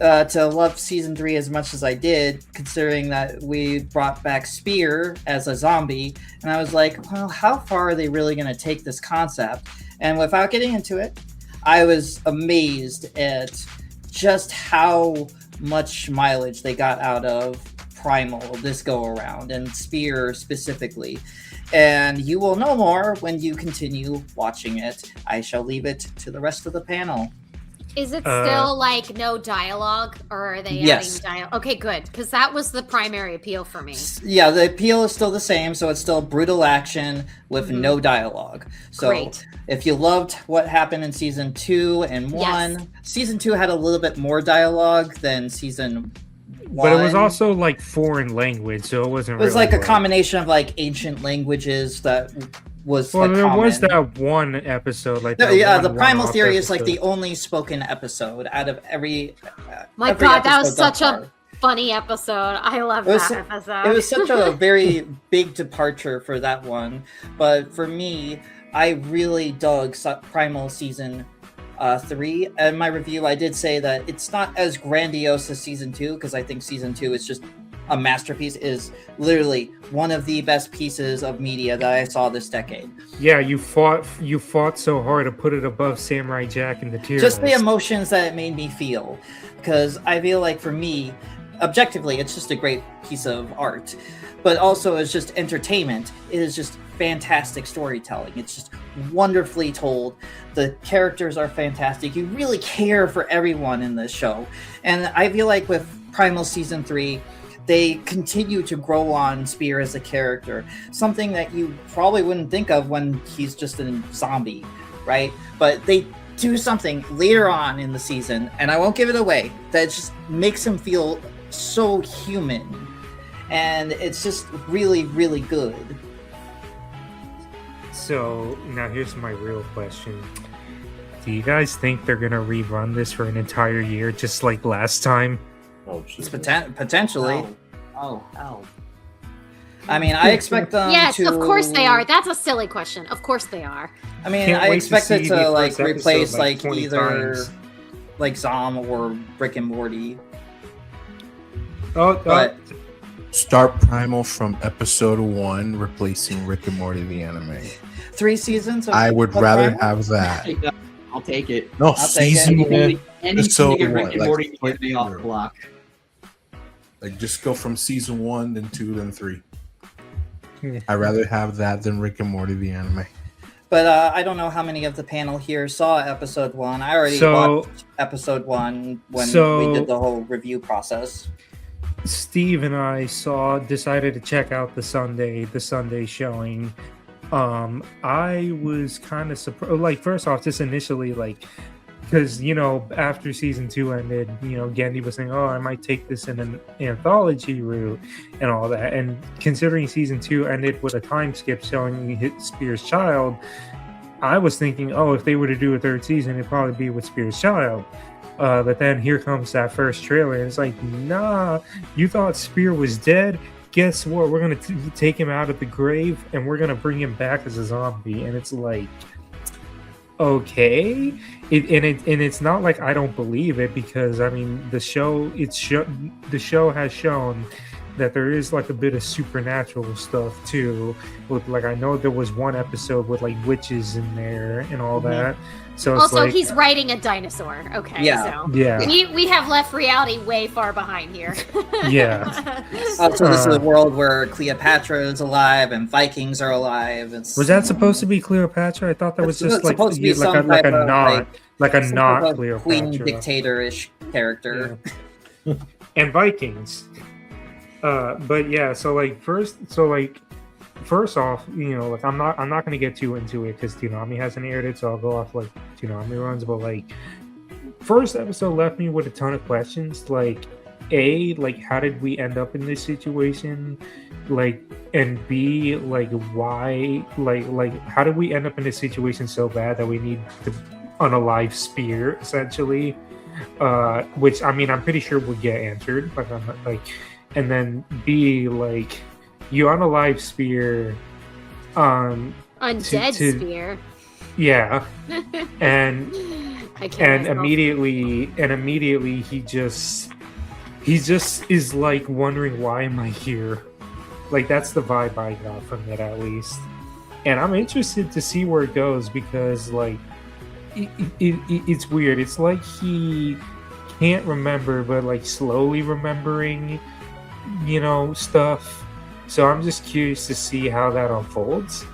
[SPEAKER 2] to love season 3 as much as I did, considering that we brought back Spear as a zombie, and I was like, well, how far are they really going to take this concept? And without getting into it, I was amazed at just how much mileage they got out of Primal this go around, and Spear specifically. And you will know more when you continue watching it. I shall leave it to the rest of the panel.
[SPEAKER 4] Is it still like no dialogue, or are they
[SPEAKER 2] Yes.
[SPEAKER 4] adding dialogue? Okay, good, because that was the primary appeal for me.
[SPEAKER 2] Yeah, the appeal is still the same, so it's still brutal action with
[SPEAKER 4] Mhm.
[SPEAKER 2] no dialogue. So
[SPEAKER 4] Great.
[SPEAKER 2] if you loved what happened in season 2 and 1,
[SPEAKER 4] Yes.
[SPEAKER 2] season 2 had a little bit more dialogue than season 1.
[SPEAKER 1] But it was also like foreign language, so it wasn't.
[SPEAKER 2] It was
[SPEAKER 1] really
[SPEAKER 2] like a combination of like ancient languages that was
[SPEAKER 1] Well,
[SPEAKER 2] like
[SPEAKER 1] there was
[SPEAKER 2] common.
[SPEAKER 1] that one episode, like
[SPEAKER 2] No,
[SPEAKER 1] that
[SPEAKER 2] yeah,
[SPEAKER 1] one
[SPEAKER 2] the Primal
[SPEAKER 1] one-off
[SPEAKER 2] Theory is like
[SPEAKER 1] episode.
[SPEAKER 2] the only spoken episode out of every.
[SPEAKER 4] My
[SPEAKER 2] every
[SPEAKER 4] God, that was
[SPEAKER 2] episode thus
[SPEAKER 4] such a
[SPEAKER 2] far.
[SPEAKER 4] funny episode. I love
[SPEAKER 2] It was-
[SPEAKER 4] that episode.
[SPEAKER 2] It was such a very big departure for that one, but for me, I really dug Primal season 3. In my review, I did say that it's not as grandiose as season 2 because I think season 2 is just a masterpiece. Is literally one of the best pieces of media that I saw this decade.
[SPEAKER 1] Yeah, you fought so hard to put it above Samurai Jack and the tier
[SPEAKER 2] Just the
[SPEAKER 1] list.
[SPEAKER 2] emotions that it made me feel, because I feel like for me, objectively, it's just a great piece of art, but also it's just entertainment. It is just fantastic storytelling. It's just wonderfully told. The characters are fantastic. You really care for everyone in this show, and I feel like with Primal season 3, they continue to grow on Spear as a character, something that you probably wouldn't think of when he's just a zombie, right? But they do something later on in the season, and I won't give it away, that just makes him feel so human, and it's just really, really good.
[SPEAKER 1] So now here's my real question: do you guys think they're gonna rerun this for an entire year, just like last time?
[SPEAKER 3] Oh,
[SPEAKER 2] It's potentially.
[SPEAKER 5] Oh.
[SPEAKER 2] I mean, I expect them
[SPEAKER 4] yes,
[SPEAKER 2] to.
[SPEAKER 4] of course they are. That's a silly question. Of course they are.
[SPEAKER 2] I mean,
[SPEAKER 1] Can't
[SPEAKER 2] I
[SPEAKER 1] wait
[SPEAKER 2] expect
[SPEAKER 1] to
[SPEAKER 2] it
[SPEAKER 1] see
[SPEAKER 2] to
[SPEAKER 1] the
[SPEAKER 2] like
[SPEAKER 1] first episode,
[SPEAKER 2] replace
[SPEAKER 1] like,
[SPEAKER 2] like
[SPEAKER 1] 20
[SPEAKER 2] either
[SPEAKER 1] times.
[SPEAKER 2] like Zom or Rick and Morty.
[SPEAKER 1] Oh,
[SPEAKER 2] But
[SPEAKER 3] Start Primal from episode 1, replacing Rick and Morty the anime.
[SPEAKER 2] 3 seasons.
[SPEAKER 3] I would
[SPEAKER 2] of
[SPEAKER 3] rather
[SPEAKER 2] Primal?
[SPEAKER 3] have that.
[SPEAKER 5] I'll take it.
[SPEAKER 3] No,
[SPEAKER 2] I'll take it.
[SPEAKER 3] season one.
[SPEAKER 5] Anything
[SPEAKER 3] Episode
[SPEAKER 5] to get Rick
[SPEAKER 3] one,
[SPEAKER 5] and
[SPEAKER 3] like,
[SPEAKER 5] Morty to get me off the
[SPEAKER 3] quick-
[SPEAKER 5] block.
[SPEAKER 3] Like, just go from season 1, then 2, then 3.
[SPEAKER 1] Yeah.
[SPEAKER 3] I'd rather have that than Rick and Morty the anime.
[SPEAKER 2] But I don't know how many of the panel here saw episode 1. I already
[SPEAKER 1] So-
[SPEAKER 2] watched episode 1 when
[SPEAKER 1] So-
[SPEAKER 2] we did the whole review process.
[SPEAKER 1] Steve and I decided to check out the Sunday showing. I was kind of surprised. Like, first off, just initially, like, because after season 2 ended, Gandhi was saying, "Oh, I might take this in an anthology route and all that." And considering season 2 ended with a time skip showing Spear's child, I was thinking, "Oh, if they were to do a third season, it'd probably be with Spear's child." But then here comes that first trailer, and it's like, nah, you thought Spear was dead? Guess what? We're gonna take him out of the grave, and we're gonna bring him back as a zombie. And it's like, okay, it's not like I don't believe it, because I mean the show has shown that there is like a bit of supernatural stuff too. With like, I know there was one episode with like witches in there and all that. So it's
[SPEAKER 4] Also,
[SPEAKER 1] like,
[SPEAKER 4] he's riding a dinosaur. Okay,
[SPEAKER 2] Yeah.
[SPEAKER 4] so
[SPEAKER 1] yeah,
[SPEAKER 4] we have left reality way far behind here.
[SPEAKER 1] yeah.
[SPEAKER 2] So this is a world where Cleopatra is alive and Vikings are alive.
[SPEAKER 1] Was that supposed to be Cleopatra? I thought that was
[SPEAKER 2] It's
[SPEAKER 1] just like
[SPEAKER 2] supposed to be
[SPEAKER 1] like
[SPEAKER 2] some
[SPEAKER 1] a
[SPEAKER 2] type of,
[SPEAKER 1] not like a
[SPEAKER 2] some
[SPEAKER 1] not
[SPEAKER 2] type of
[SPEAKER 1] Cleopatra.
[SPEAKER 2] queen dictator-ish character?
[SPEAKER 1] Yeah. And Vikings. But yeah, so first off, like I'm not gonna get too into it because Toonami hasn't aired it, so I'll go off like Toonami runs. But like, first episode left me with a ton of questions. Like, A, like how did we end up in this situation? Like, and B, like why? Like how did we end up in this situation so bad that we need to unalive Spear essentially? Which I mean, I'm pretty sure would get answered. Like, I'm not, like. And then B, like, you unalive Spear,
[SPEAKER 4] Undead
[SPEAKER 1] to-
[SPEAKER 4] Spear.
[SPEAKER 1] yeah, and
[SPEAKER 4] I can't
[SPEAKER 1] and
[SPEAKER 4] myself.
[SPEAKER 1] immediately he just is like wondering, why am I here? Like, that's the vibe I got from it, at least. And I'm interested to see where it goes, because like it's weird. It's like he can't remember, but like slowly remembering stuff. So I'm just curious to see how that unfolds.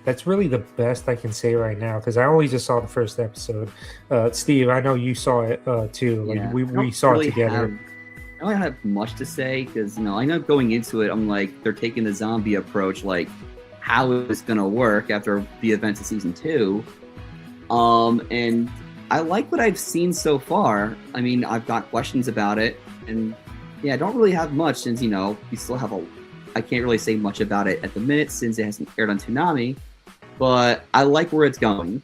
[SPEAKER 1] That's really the best I can say right now because I only just saw the first episode. Steve, I know you saw it too. Like
[SPEAKER 5] Yeah.
[SPEAKER 1] we saw it together.
[SPEAKER 5] I don't have much to say because I know going into it, I'm like they're taking the zombie approach, like how is it gonna work after the events of season 2. And I like what I've seen so far. I mean, I've got questions about it, and yeah, I don't really have much since we still have I can't really say much about it at the minute since it hasn't aired on Toonami, but I like where it's going.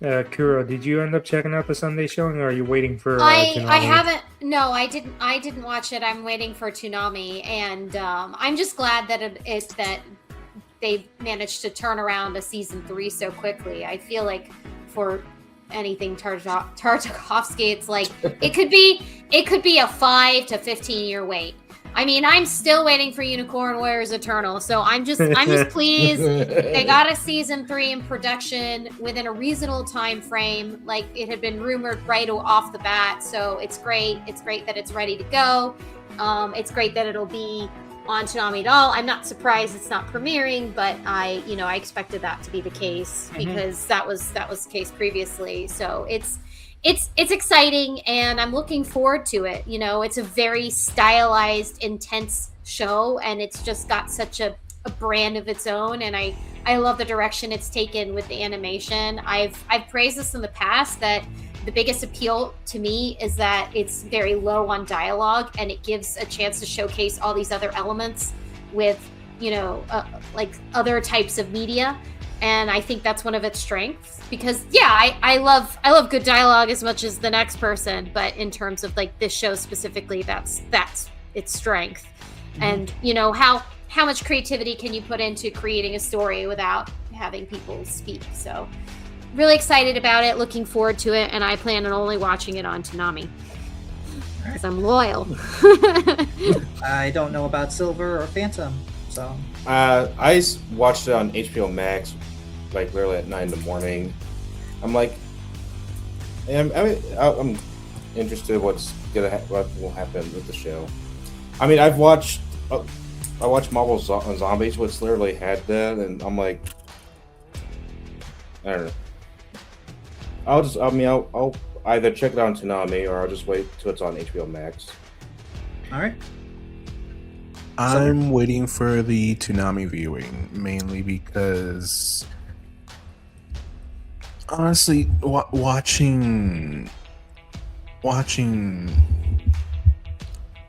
[SPEAKER 1] Kuro, did you end up checking out the Sunday showing, or are you waiting for?
[SPEAKER 4] I
[SPEAKER 1] Toonami?
[SPEAKER 4] haven't. No, I didn't. I didn't watch it. I'm waiting for Toonami, and I'm just glad that that they managed to turn around a season 3 so quickly. I feel like for anything Tartakovsky, it's like it could be a 5 to 15 year wait. I mean, I'm still waiting for Unicorn Warriors Eternal, so I'm just pleased they got a season 3 in production within a reasonable time frame. Like it had been rumored right off the bat, so it's great. It's great that it's ready to go. It's great that it'll be on Toonami at all. I'm not surprised it's not premiering, but I expected that to be the case because that was the case previously. So it's exciting and I'm looking forward to it. It's a very stylized, intense show and it's just got such a brand of its own, and I love the direction it's taken with the animation. I've praised this in the past that the biggest appeal to me is that it's very low on dialogue and it gives a chance to showcase all these other elements with like other types of media. And I think that's one of its strengths because I love good dialogue as much as the next person, but in terms of like this show specifically, that's its strength. And how much creativity can you put into creating a story without having people speak? So really excited about it, looking forward to it, and I plan on only watching it on Toonami because I'm loyal.
[SPEAKER 2] I don't know about Silver or Phantom, so
[SPEAKER 6] I watched it on HBO Max, like literally at 9 in the morning. I'm like, I'm interested what will happen with the show. I mean, I watched Marvel Zombies, which literally had that, and I'm like, I don't know. I'll either check it out on Toonami or I'll just wait till it's on HBO Max.
[SPEAKER 2] all right.
[SPEAKER 3] I'm waiting for the Toonami viewing, mainly because honestly, watching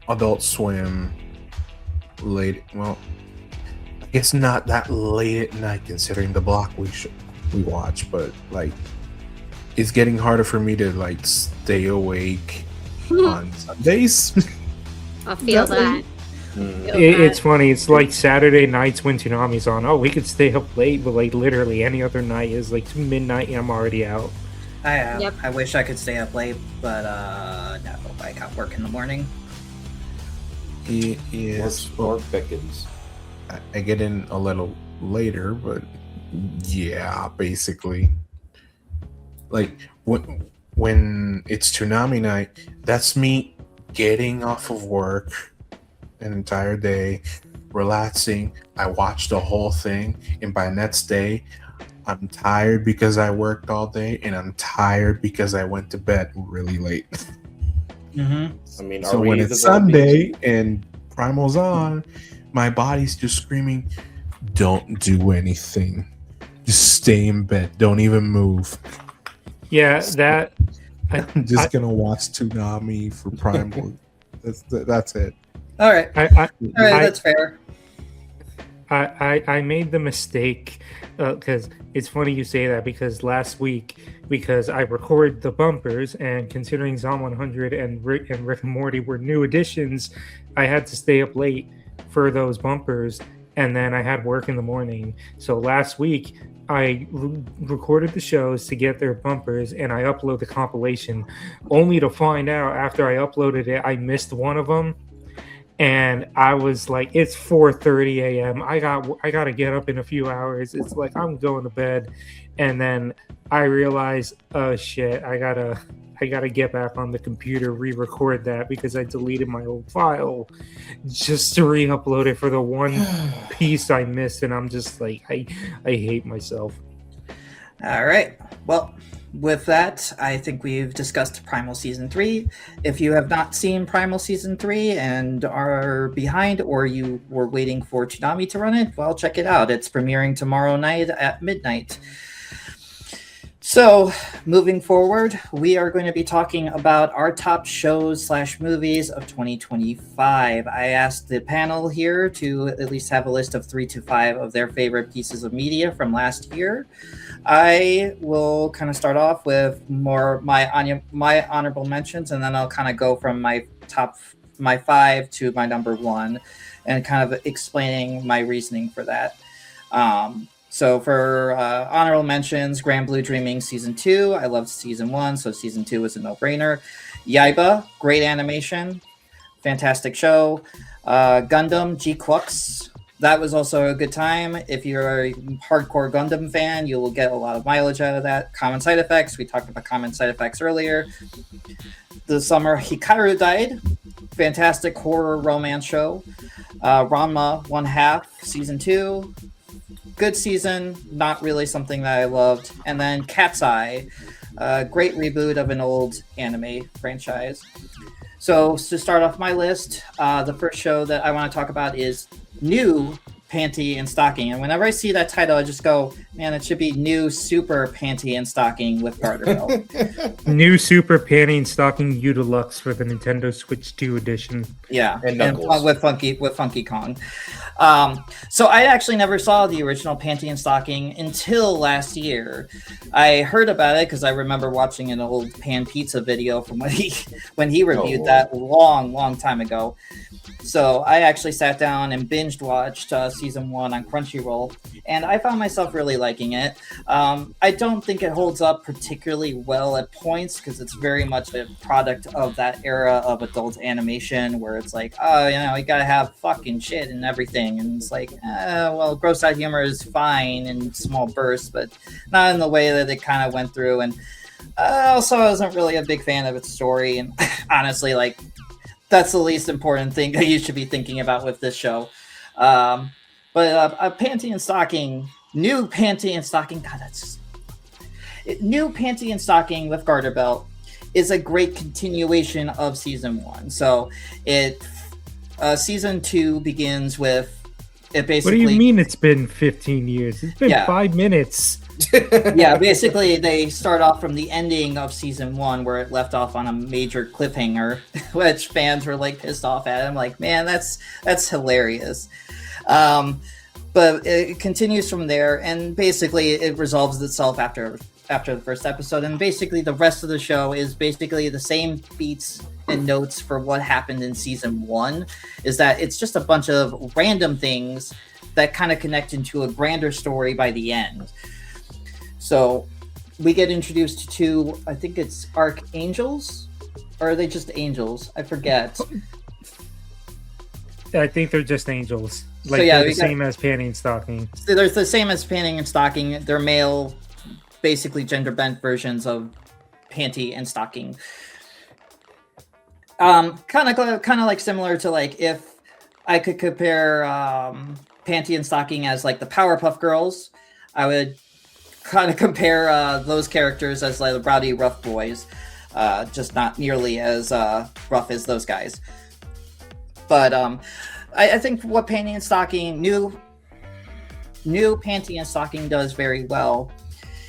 [SPEAKER 3] Adult Swim late, well, I guess not that late at night considering the block we watch, but like it's getting harder for me to like stay awake on Sundays.
[SPEAKER 4] I feel that.
[SPEAKER 1] It's funny. It's like Saturday nights when Toonami's on. Oh, we could stay up late, but like literally any other night is like midnight and I'm already out.
[SPEAKER 2] I wish I could stay up late, but no, I got work in the morning.
[SPEAKER 3] It is
[SPEAKER 6] Or beckons.
[SPEAKER 3] I get in a little later, but yeah, basically. Like when it's Toonami night, that's me getting off of work an entire day, relaxing. I watch the whole thing, and by next day, I'm tired because I worked all day, and I'm tired because I went to bed really late.
[SPEAKER 6] I mean,
[SPEAKER 3] So when it's Sunday and Primal's on, my body's just screaming, "Don't do anything. Just stay in bed. Don't even move."
[SPEAKER 1] Yeah, that
[SPEAKER 3] I'm just gonna watch Toonami for Primal. That's it.
[SPEAKER 2] All right, that's fair.
[SPEAKER 1] I made the mistake because it's funny you say that because last week because I recorded the bumpers and considering Zom 100 and Rick and Morty were new additions, I had to stay up late for those bumpers and then I had work in the morning. So last week I recorded the shows to get their bumpers and I upload the compilation only to find out after I uploaded it I missed one of them. And I was like, it's 4:30 a.m. I got to get up in a few hours. It's like I'm going to bed, and then I realized, oh shit, I I gotta get back on the computer, re-record that because I deleted my old file just to re-upload it for the one piece I missed, and I'm just like, I hate myself.
[SPEAKER 2] All right. Well, with that, I think we've discussed Primal Season 3. If you have not seen Primal Season 3 and are behind, or you were waiting for Toonami to run it, well, check it out. It's premiering tomorrow night at midnight. So, moving forward, we are going to be talking about our top shows / movies of 2025. I asked the panel here to at least have a list of 3 to 5 of their favorite pieces of media from last year. I will kind of start off with more my honorable mentions, and then I'll kind of go from my 5 to my number 1, and kind of explaining my reasoning for that. So for honorable mentions, Grand Blue Dreaming Season 2. I loved Season 1, so Season 2 is a no-brainer. Yaiba, great animation, fantastic show. Gundam G-Quux, that was also a good time. If you're a hardcore Gundam fan, you will get a lot of mileage out of that. Common Side Effects, we talked about Common Side Effects earlier. The summer Hikaru died, fantastic horror romance show. Ranma 1/2 Season 2. Good season, not really something that I loved. And then Cat's Eye, a great reboot of an old anime franchise. So to start off my list, the first show that I want to talk about is New Panty and Stocking. And whenever I see that title, I just go, man, it should be New Super Panty and Stocking with garter belt.
[SPEAKER 1] New Super Panty and Stocking U Deluxe for the Nintendo Switch 2 edition.
[SPEAKER 2] Yeah,
[SPEAKER 6] And Knuckles.
[SPEAKER 2] with Funky Kong. So I actually never saw the original Panty and Stocking until last year. I heard about it because I remember watching an old Pan Pizza video from when he reviewed that long time ago. So I actually sat down and binged watched season 1 on Crunchyroll, and I found myself really liking it. I don't think it holds up particularly well at points because it's very much a product of that era of adult animation where it's like, oh, you gotta have fucking shit and everything, and it's like, well, gross out humor is fine in small bursts, but not in the way that it kind of went through. And also, I wasn't really a big fan of its story, and honestly, like, that's the least important thing that you should be thinking about with this show. But Panty and Stocking, New Panty and Stocking, God, New Panty and Stocking with garter belt is a great continuation of season 1. So season 2 begins with it basically.
[SPEAKER 1] What do you mean it's been 15 years? It's been 5 minutes.
[SPEAKER 2] Yeah, basically they start off from the ending of season 1 where it left off on a major cliffhanger, which fans were like pissed off at. I'm like, man, that's hilarious. But it continues from there, and basically it resolves itself after the first episode, and basically the rest of the show is basically the same beats and notes for what happened in season 1. Is that it's just a bunch of random things that kind of connect into a grander story by the end. So we get introduced to, I think it's Archangels, or are they just angels? I forget.
[SPEAKER 1] I think they're just angels. Like,
[SPEAKER 2] so, yeah,
[SPEAKER 1] they're the same as Panty and Stocking.
[SPEAKER 2] So they're the same as Panty and Stocking. They're male, basically gender-bent versions of Panty and Stocking. Kind of like similar to, like, if I could compare Panty and Stocking as like the Powerpuff Girls, I would kind of compare those characters as like the rowdy rough boys, just not nearly as rough as those guys. But I think what Panty and Stocking, new Panty and Stocking does very well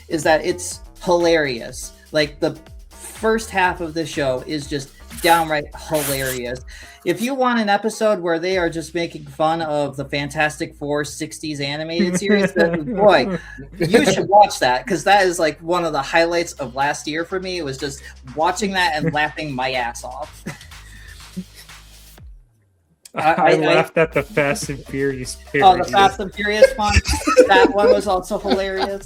[SPEAKER 2] is that it's hilarious. Like, the first half of the show is just downright hilarious. If you want an episode where they are just making fun of the Fantastic Four 60s animated series, then, boy, you should watch that, because that is like one of the highlights of last year for me. It was just watching that and laughing my ass off.
[SPEAKER 1] I laughed at the Fast and Furious period.
[SPEAKER 2] Oh, the Fast and Furious one? That one was also hilarious.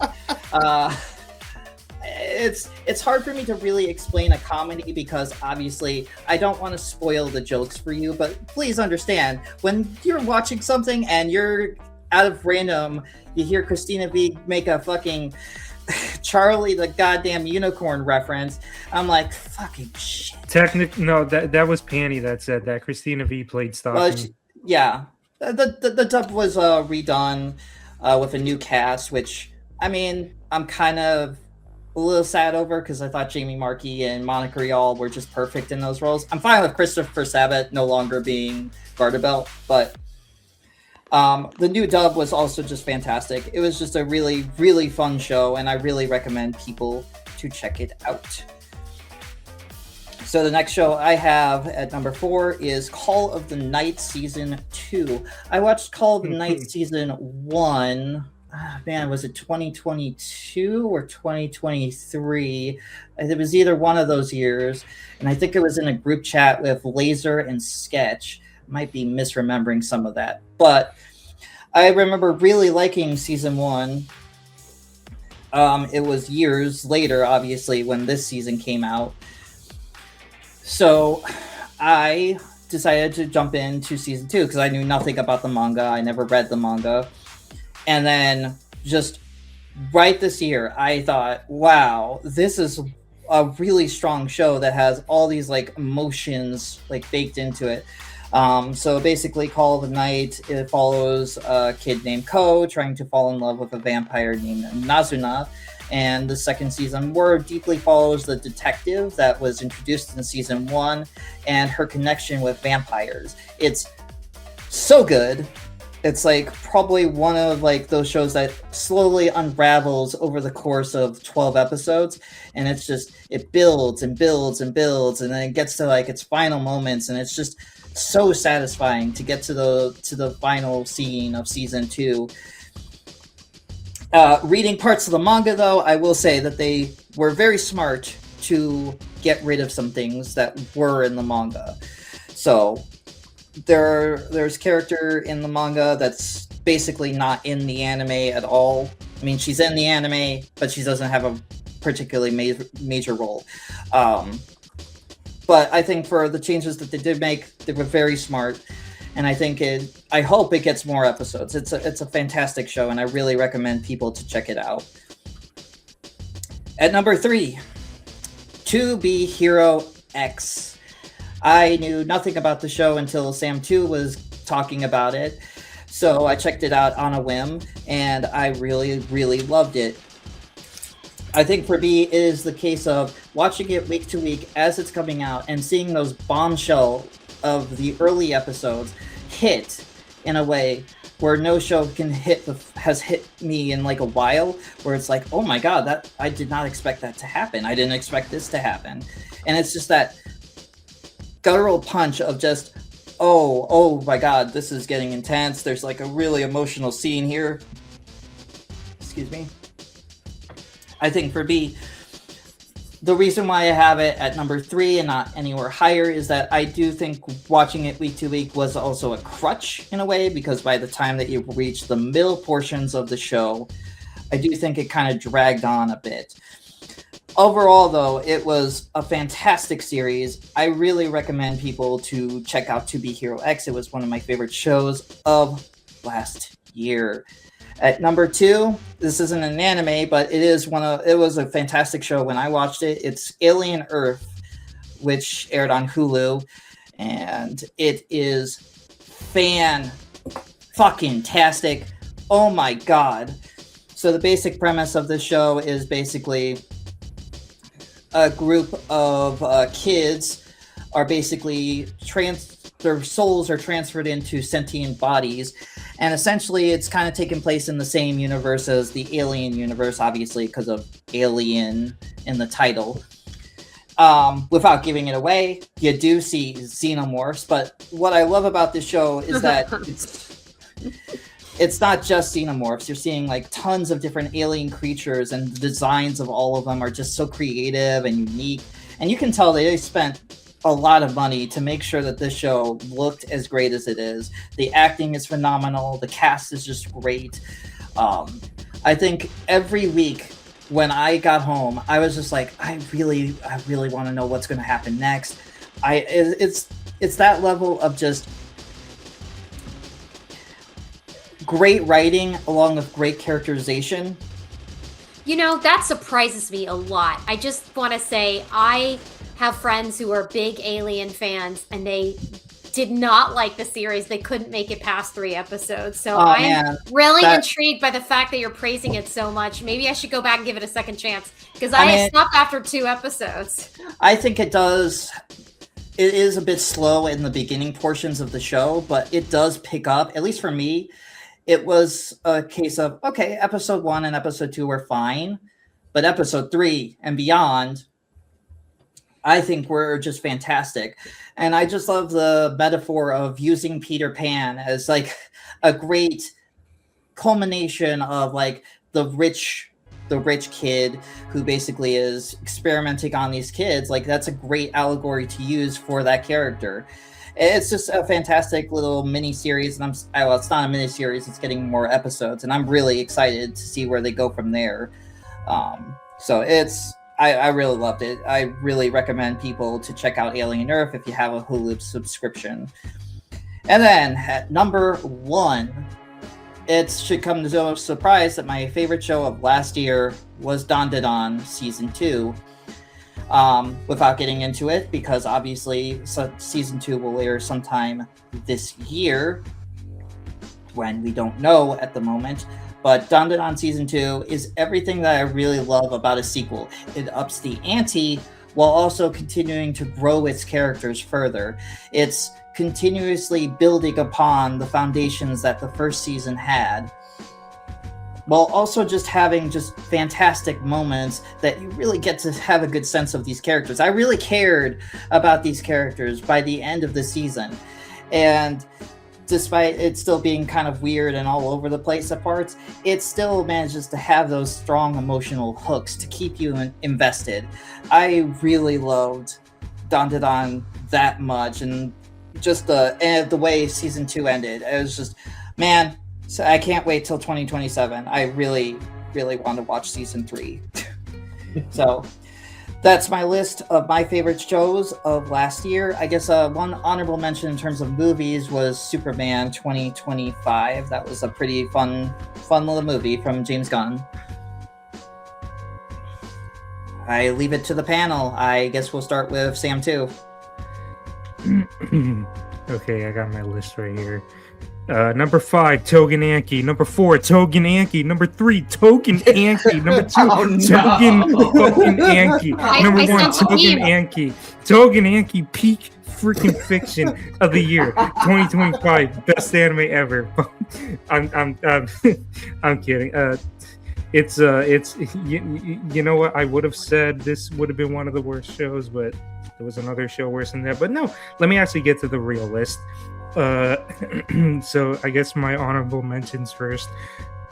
[SPEAKER 2] It's hard for me to really explain a comedy because obviously I don't want to spoil the jokes for you, but please understand, when you're watching something and you're out of random, you hear Christina V make a fucking Charlie the goddamn unicorn reference. I'm like, fucking shit.
[SPEAKER 1] No, that was Panny that said that. Christina V played
[SPEAKER 2] Well,
[SPEAKER 1] Stockton.
[SPEAKER 2] yeah, the dub was redone with a new cast, which I mean, I'm kind of a little sad over because I thought Jamie Markey and Monica Rial were just perfect in those roles. I'm fine with Christopher Sabat no longer being Garterbelt, but the new dub was also just fantastic. It was just a really, really fun show, and I really recommend people to check it out. So the next show I have at number 4 is Call of the Night Season 2. I watched Call of the Night Season 1. Man, was it 2022 or 2023? It was either one of those years. And I think it was in a group chat with Laser and Sketch. Might be misremembering some of that. But I remember really liking Season 1. It was years later, obviously, when this season came out. So I decided to jump into Season 2 because I knew nothing about the manga. I never read the manga. And then just right this year, I thought, wow, this is a really strong show that has all these like emotions like baked into it. So basically, Call of the Night, it follows a kid named Ko trying to fall in love with a vampire named Nazuna. And the second season more deeply follows the detective that was introduced in season 1 and her connection with vampires. It's so good. It's like probably one of like those shows that slowly unravels over the course of 12 episodes, and it's just it builds and builds and builds, and then it gets to like its final moments, and it's just so satisfying to get to the final scene of season 2. Reading parts of the manga, though, I will say that they were very smart to get rid of some things that were in the manga. So there's character in the manga that's basically not in the anime at all. I mean, she's in the anime, but she doesn't have a particularly major role. But I think for the changes that they did make, they were very smart. And I hope it gets more episodes. It's a fantastic show, and I really recommend people to check it out. At number 3, To Be Hero X. I knew nothing about the show until Sam 2 was talking about it. So I checked it out on a whim, and I really, really loved it. I think for me, it is the case of watching it week to week as it's coming out and seeing those bombshell of the early episodes hit in a way where no show has hit me in like a while, where it's like, oh my god, that I did not expect that to happen. I didn't expect this to happen. And it's just that guttural punch of just, oh my god, this is getting intense. There's like a really emotional scene here. Excuse me. I think for me, the reason why I have it at number 3 and not anywhere higher is that I do think watching it week to week was also a crutch in a way, because by the time that you reach the middle portions of the show, I do think it kind of dragged on a bit. Overall, though, it was a fantastic series. I really recommend people to check out To Be Hero X. It was one of my favorite shows of last year. At number 2, this isn't an anime, but it was a fantastic show when I watched it. It's Alien Earth, which aired on Hulu, and it is fan-fucking-tastic. Oh my god. So the basic premise of this show is basically a group of kids are basically their souls are transferred into sentient bodies. And essentially, it's kind of taking place in the same universe as the Alien universe, obviously, because of Alien in the title. Without giving it away, you do see xenomorphs. But what I love about this show is that it's not just xenomorphs. You're seeing like tons of different alien creatures, and the designs of all of them are just so creative and unique. And you can tell they spent a lot of money to make sure that this show looked as great as it is. The acting is phenomenal. The cast is just great. I think every week when I got home, I was just like, I really want to know what's going to happen next. It's that level of just great writing along with great characterization.
[SPEAKER 4] You know, that surprises me a lot. I just want to say I have friends who are big Alien fans, and they did not like the series. They couldn't make it past 3 episodes. So I'm
[SPEAKER 2] man,
[SPEAKER 4] really intrigued by the fact that you're praising it so much. Maybe I should go back and give it a second chance, because I stopped after 2 episodes.
[SPEAKER 2] I think it does. It is a bit slow in the beginning portions of the show, but it does pick up. At least for me, it was a case of, okay, episode 1 and episode 2 were fine, but episode 3 and beyond, I think were just fantastic. And I just love the metaphor of using Peter Pan as like a great culmination of like the rich kid who basically is experimenting on these kids. Like, that's a great allegory to use for that character. It's just a fantastic little mini series, and well, it's not a mini series; it's getting more episodes, and I'm really excited to see where they go from there. So I really loved it. I really recommend people to check out Alien Earth if you have a Hulu subscription. And then at number 1, it should come to no surprise that my favorite show of last year was Dandadan Season 2. Without getting into it, because obviously Season 2 will air sometime this year, when we don't know at the moment. But Dandadan Season 2 is everything that I really love about a sequel. It ups the ante while also continuing to grow its characters further. It's continuously building upon the foundations that the first season had, while also just having just fantastic moments that you really get to have a good sense of these characters. I really cared about these characters by the end of the season. And despite it still being kind of weird and all over the place at parts, it still manages to have those strong emotional hooks to keep you invested. I really loved Dandadan that much, and just the way Season 2 ended. It was just, man, so I can't wait till 2027. I really, really want to watch Season 3. So that's my list of my favorite shows of last year. I guess one honorable mention in terms of movies was Superman 2025. That was a pretty fun little movie from James Gunn. I leave it to the panel. I guess we'll start with Sam too.
[SPEAKER 1] Okay, I got my list right here. Number 5, Togen Anki. Number 4, Togen Anki. Number 3, Togen Anki. Number 2, Togen Anki. Number 1, Togen Anki. Togen Anki, peak freaking fiction of the year, 2025, best anime ever. I'm kidding. It's you know what? I would have said this would have been one of the worst shows, but there was another show worse than that. But no, let me actually get to the real list. So I guess my honorable mentions first.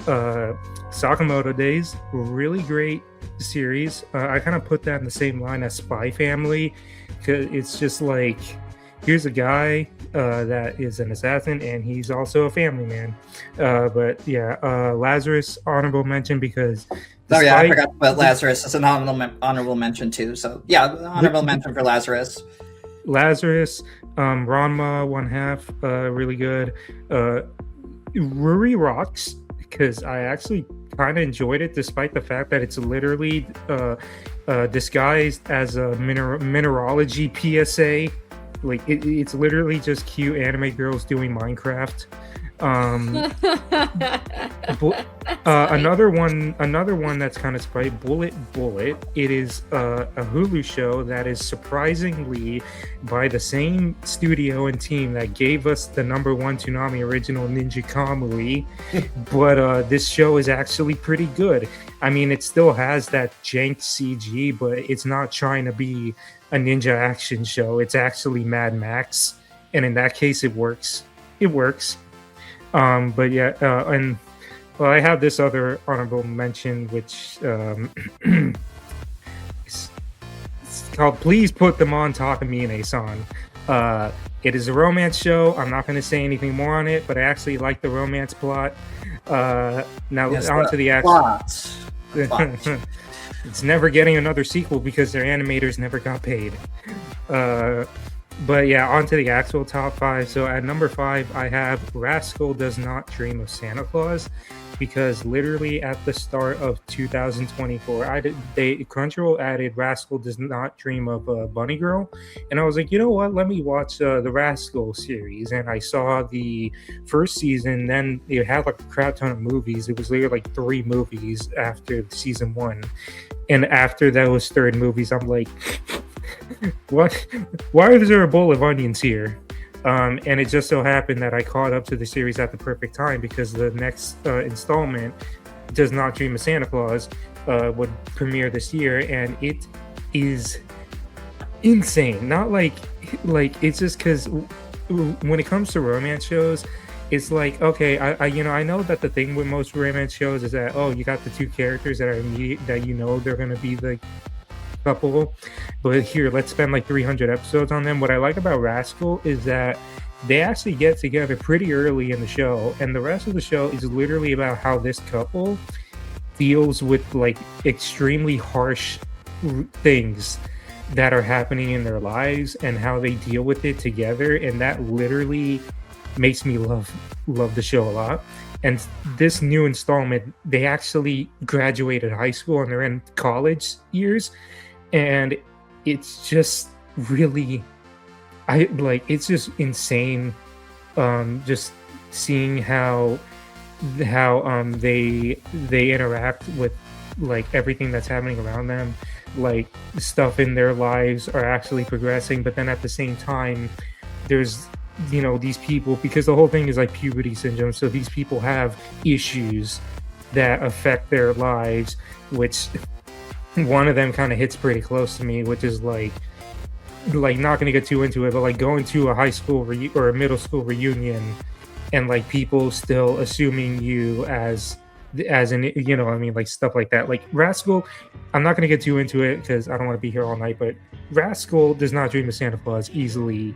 [SPEAKER 1] Sakamoto Days, really great series. I kind of put that in the same line as Spy Family, because it's just like, here's a guy that is an assassin and he's also a family man. But yeah, Lazarus, honorable mention because
[SPEAKER 2] I forgot about Lazarus as an honorable mention too. So yeah, honorable mention for Lazarus.
[SPEAKER 1] Ranma 1/2, really good. Ruri rocks because I actually kind of enjoyed it, despite the fact that it's literally disguised as a mineralogy PSA. Like it's literally just cute anime girls doing Minecraft. Another one that's kind of spicy, Bullet. It is a Hulu show that is surprisingly by the same studio and team that gave us the #1 Toonami original Ninja Kamui, but this show is actually pretty good. I mean, it still has that jank CG, but it's not trying to be a ninja action show. It's actually Mad Max, and in that case, it works. But yeah, and well, I have this other honorable mention, which it's called "Please Put Them On Takamine-san." It is a romance show. I'm not going to say anything more on it, but I actually like the romance plot. Now on to the actual. It's never getting another sequel because their animators never got paid. But yeah, on to the actual top 5. So at number 5, I have Rascal Does Not Dream of Santa Claus, because literally at the start of 2024, Crunchyroll added Rascal Does Not Dream of Bunny Girl, and I was like, you know what? Let me watch the Rascal series, and I saw the first season. Then it had like a crap ton of movies. It was literally like 3 movies after season 1, and after those third movies, I'm like. What? Why is there a bowl of onions here? And it just so happened that I caught up to the series at the perfect time, because the next installment, Does Not Dream of Santa Claus, would premiere this year, and it is insane. Not like it's just because when it comes to romance shows, it's like, okay, I know that the thing with most romance shows is that, oh, you got the 2 characters that are immediate, that they're gonna be the couple, but here, let's spend like 300 episodes on them. What I like about Rascal is that they actually get together pretty early in the show, and the rest of the show is literally about how this couple deals with like extremely harsh things that are happening in their lives and how they deal with it together, and that literally makes me love the show a lot. And this new installment, they actually graduated high school and they're in college years, and it's just really, it's just insane, just seeing how they interact with like everything that's happening around them. Like, stuff in their lives are actually progressing, but then at the same time, there's these people, because the whole thing is like puberty syndrome, so these people have issues that affect their lives, which one of them kind of hits pretty close to me, which is like not going to get too into it, but like going to a high school or a middle school reunion, and like people still assuming you as an, like stuff like that. Like Rascal, I'm not going to get too into it because I don't want to be here all night, but Rascal Does Not Dream of Santa Claus easily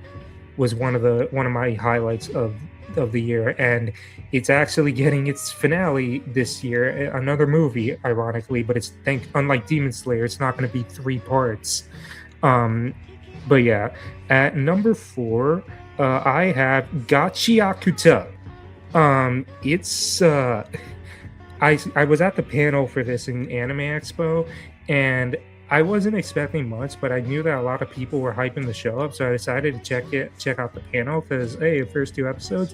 [SPEAKER 1] was one of my highlights of the year, and it's actually getting its finale this year, another movie, ironically, but it's unlike Demon Slayer, it's not going to be 3 parts. But yeah, at number 4, I have Gachiakuta. It's I was at the panel for this in Anime Expo, and I wasn't expecting much, but I knew that a lot of people were hyping the show up, so I decided to check out the panel, because hey, the first 2 episodes,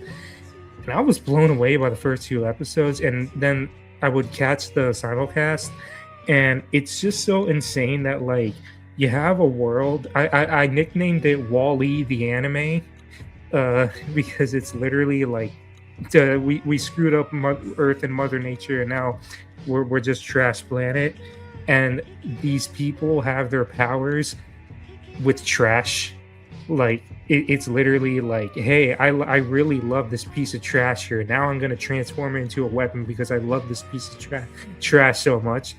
[SPEAKER 1] and I was blown away by the first 2 episodes, and then I would catch the simulcast, and it's just so insane that like you have a world. I nicknamed it Wall-E the anime, because it's literally like we screwed up Earth and Mother Nature, and now we're just trash planet. And these people have their powers with trash. Like it's literally like, hey, I really love this piece of trash here. Now I'm gonna transform it into a weapon because I love this piece of trash so much.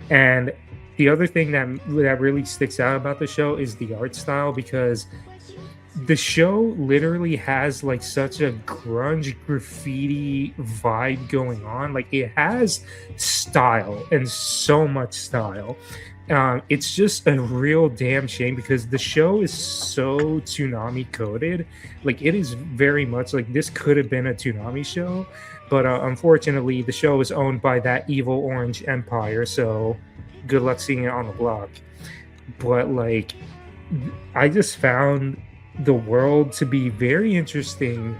[SPEAKER 1] And the other thing that really sticks out about the show is the art style, because the show literally has like such a grunge graffiti vibe going on. Like it has style, and so much style. It's just a real damn shame, because the show is so Toonami coded. Like it is very much like this could have been a Toonami show, but unfortunately the show is owned by that evil orange empire, so good luck seeing it on the block. But like, I just found the world to be very interesting.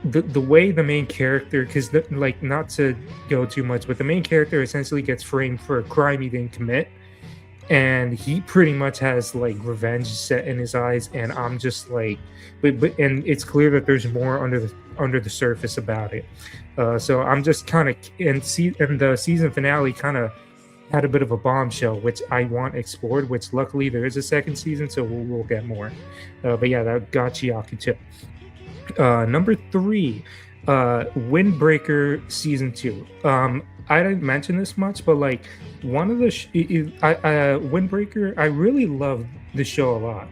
[SPEAKER 1] The way the main character, because like, not to go too much, but the main character essentially gets framed for a crime he didn't commit, and he pretty much has like revenge set in his eyes, and I'm just like, but and it's clear that there's more under the surface about it. So I'm just kind of, and the season finale kind of had a bit of a bombshell, which I want explored, which luckily there is a second season, so we'll get more. But yeah, that Gachiakuta. Number 3, Windbreaker Season 2. I didn't mention this much, but like one of the Windbreaker, I really love the show a lot.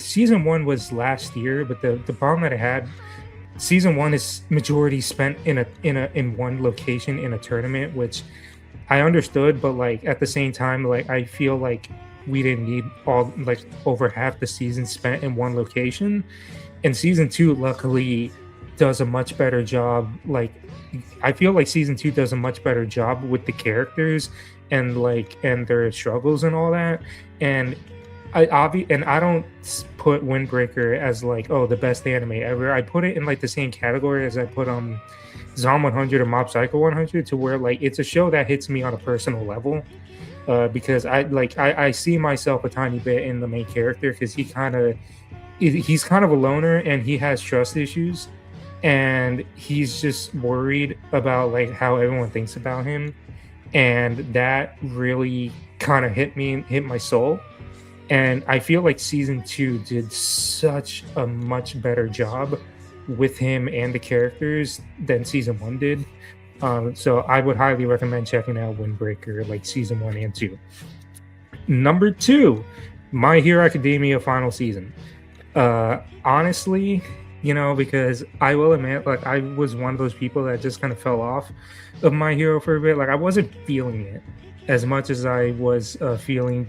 [SPEAKER 1] Season 1 was last year, but the problem that I had, season 1 is majority spent in one location in a tournament, which I understood, but like at the same time, like I feel like we didn't need all like over half the season spent in one location. And season 2 luckily does a much better job. Like I feel like season 2 does a much better job with the characters and their struggles and all that. And I don't put Windbreaker as like, oh, the best anime ever. I put it in like the same category as I put Zom 100 or Mob Psycho 100, to where like it's a show that hits me on a personal level, because I see myself a tiny bit in the main character, because he's kind of a loner and he has trust issues, and he's just worried about like how everyone thinks about him, and that really kind of hit my soul. And I feel like season 2 did such a much better job with him and the characters than season 1 did. So I would highly recommend checking out Windbreaker, like season 1 and 2. Number 2, My Hero Academia final season. Honestly, because I will admit, like, I was one of those people that just kind of fell off of My Hero for a bit. Like, I wasn't feeling it as much as I was feeling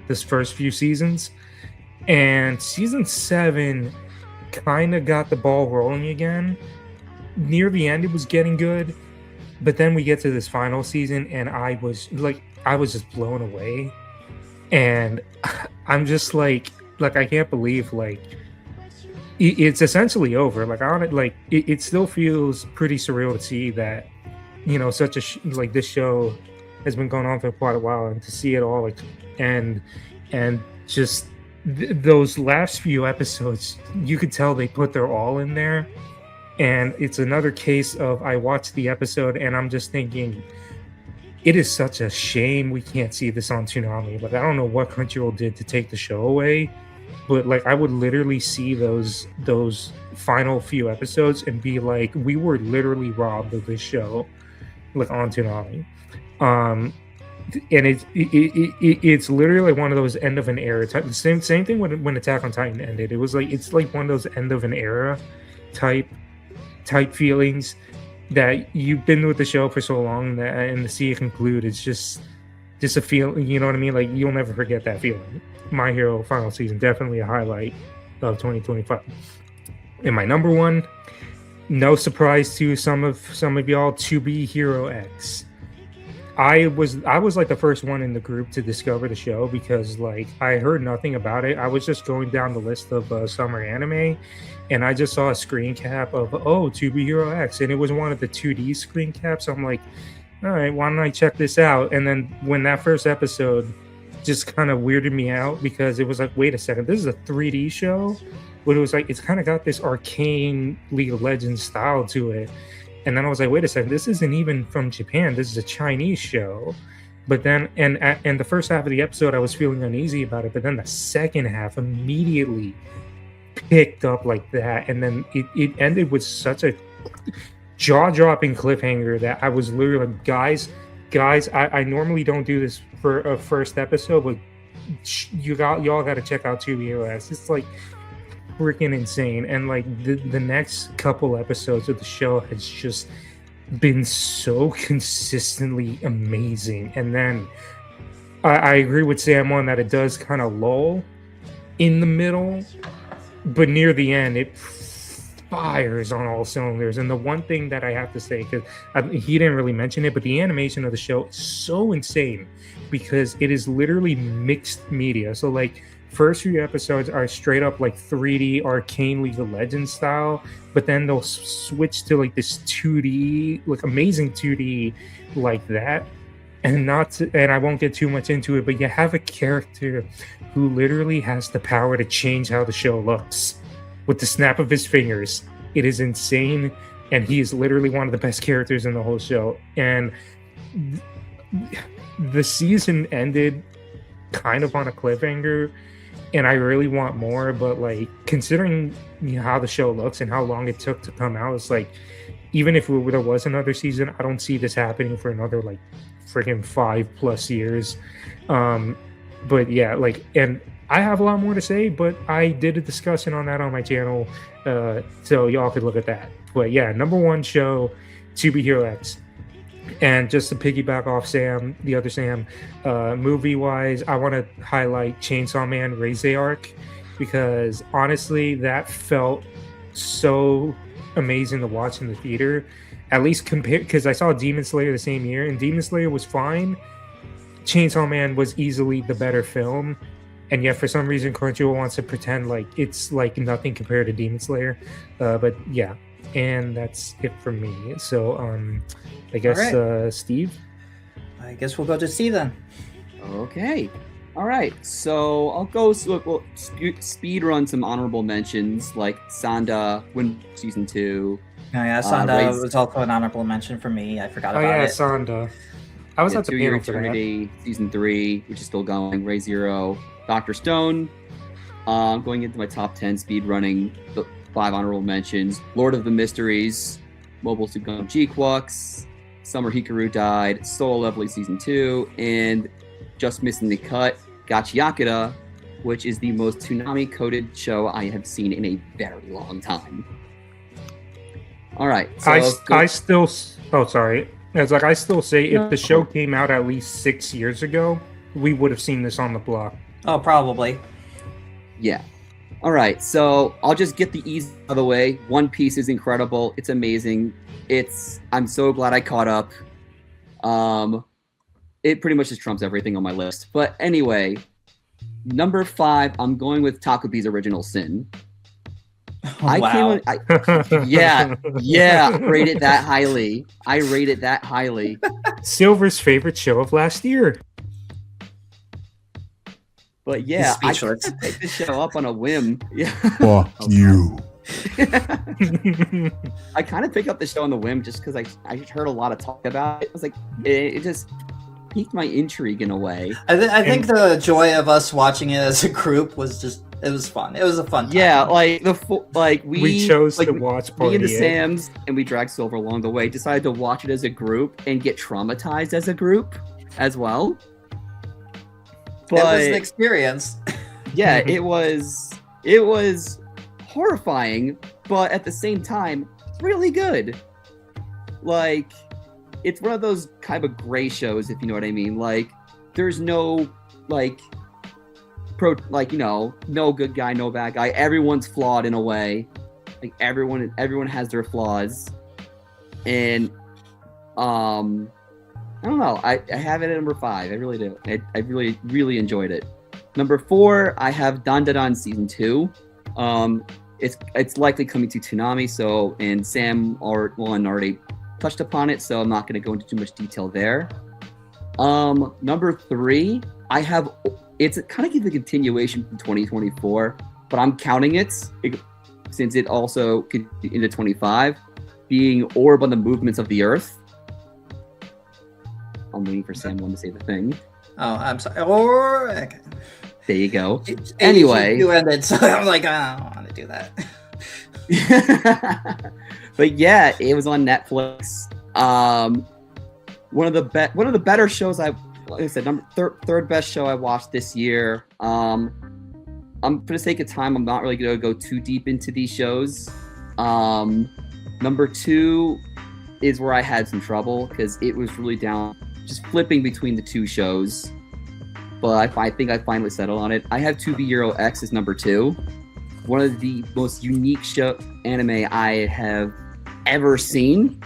[SPEAKER 1] this first few seasons. And season 7 kind of got the ball rolling again. Near the end, it was getting good, but then we get to this final season, and I was just blown away. And I'm just like I can't believe like it's essentially over. Like it still feels pretty surreal to see that such a this show has been going on for quite a while, and to see it all like and just those last few episodes, you could tell they put their all in there. And it's another case of, I watched the episode and I'm just thinking, it is such a shame we can't see this on Toonami. Like, I don't know what Crunchyroll did to take the show away, but like I would literally see those final few episodes and be like, we were literally robbed of this show, like on Toonami. And it's literally like one of those end of an era type. The same thing when Attack on Titan ended. It was like, it's like one of those end of an era type feelings, that you've been with the show for so long that, and to see it conclude, it's just a feeling. You know what I mean? Like, you'll never forget that feeling. My Hero final season, definitely a highlight of 2025. And my number 1, no surprise to some of y'all, To Be Hero X. I was like the first one in the group to discover the show, because like I heard nothing about it. I was just going down the list of summer anime, and I just saw a screen cap of To Be Hero X, and it was one of the 2D screen caps. So I'm like, all right, why don't I check this out? And then when that first episode just kind of weirded me out, because it was like, wait a second, this is a 3D show, but it was like, it's kind of got this arcane League of Legends style to it. And then I was like, wait a second, this isn't even from Japan. This is a Chinese show. But then, and the first half of the episode, I was feeling uneasy about it. But then the second half immediately picked up like that. And then it ended with such a jaw-dropping cliffhanger that I was literally like, guys, I normally don't do this for a first episode, but y'all got to check out 2BOS. It's like freaking insane. And like the next couple episodes of the show has just been so consistently amazing. And then I agree with Sam on that it does kind of lull in the middle, but near the end it fires on all cylinders. And the one thing that I have to say, because he didn't really mention it, but the animation of the show is so insane, because it is literally mixed media. So like first few episodes are straight up like 3D arcane League of Legends style, but then they'll switch to like this 2D, like amazing 2D like that. And I won't get too much into it, but you have a character who literally has the power to change how the show looks with the snap of his fingers. It is insane, and he is literally one of the best characters in the whole show. And the season ended kind of on a cliffhanger, and I really want more, but like considering how the show looks and how long it took to come out, it's like, even if there was another season, I don't see this happening for another like freaking 5+ years. But yeah, like, and I have a lot more to say, but I did a discussion on that on my channel, so y'all could look at that. But yeah, number 1 show, To Be Hero X. And just to piggyback off Sam, the other Sam, movie wise, I want to highlight Chainsaw Man Raise the Arc, because honestly, that felt so amazing to watch in the theater. At least compared, because I saw Demon Slayer the same year, and Demon Slayer was fine. Chainsaw Man was easily the better film, and yet for some reason Crunchyroll wants to pretend like it's like nothing compared to Demon Slayer. But yeah, and that's it for me. So I guess
[SPEAKER 2] All
[SPEAKER 1] Steve.
[SPEAKER 2] I guess we'll go to C then.
[SPEAKER 5] Okay. All right. So I'll go. We'll speed run some honorable mentions like Sanda, Wind Season 2.
[SPEAKER 2] Oh yeah, Sanda
[SPEAKER 5] Raise-
[SPEAKER 2] was also an honorable mention for me. I forgot
[SPEAKER 1] Oh
[SPEAKER 2] about
[SPEAKER 1] yeah,
[SPEAKER 2] it.
[SPEAKER 1] Sanda. I was at the
[SPEAKER 5] 2 Year
[SPEAKER 1] panel for that.
[SPEAKER 5] Eternity, Season 3, which is still going. Ray Zero, Dr. Stone. Going into my top 10 speed running, the 5 honorable mentions: Lord of the Mysteries, Mobile Suit Gundam G-Quux, Summer Hikaru Died, Solo Leveling Season 2, and just missing the cut, Gachiakura, which is the most Toonami coded show I have seen in a very long time. All right. So
[SPEAKER 1] I still. Oh, sorry. It's like I still say if the show came out at least 6 years ago, we would have seen this on the block.
[SPEAKER 2] Oh, probably.
[SPEAKER 5] Yeah. All right. So I'll just get the easy out of the way. One Piece is incredible. It's amazing. I'm so glad I caught up. It pretty much just trumps everything on my list. But anyway, number 5, I'm going with Takubi's Original Sin.
[SPEAKER 2] Wow.
[SPEAKER 5] Yeah, I rate it that highly.
[SPEAKER 1] Silver's favorite show of last year.
[SPEAKER 5] But yeah, I
[SPEAKER 2] Speechless.
[SPEAKER 5] picked this show up on a whim. Yeah.
[SPEAKER 3] Fuck you.
[SPEAKER 5] I kind of picked up the show on the whim just because I heard a lot of talk about it. I was like, it just piqued my intrigue in a way.
[SPEAKER 2] I think the joy of us watching it as a group was just, it was fun. It was a fun time.
[SPEAKER 5] Yeah, like we
[SPEAKER 1] chose
[SPEAKER 5] like,
[SPEAKER 1] to watch
[SPEAKER 5] me and the
[SPEAKER 1] Party A.
[SPEAKER 5] Sams, and we dragged Silver along the way, decided to watch it as a group and get traumatized as a group as well.
[SPEAKER 2] It was
[SPEAKER 5] But
[SPEAKER 2] an experience.
[SPEAKER 5] yeah, it was horrifying, but at the same time, really good. Like, it's one of those kind of gray shows, if you know what I mean. Like, there's no no good guy, no bad guy. Everyone's flawed in a way. Like everyone has their flaws, and I don't know. I have it at number 5. I really do. I really enjoyed it. Number 4, I have Dandadan Season 2. It's likely coming to Toonami, and Sam already touched upon it, so I'm not going to go into too much detail there. Number 3, it's kind of the continuation from 2024, but I'm counting it since it also could be into 25, being Orb on the Movements of the Earth. I'm waiting for Sam to say the thing.
[SPEAKER 2] Oh, I'm sorry. Or okay.
[SPEAKER 5] There you go. Anyway.
[SPEAKER 2] You ended, so I'm like, I don't want to do that.
[SPEAKER 5] But yeah, it was on Netflix. One of the better shows like I said, third best show I watched this year. For the sake of time, I'm not really going to go too deep into these shows. Number 2 is where I had some trouble because it was really down, just flipping between the 2 shows. But I think I finally settled on it. I have 2B Euro X as number 2. One of the most unique anime I have ever seen.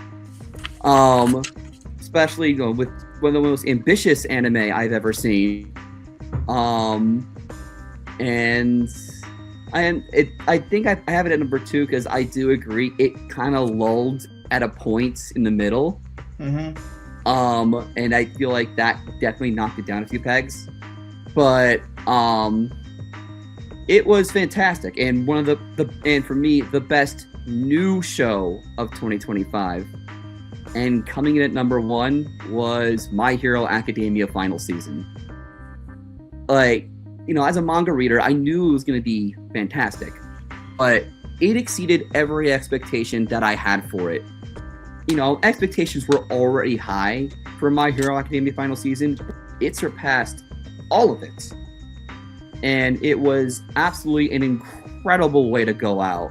[SPEAKER 5] Especially with one of the most ambitious anime I've ever seen. And I think I have it at number 2 because I do agree it kind of lulled at a point in the middle.
[SPEAKER 2] Mm-hmm.
[SPEAKER 5] And I feel like that definitely knocked it down a few pegs. But it was fantastic, and one of and for me the best new show of 2025. And coming in at number 1 was My Hero Academia final season. Like, as a manga reader, I knew it was going to be fantastic, but it exceeded every expectation that I had for it. Expectations were already high for My Hero Academia final season. It surpassed all of it. And it was absolutely an incredible way to go out.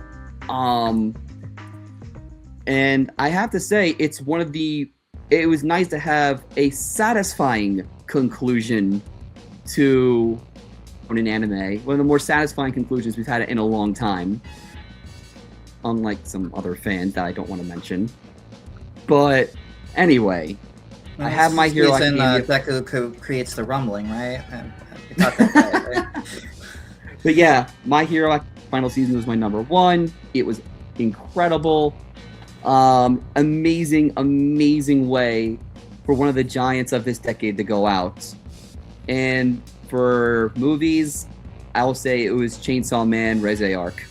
[SPEAKER 5] And I have to say, it's one of the it was nice to have a satisfying conclusion to an anime. One of the more satisfying conclusions we've had in a long time. Unlike some other fans that I don't want to mention. But anyway, I have My Hero Academia.
[SPEAKER 2] Deku creates the rumbling, right? We talked about that, right?
[SPEAKER 5] But yeah, My Hero final season was my number 1. It was incredible. Amazing way for one of the giants of this decade to go out. And for movies, I will say it was Chainsaw Man, Reze Arc.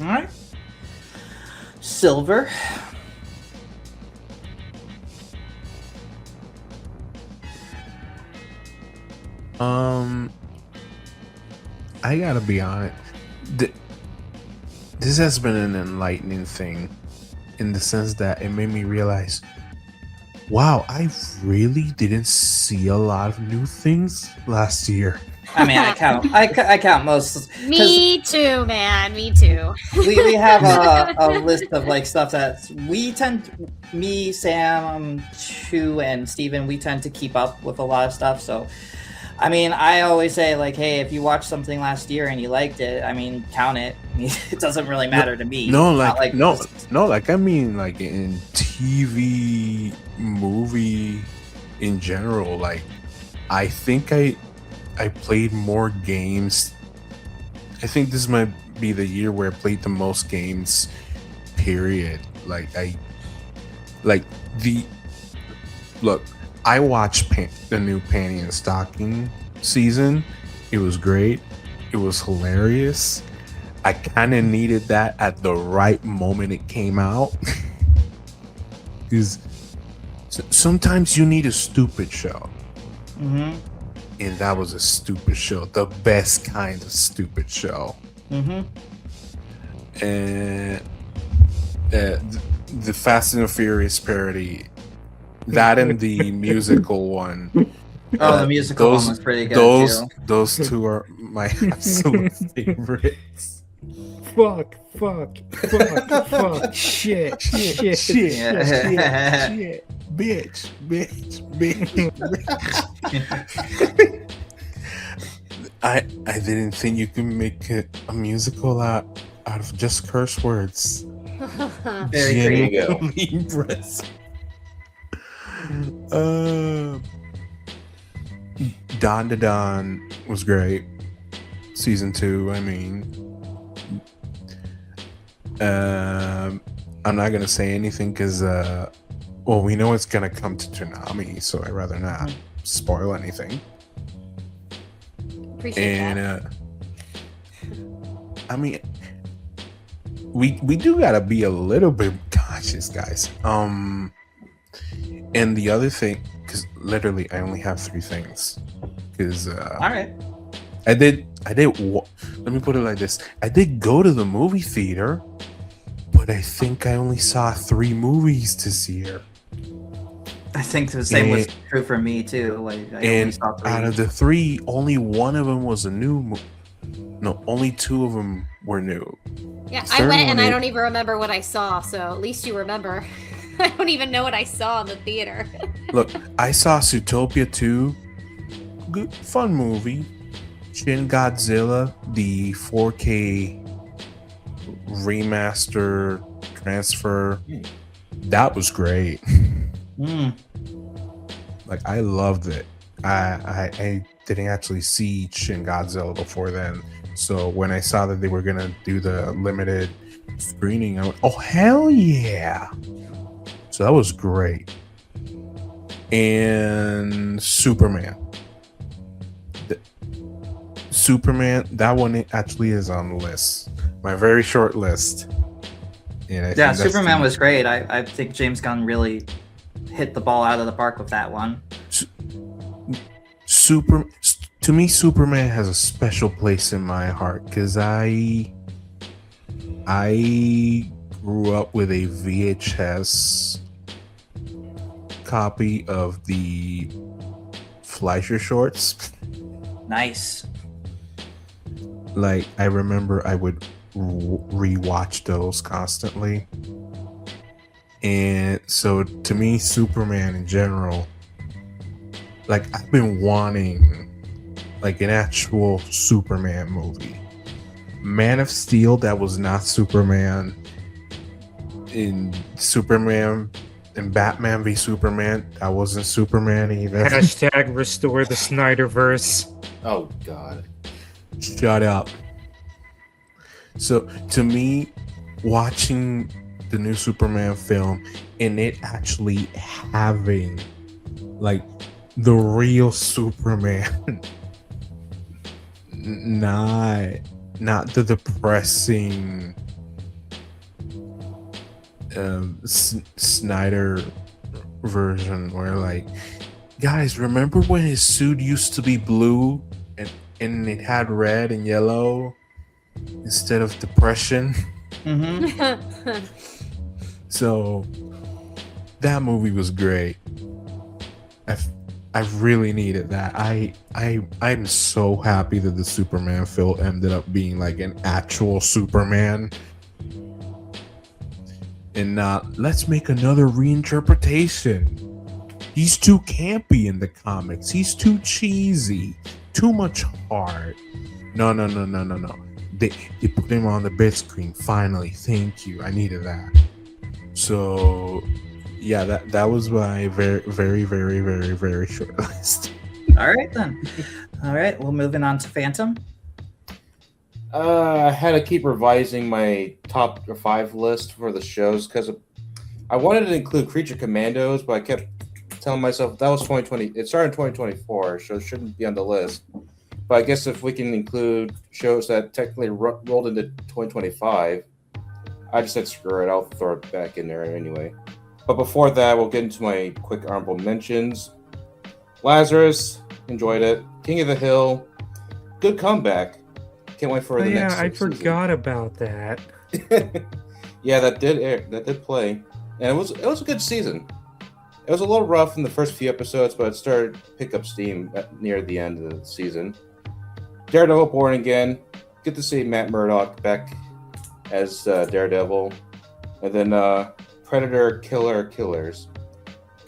[SPEAKER 2] All right. Silver.
[SPEAKER 3] I gotta be honest. This has been an enlightening thing in the sense that it made me realize, wow, I really didn't see a lot of new things last year.
[SPEAKER 2] I mean, I count most.
[SPEAKER 4] Me too, man. Me too.
[SPEAKER 2] we have a list of like stuff that me, Sam, Chu, and Steven, we tend to keep up with a lot of stuff. So, I mean, I always say like, hey, if you watched something last year and you liked it, I mean, count it. It doesn't really matter to me.
[SPEAKER 3] No, like I mean, like in TV, movie, in general. Like, I think I played more games. I think this might be the year where I played the most games, period. Look, I watched the new Panty and Stocking season. It was great. It was hilarious. I kind of needed that at the right moment it came out. Because sometimes you need a stupid show.
[SPEAKER 2] Mm-hmm.
[SPEAKER 3] And that was a stupid show. The best kind of stupid show.
[SPEAKER 2] Mm-hmm.
[SPEAKER 3] And the Fast and the Furious parody, that and the musical one.
[SPEAKER 2] The musical one was pretty good too.
[SPEAKER 3] Those two are my absolute favorites.
[SPEAKER 1] Fuck, shit,
[SPEAKER 3] bitch. I didn't think you could make a musical out of just curse words.
[SPEAKER 2] Very
[SPEAKER 6] There
[SPEAKER 2] great.
[SPEAKER 6] you go.
[SPEAKER 3] Impressive. Don to Don was great. Season 2, I mean. I'm not gonna say anything because we know it's gonna come to Toonami, so I'd rather not spoil anything.
[SPEAKER 4] Appreciate that.
[SPEAKER 3] I mean, we do gotta be a little bit conscious, guys. And the other thing, because literally I only have 3 things. Because
[SPEAKER 2] All right.
[SPEAKER 3] let me put it like this: I did go to the movie theater, but I think I only saw 3 movies this year.
[SPEAKER 2] I think the same was true for me too. Like, I only saw 3.
[SPEAKER 3] Out of the 3, only one of them was a new. No, only 2 of them were new.
[SPEAKER 4] Yeah,
[SPEAKER 3] The
[SPEAKER 4] I
[SPEAKER 3] third
[SPEAKER 4] went
[SPEAKER 3] one
[SPEAKER 4] and I
[SPEAKER 3] is-
[SPEAKER 4] don't even remember what I saw, so at least you remember. I don't even know what I saw in the theater.
[SPEAKER 3] Look, I saw Zootopia 2. Good, fun movie. Shin Godzilla, the 4K remaster transfer. That was great.
[SPEAKER 2] Mm.
[SPEAKER 3] Like, I loved it. I didn't actually see Shin Godzilla before then. So when I saw that they were gonna do the limited screening, I went, oh hell yeah. So that was great. And Superman, that one actually is on the list, my very short list. And I think
[SPEAKER 2] Superman was great. I think James Gunn really hit the ball out of the park with that one.
[SPEAKER 3] To me, Superman has a special place in my heart because I grew up with a VHS copy of the Fleischer shorts.
[SPEAKER 2] Nice.
[SPEAKER 3] Like, I remember I would rewatch those constantly. And so to me, Superman in general, like I've been wanting like an actual Superman movie. Man of Steel, that was not Superman. In Superman and Batman v Superman, that wasn't Superman either.
[SPEAKER 1] Hashtag restore the Snyderverse.
[SPEAKER 6] Oh God.
[SPEAKER 3] Shut up. So to me, watching the new Superman film and it actually having like the real Superman, not the depressing Snyder version where like, guys, remember when his suit used to be blue and it had red and yellow instead of depression?
[SPEAKER 2] Mm-hmm.
[SPEAKER 3] So that movie was great. I really needed that. I'm so happy that the Superman film ended up being like an actual Superman and not let's make another reinterpretation. He's too campy in the comics. He's too cheesy. Too much heart. No. They put him on the big screen. Finally, thank you. I needed that. So yeah, that was my very, very, very, very, very short list.
[SPEAKER 2] All right then. All right, well, moving on to Phantom.
[SPEAKER 6] I had to keep revising my top 5 list for the shows because I wanted to include Creature Commandos, but I kept telling myself that was 2020. It started in 2024, so it shouldn't be on the list. But I guess if we can include shows that technically rolled into 2025, I just said screw it. I'll throw it back in there anyway. But before that, we'll get into my quick honorable mentions. Lazarus, enjoyed it. King of the Hill, good comeback. Can't wait for the next.
[SPEAKER 1] Yeah, I forgot about that.
[SPEAKER 6] Yeah, that did air. That did play, and it was a good season. It was a little rough in the first few episodes, but it started to pick up steam near the end of the season. Daredevil Born Again. Good to see Matt Murdock back as Daredevil, and then Predator Killer Killers.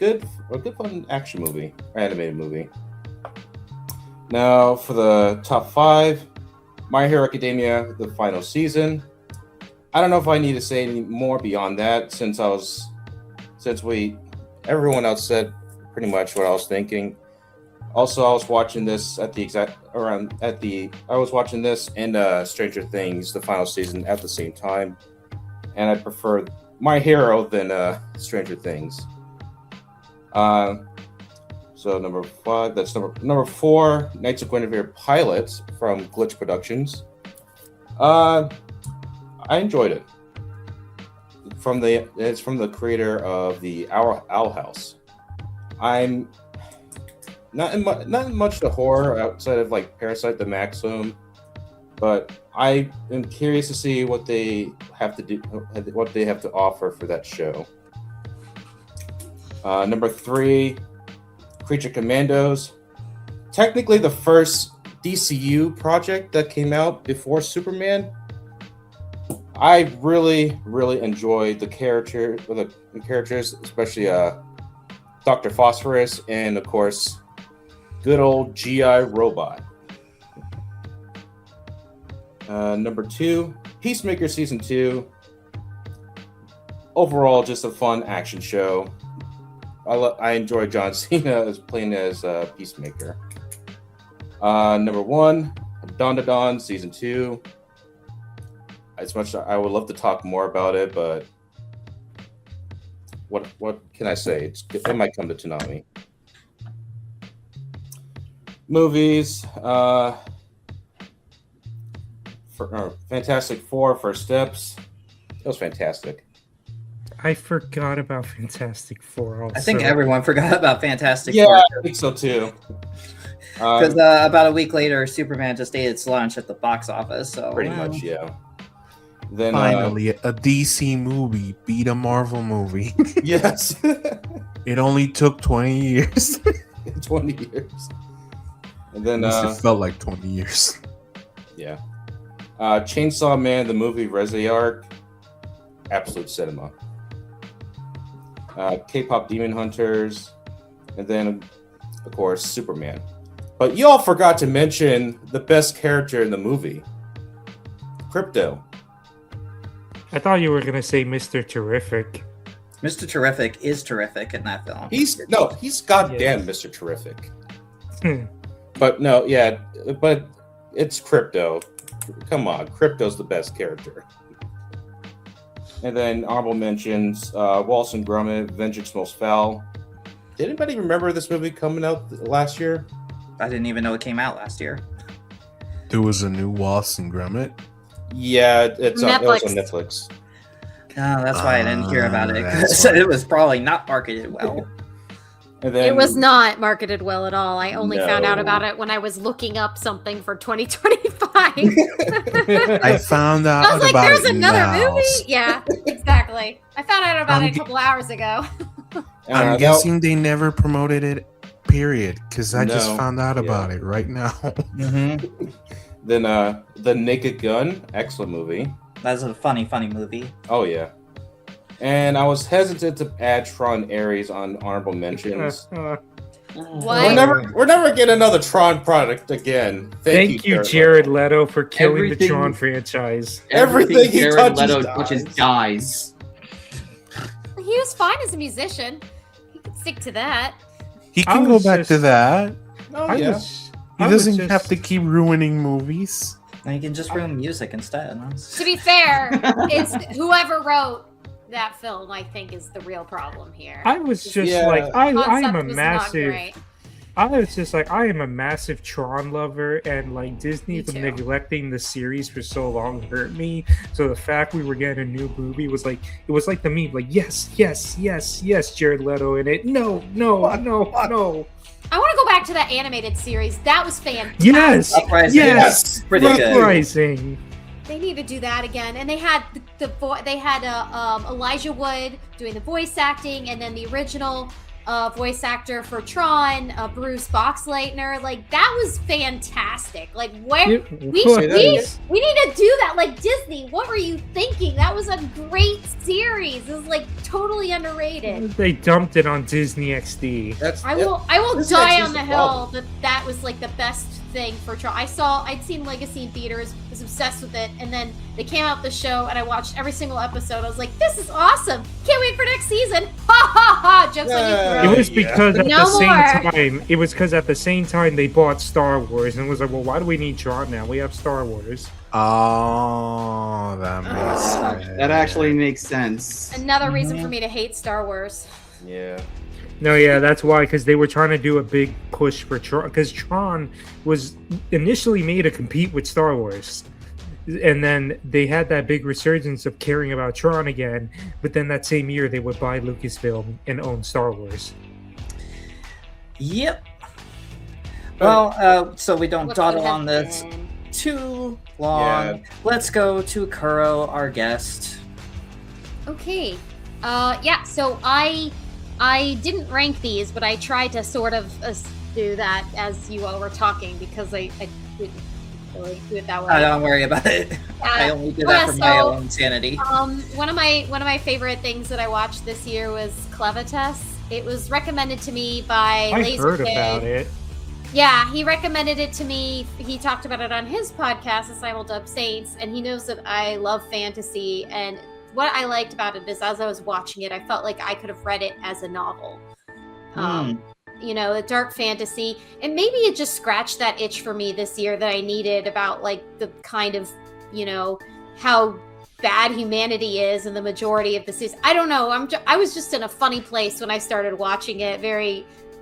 [SPEAKER 6] A good fun action movie, animated movie. Now for the top 5, My Hero Academia, the final season. I don't know if I need to say any more beyond that since everyone else said pretty much what I was thinking. Also, I was watching this I was watching this and Stranger Things, the final season at the same time, and I prefer My Hero than Stranger Things. So number 5, that's number 4, Knights of Guinevere pilot from Glitch Productions. I enjoyed it. It's from the creator of the Owl House. I'm not in much the horror outside of like Parasite the Maximum, but I am curious to see what they have to do, what they have to offer for that show. Number 3, Creature Commandos. Technically the first DCU project that came out before Superman. I really, really enjoyed the characters, especially Dr. Phosphorus and, of course, good old G.I. Robot. Number 2, Peacemaker Season 2. Overall, just a fun action show. I enjoy John Cena playing as Peacemaker. Number 1, Dawn to Dawn Season 2. As much as I would love to talk more about it, but what can I say? It might come to Toonami. Movies. Fantastic Four, First Steps. It was fantastic.
[SPEAKER 1] I forgot about Fantastic Four also.
[SPEAKER 2] I think everyone forgot about Fantastic
[SPEAKER 6] Yeah,
[SPEAKER 2] Four.
[SPEAKER 6] I think so too.
[SPEAKER 2] Because about a week later, Superman just ate its lunch at the box office. So
[SPEAKER 6] Pretty much, yeah. Then
[SPEAKER 3] Finally, a DC movie beat a Marvel movie.
[SPEAKER 6] yes,
[SPEAKER 3] It only took 20 years.
[SPEAKER 6] 20 years. And then
[SPEAKER 3] it felt like 20 years.
[SPEAKER 6] yeah, Chainsaw Man, the movie Resi Arc, absolute cinema. K-pop Demon Hunters, and then, of course, Superman. But you all forgot to mention the best character in the movie, Crypto.
[SPEAKER 1] I thought you were gonna say Mr. Terrific.
[SPEAKER 2] Mr. Terrific is terrific in that film.
[SPEAKER 6] He's goddamn Mr. Terrific. But no, yeah, but it's Crypto. Come on, Crypto's the best character. And then honorable mentions: Wallace and Gromit, Vengeance Most Foul. Did anybody remember this movie coming out last year?
[SPEAKER 2] I didn't even know it came out last year.
[SPEAKER 3] There was a new Wallace and Gromit.
[SPEAKER 6] Yeah, it was on
[SPEAKER 4] Netflix.
[SPEAKER 6] Netflix.
[SPEAKER 2] Oh, that's why I didn't hear about it. 'Cause
[SPEAKER 3] that's
[SPEAKER 2] it was probably not marketed well.
[SPEAKER 6] And then
[SPEAKER 4] It was not marketed well at all. I only found out
[SPEAKER 6] No.
[SPEAKER 4] about it when I was looking up something for 2025.
[SPEAKER 3] I found out
[SPEAKER 4] I was like,
[SPEAKER 3] about
[SPEAKER 4] there's
[SPEAKER 3] it
[SPEAKER 4] another
[SPEAKER 3] now.
[SPEAKER 4] movie? Yeah, exactly. I found out about
[SPEAKER 3] I'm
[SPEAKER 4] it a couple hours ago.
[SPEAKER 3] I'm
[SPEAKER 6] that-
[SPEAKER 3] guessing they never promoted it, period, because I just
[SPEAKER 6] No.
[SPEAKER 3] found out
[SPEAKER 6] Yeah.
[SPEAKER 3] about it right now.
[SPEAKER 2] Mm-hmm.
[SPEAKER 6] Then The Naked Gun, excellent movie.
[SPEAKER 2] That's a funny movie.
[SPEAKER 6] Oh yeah. And I was hesitant to add Tron Ares on honorable mentions.
[SPEAKER 4] What?
[SPEAKER 6] We're never getting another Tron product again.
[SPEAKER 1] Thank you, Jared Leto, for killing the
[SPEAKER 5] Everything-
[SPEAKER 1] Tron franchise.
[SPEAKER 6] Everything he
[SPEAKER 5] Jared
[SPEAKER 6] touches
[SPEAKER 5] Leto
[SPEAKER 6] dies.
[SPEAKER 5] touches dies.
[SPEAKER 4] He was fine as a musician. He could stick to that.
[SPEAKER 3] He
[SPEAKER 1] I
[SPEAKER 3] can go
[SPEAKER 1] was
[SPEAKER 3] back
[SPEAKER 1] just-
[SPEAKER 3] to that.
[SPEAKER 6] Oh
[SPEAKER 1] I
[SPEAKER 6] yeah.
[SPEAKER 1] was-
[SPEAKER 3] He
[SPEAKER 1] I was
[SPEAKER 3] doesn't
[SPEAKER 1] just-
[SPEAKER 3] have to keep ruining movies.
[SPEAKER 2] Now you can just ruin music instead.
[SPEAKER 4] To be fair, it's whoever wrote that film, I think, is the real problem here.
[SPEAKER 1] I was just
[SPEAKER 6] Yeah.
[SPEAKER 1] like, I am
[SPEAKER 4] Concept
[SPEAKER 1] a
[SPEAKER 4] was not
[SPEAKER 1] massive.
[SPEAKER 4] great.
[SPEAKER 1] I was just like, I am a massive Tron lover, and like Disney
[SPEAKER 4] Me
[SPEAKER 1] was
[SPEAKER 4] too.
[SPEAKER 1] neglecting the series for so long hurt me. So the fact we were getting a new movie was like, it was like the meme, like yes, yes, yes, yes, Jared Leto in it. No, no, no, no.
[SPEAKER 4] I want to go back to that animated series. That was fantastic.
[SPEAKER 1] Yes,
[SPEAKER 2] Uprising
[SPEAKER 1] yes,
[SPEAKER 2] is pretty good.
[SPEAKER 1] Uprising.
[SPEAKER 4] They need to do that again. And they had Elijah Wood doing the voice acting, and then the original voice actor for Tron, Bruce Boxleitner. Like that was fantastic. Like where
[SPEAKER 1] Yeah,
[SPEAKER 4] we
[SPEAKER 1] well,
[SPEAKER 4] we
[SPEAKER 6] that is-
[SPEAKER 4] we need to do that. Like Disney, what were you thinking? That was a great series. It was like totally underrated.
[SPEAKER 1] They dumped it on Disney XD.
[SPEAKER 4] I will
[SPEAKER 6] This
[SPEAKER 4] die
[SPEAKER 6] is
[SPEAKER 4] on the
[SPEAKER 6] the
[SPEAKER 4] hill
[SPEAKER 6] problem.
[SPEAKER 4] that was like the best thing for Tron. I'd seen Legacy in theaters, was obsessed with it, and then they came out the show and I watched every single episode. I was like, this is awesome. Can't wait for next season. Ha ha ha. Jokes on you,
[SPEAKER 6] Yeah.
[SPEAKER 1] It
[SPEAKER 4] bro.
[SPEAKER 1] was because at
[SPEAKER 4] No
[SPEAKER 1] the same
[SPEAKER 4] more.
[SPEAKER 1] time, it was because at the same time they bought Star Wars and it was like, well, why do we need Tron now? We have Star Wars.
[SPEAKER 3] Oh, that makes sense.
[SPEAKER 5] That actually makes sense.
[SPEAKER 4] Another reason for me to hate Star Wars.
[SPEAKER 6] Yeah.
[SPEAKER 1] No, yeah, that's why, because they were trying to do a big push for Tron, because Tron was initially made to compete with Star Wars. And then they had that big resurgence of caring about Tron again, but then that same year they would buy Lucasfilm and own Star Wars.
[SPEAKER 2] Yep. Well, so we don't
[SPEAKER 4] What
[SPEAKER 2] dawdle
[SPEAKER 4] could have
[SPEAKER 2] on this
[SPEAKER 4] been.
[SPEAKER 2] too long. Let's go to Kuro, our guest.
[SPEAKER 4] Okay. Yeah, so I didn't rank these, but I tried to sort of do that as you all were talking because I didn't really do it that way.
[SPEAKER 2] Don't worry about it. I only did that for my own sanity.
[SPEAKER 4] One of my favorite things that I watched this year was Clevitas. It was recommended to me by
[SPEAKER 1] I
[SPEAKER 4] Laser
[SPEAKER 1] heard
[SPEAKER 4] Kid.
[SPEAKER 1] about it.
[SPEAKER 4] Yeah, he recommended it to me. He talked about it on his podcast, The Simuldub Saints, and he knows that I love fantasy. And what I liked about it is, as I was watching it, I felt like I could have read it as a novel. You know, a dark fantasy, and maybe it just scratched that itch for me this year that I needed about like the kind of, you know, how bad humanity is in the majority of the season. I don't know. I was just in a funny place when I started watching it.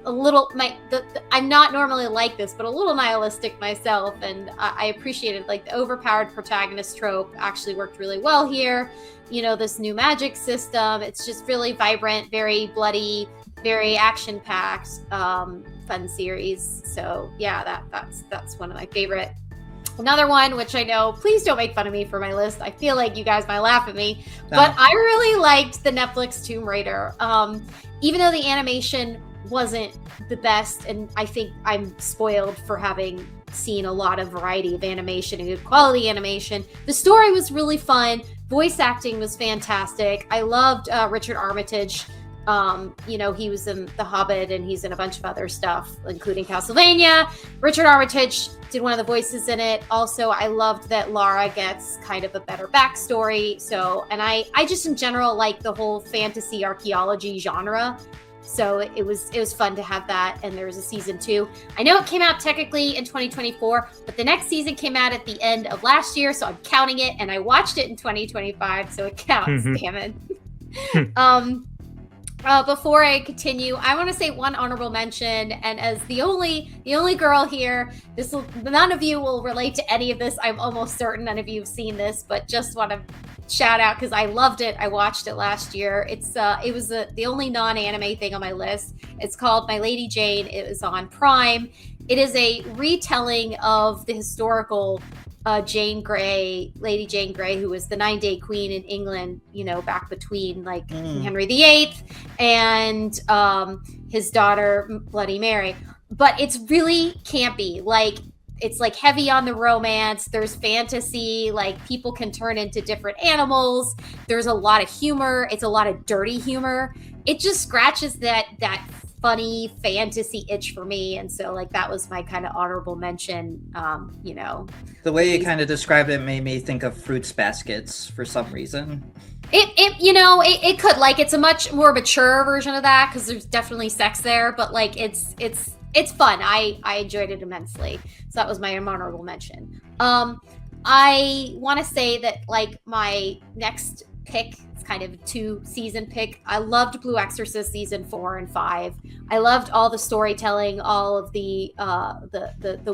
[SPEAKER 4] I'm not normally like this, but a little nihilistic myself, and I appreciated like the overpowered protagonist trope actually worked really well here. You know, this new magic system. It's just really vibrant, very bloody, very action-packed, fun series. So yeah, that's one of my favorite. Another one, which I know, please don't make fun of me for my list. I feel like you guys might laugh at me, but I really liked the Netflix Tomb Raider. Even though the animation wasn't the best, and I think I'm spoiled for having seen a lot of variety of animation and good quality animation. The story was really fun. Voice acting was fantastic. I loved Richard Armitage He was in The Hobbit and he's in a bunch of other stuff, including Castlevania. Richard Armitage did one of the voices in it. Also, I loved that Lara gets kind of a better backstory. So, and I just in general like the whole fantasy archaeology genre. So it was fun to have that, and there was a season 2. I know it came out technically in 2024, but the next season came out at the end of last year, so I'm counting it, and I watched it in 2025, so it counts. Damn it. Before I continue, I want to say one honorable mention, and as the only girl here, none of you will relate to any of this. I'm almost certain none of you have seen this, but just want to shout out because I loved it. I watched it last year. It was the only non-anime thing on my list. It's called My Lady Jane. It was on Prime. It is a retelling of the historical Jane Grey, Lady Jane Grey, who was the 9-day queen in England, back between King Henry VIII and his daughter Bloody Mary. But it's really campy. It's heavy on the romance. There's fantasy. People can turn into different animals. There's a lot of humor. It's a lot of dirty humor. It just scratches that funny fantasy itch for me, and so that was my kind of honorable mention.
[SPEAKER 2] The way you kind of described it made me think of Fruits Baskets for some reason.
[SPEAKER 4] It could it's a much more mature version of that because there's definitely sex there, but it's fun. I enjoyed it immensely. So that was my honorable mention. I want to say that my next pick, it's kind of a 2-season pick. I loved Blue Exorcist season 4 and 5. I loved all the storytelling, all of the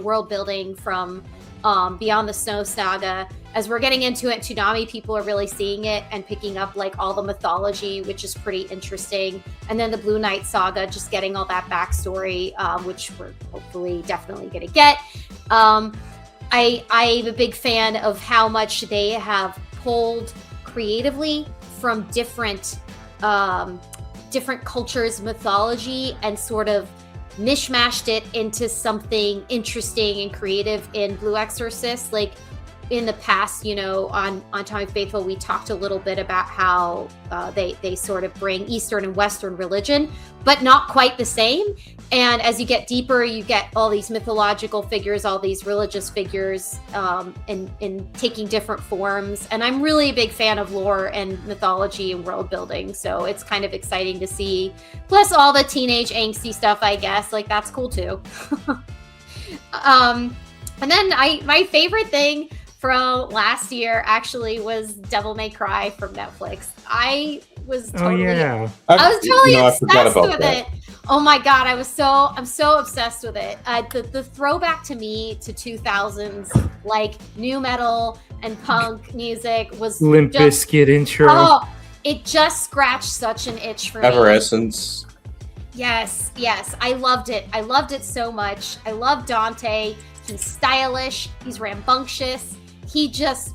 [SPEAKER 4] world building from Beyond the Snow Saga. As we're getting into it, Toonami people are really seeing it and picking up all the mythology, which is pretty interesting. And then the Blue Knight Saga, just getting all that backstory, which we're hopefully definitely going to get. I'm a big fan of how much they have pulled creatively from different cultures' mythology and sort of mishmashed it into something interesting and creative in Blue Exorcist. In the past, on Time Faithful, we talked a little bit about how they sort of bring Eastern and Western religion, but not quite the same. And as you get deeper, you get all these mythological figures, all these religious figures, in taking different forms. And I'm really a big fan of lore and mythology and world building, so it's kind of exciting to see. Plus all the teenage angsty stuff, I guess, that's cool too. And then my favorite thing from last year actually was Devil May Cry from Netflix. I was totally obsessed with it. Oh my god, I'm so obsessed with it. The throwback to me to 2000s new metal and punk music was
[SPEAKER 1] Limp Bizkit intro.
[SPEAKER 4] Oh, it just scratched such an itch for me.
[SPEAKER 6] Evanescence.
[SPEAKER 4] Yes, I loved it. I loved it so much. I love Dante. He's stylish. He's rambunctious. He just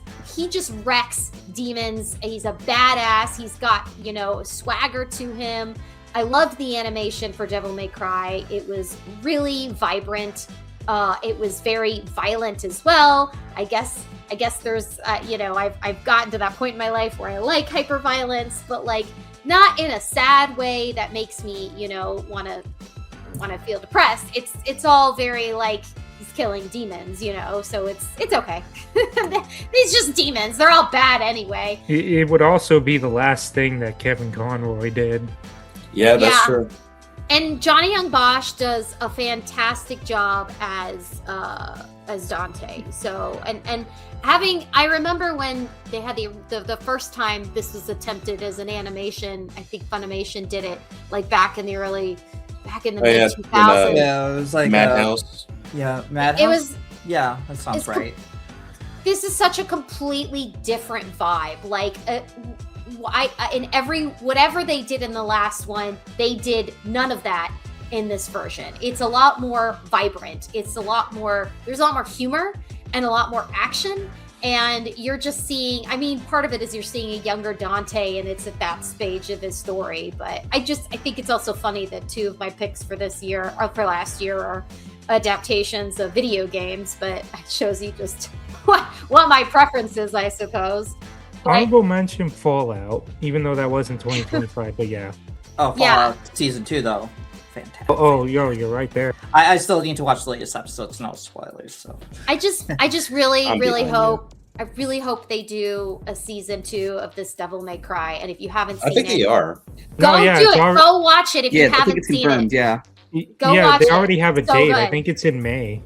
[SPEAKER 4] wrecks demons. He's a badass. He's got, a swagger to him. I loved the animation for Devil May Cry. It was really vibrant. It was very violent as well. I guess there's, I've gotten to that point in my life where I like hyper violence, but not in a sad way that makes me, want to feel depressed. It's all very he's killing demons, so it's okay. These just demons. They're all bad anyway.
[SPEAKER 1] It would also be the last thing that Kevin Conroy did.
[SPEAKER 6] Yeah, that's true.
[SPEAKER 4] And Johnny Young Bosch does a fantastic job as Dante. So and I remember when they had the first time this was attempted as an animation. I think Funimation did it back in the mid 2000s.
[SPEAKER 2] Yeah, it was
[SPEAKER 6] Madhouse.
[SPEAKER 2] Yeah, Madhouse.
[SPEAKER 4] It was.
[SPEAKER 2] Yeah, that sounds right.
[SPEAKER 4] This is such a completely different vibe. Whatever they did in the last one, they did none of that in this version. It's a lot more vibrant. There's a lot more humor and a lot more action. And you're just seeing, part of it is you're seeing a younger Dante, and it's at that stage of his story. But I think it's also funny that 2 of my picks for this year, or for last year, are adaptations of video games, but it shows you just what my preference is, I suppose.
[SPEAKER 1] Honorable mention Fallout, even though that wasn't 2025, but yeah.
[SPEAKER 2] Oh,
[SPEAKER 4] Yeah.
[SPEAKER 2] Fallout season 2 though. Fantastic.
[SPEAKER 1] Oh, yo, you're right there.
[SPEAKER 2] I still need to watch the latest episodes. No spoilers. So
[SPEAKER 4] I just really,
[SPEAKER 6] I'm
[SPEAKER 4] really
[SPEAKER 6] behind
[SPEAKER 4] hope. I really hope they do a season 2 of this Devil May Cry. And if you haven't seen
[SPEAKER 6] I think
[SPEAKER 4] it,
[SPEAKER 6] they are.
[SPEAKER 4] go
[SPEAKER 1] No, yeah,
[SPEAKER 4] do
[SPEAKER 1] it's
[SPEAKER 4] it.
[SPEAKER 1] alre-
[SPEAKER 4] Go watch it if
[SPEAKER 5] Yeah,
[SPEAKER 4] you
[SPEAKER 5] I think
[SPEAKER 4] haven't
[SPEAKER 5] it's
[SPEAKER 4] seen
[SPEAKER 5] confirmed.
[SPEAKER 4] it.
[SPEAKER 5] Yeah.
[SPEAKER 4] Go
[SPEAKER 1] yeah,
[SPEAKER 4] watch
[SPEAKER 1] they
[SPEAKER 4] it.
[SPEAKER 1] already have a
[SPEAKER 4] So
[SPEAKER 1] date.
[SPEAKER 4] good.
[SPEAKER 1] I think it's in May.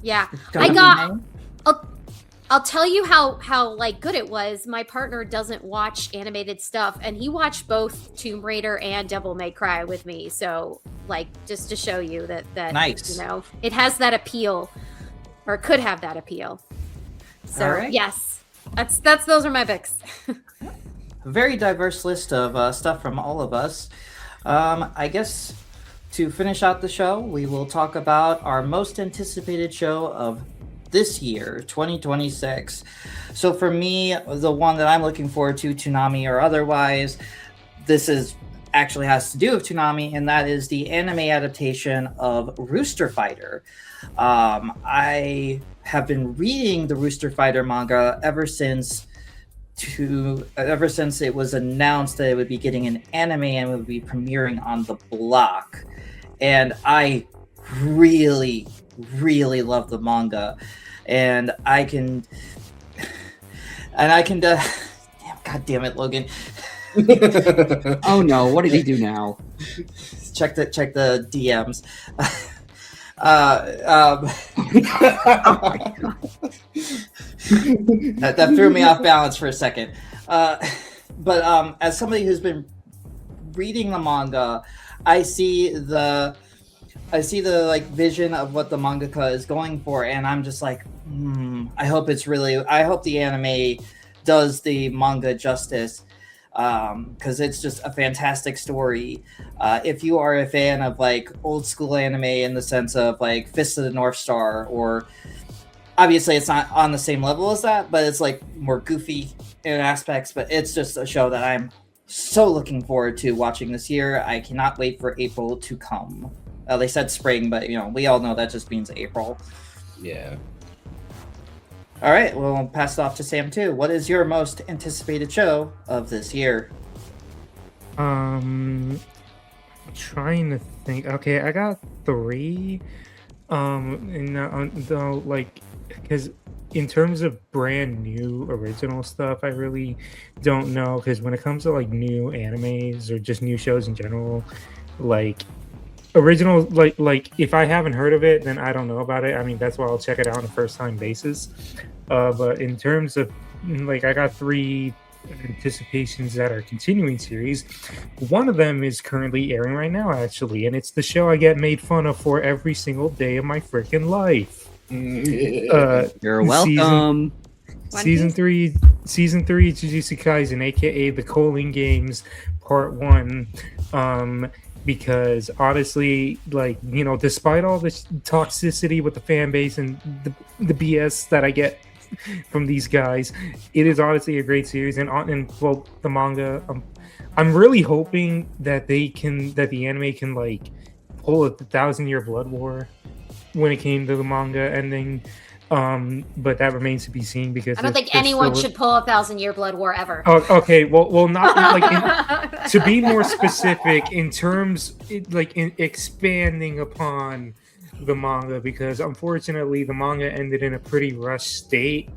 [SPEAKER 4] Yeah,
[SPEAKER 2] it's gonna
[SPEAKER 4] I
[SPEAKER 2] be
[SPEAKER 4] got.
[SPEAKER 2] May?
[SPEAKER 4] I'll tell you how like good it was. My partner doesn't watch animated stuff, and he watched both Tomb Raider and Devil May Cry with me. So, like, just to show you that
[SPEAKER 2] Nice.
[SPEAKER 4] you know, it has that appeal, or could have that appeal. So
[SPEAKER 2] All right.
[SPEAKER 4] yes, that's those are my picks.
[SPEAKER 2] A very diverse list of stuff from all of us. I guess to finish out the show, we will talk about our most anticipated show of this year, 2026. So for me, the one that I'm looking forward to, Toonami or otherwise, this is actually has to do with Toonami, and that is the anime adaptation of Rooster Fighter. I have been reading the Rooster Fighter manga ever since it was announced that it would be getting an anime and would be premiering on the block. And I really, really love the manga. And I can damn, god damn it, Logan.
[SPEAKER 5] Oh no! What did he do now?
[SPEAKER 2] check the DMs. That threw me off balance for a second. But as somebody who's been reading the manga, I see the like vision of what the mangaka is going for, and I'm just like, I hope the anime does the manga justice, because it's just a fantastic story. If you are a fan of like old school anime in the sense of like Fist of the North Star, or obviously it's not on the same level as that, but it's like more goofy in aspects, but it's just a show that I'm so looking forward to watching this year. I cannot wait for April to come. They said spring, but we all know that just means April.
[SPEAKER 6] Yeah.
[SPEAKER 2] All right, well, I'll pass it off to Sam too. What is your most anticipated show of this year?
[SPEAKER 1] Trying to think. Okay, I got 3. Though, like, because in terms of brand new original stuff, I really don't know. Because when it comes to like new animes or just new shows in general, like original, like if I haven't heard of it, then I don't know about it. I mean, that's why I'll check it out on a first time basis. But in terms of like, I got 3 anticipations that are continuing series. One of them is currently airing right now, actually, and it's the show I get made fun of for every single day of my freaking life.
[SPEAKER 5] You're welcome.
[SPEAKER 1] Season 3, Jujutsu Kaisen, aka the Colon Games Part 1. Because honestly, like, despite all this toxicity with the fan base and the BS that I get from these guys, it is honestly a great series. And well, the manga, I'm really hoping that the anime can like pull a 1,000-year blood war when it came to the manga ending. But that remains to be seen, because
[SPEAKER 4] I don't think anyone should pull a 1,000-year blood war ever.
[SPEAKER 1] Oh, okay. Well, not like to be more specific in terms, in expanding upon the manga, because unfortunately the manga ended in a pretty rushed state.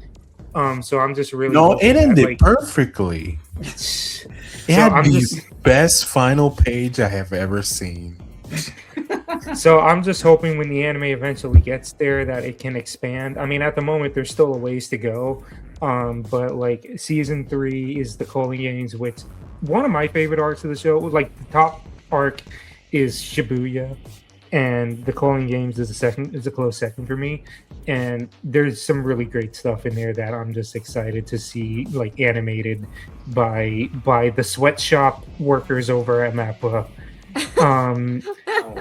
[SPEAKER 1] So I'm just really
[SPEAKER 3] it ended
[SPEAKER 1] like,
[SPEAKER 3] perfectly. It had the best final page I have ever seen.
[SPEAKER 1] So I'm just hoping when the anime eventually gets there that it can expand. I mean, at the moment there's still a ways to go, but like season 3 is the Colon Games, which one of my favorite arcs of the show. Like the top arc is Shibuya, and the Colon Games is a close second for me. And there's some really great stuff in there that I'm just excited to see, like, animated by the sweatshop workers over at Mappa.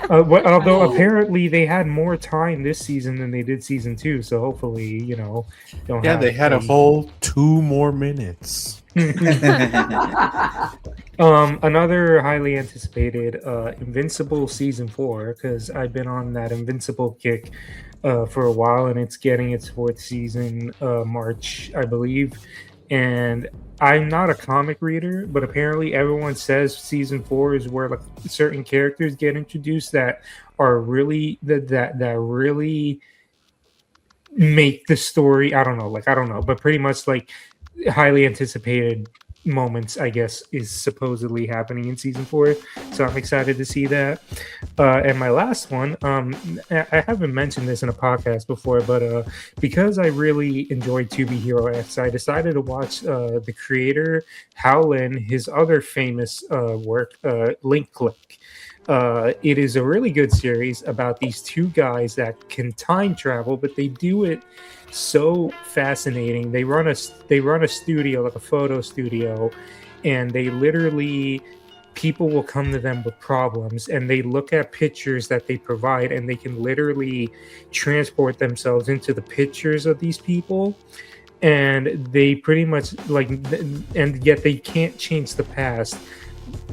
[SPEAKER 1] Although apparently they had more time this season than they did season 2, so hopefully,
[SPEAKER 3] they had a whole 2 more minutes.
[SPEAKER 1] Another highly anticipated Invincible season 4, because I've been on that Invincible kick for a while, and it's getting its 4th season March, I believe. and I'm not a comic reader, but apparently everyone says season 4 is where like certain characters get introduced that are really that really make the story. I don't know, like I don't know, but pretty much like highly anticipated moments, I guess, is supposedly happening in season 4. So I'm excited to see that. And my last one, I haven't mentioned this in a podcast before, but because I really enjoyed 2B Hero X, I decided to watch the creator Howlin, his other famous work, Link Click. It is a really good series about these two guys that can time travel, but they do it so fascinating. They run a studio, like a photo studio, and they literally, people will come to them with problems, and they look at pictures that they provide, and they can literally transport themselves into the pictures of these people, and they pretty much like, and yet they can't change the past,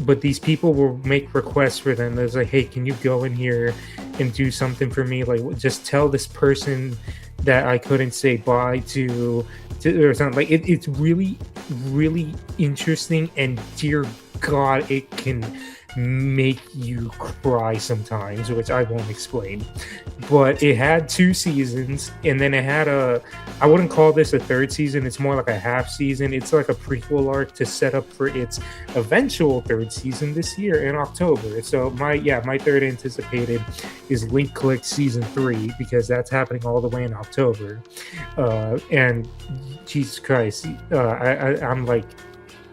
[SPEAKER 1] but these people will make requests for them. There's like, hey, can you go in here and do something for me? Like, just tell this person that I couldn't say bye to or something. Like, it's really, really interesting, and dear God, it can make you cry sometimes, which I won't explain. But it had 2 seasons, and then it had I wouldn't call this a 3rd season, it's more like a half season. It's like a prequel arc to set up for its eventual 3rd season this year in October. So my 3rd anticipated is Link Click season 3, because that's happening all the way in October. And Jesus Christ, I'm like,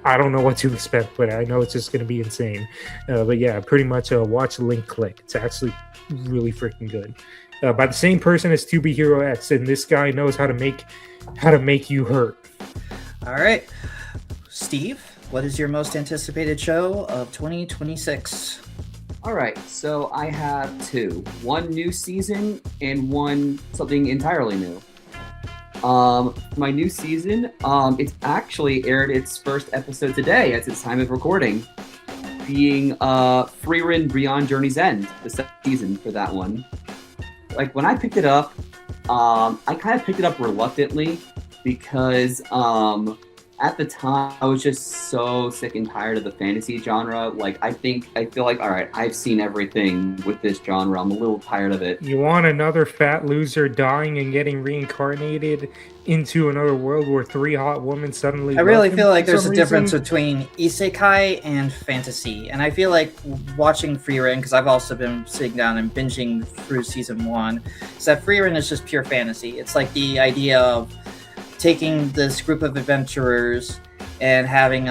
[SPEAKER 1] I don't know what to expect, but I know it's just going to be insane. But yeah, pretty much watch Link Click. It's actually really freaking good. By the same person as 2B Hero X, and this guy knows how to make you hurt.
[SPEAKER 2] All right, Steve, what is your most anticipated show of 2026?
[SPEAKER 5] All right, so I have 2. One new season and one something entirely new. My new season, it's actually aired its first episode today at its time of recording, being Frieren Beyond Journey's End, the 2nd season for that one. Like, when I picked it up, I kind of picked it up reluctantly, because at the time I was just so sick and tired of the fantasy genre. Like, I feel like, all right, I've seen everything with this genre. I'm a little tired of it.
[SPEAKER 1] You want another fat loser dying and getting reincarnated into another world where 3 hot women suddenly
[SPEAKER 2] I really
[SPEAKER 1] love him
[SPEAKER 2] feel like
[SPEAKER 1] for
[SPEAKER 2] there's
[SPEAKER 1] some
[SPEAKER 2] a difference
[SPEAKER 1] reason?
[SPEAKER 2] between isekai and fantasy, and I feel like watching Frieren, because I've also been sitting down and binging through season 1, is that Frieren is just pure fantasy. It's like the idea of taking this group of adventurers and having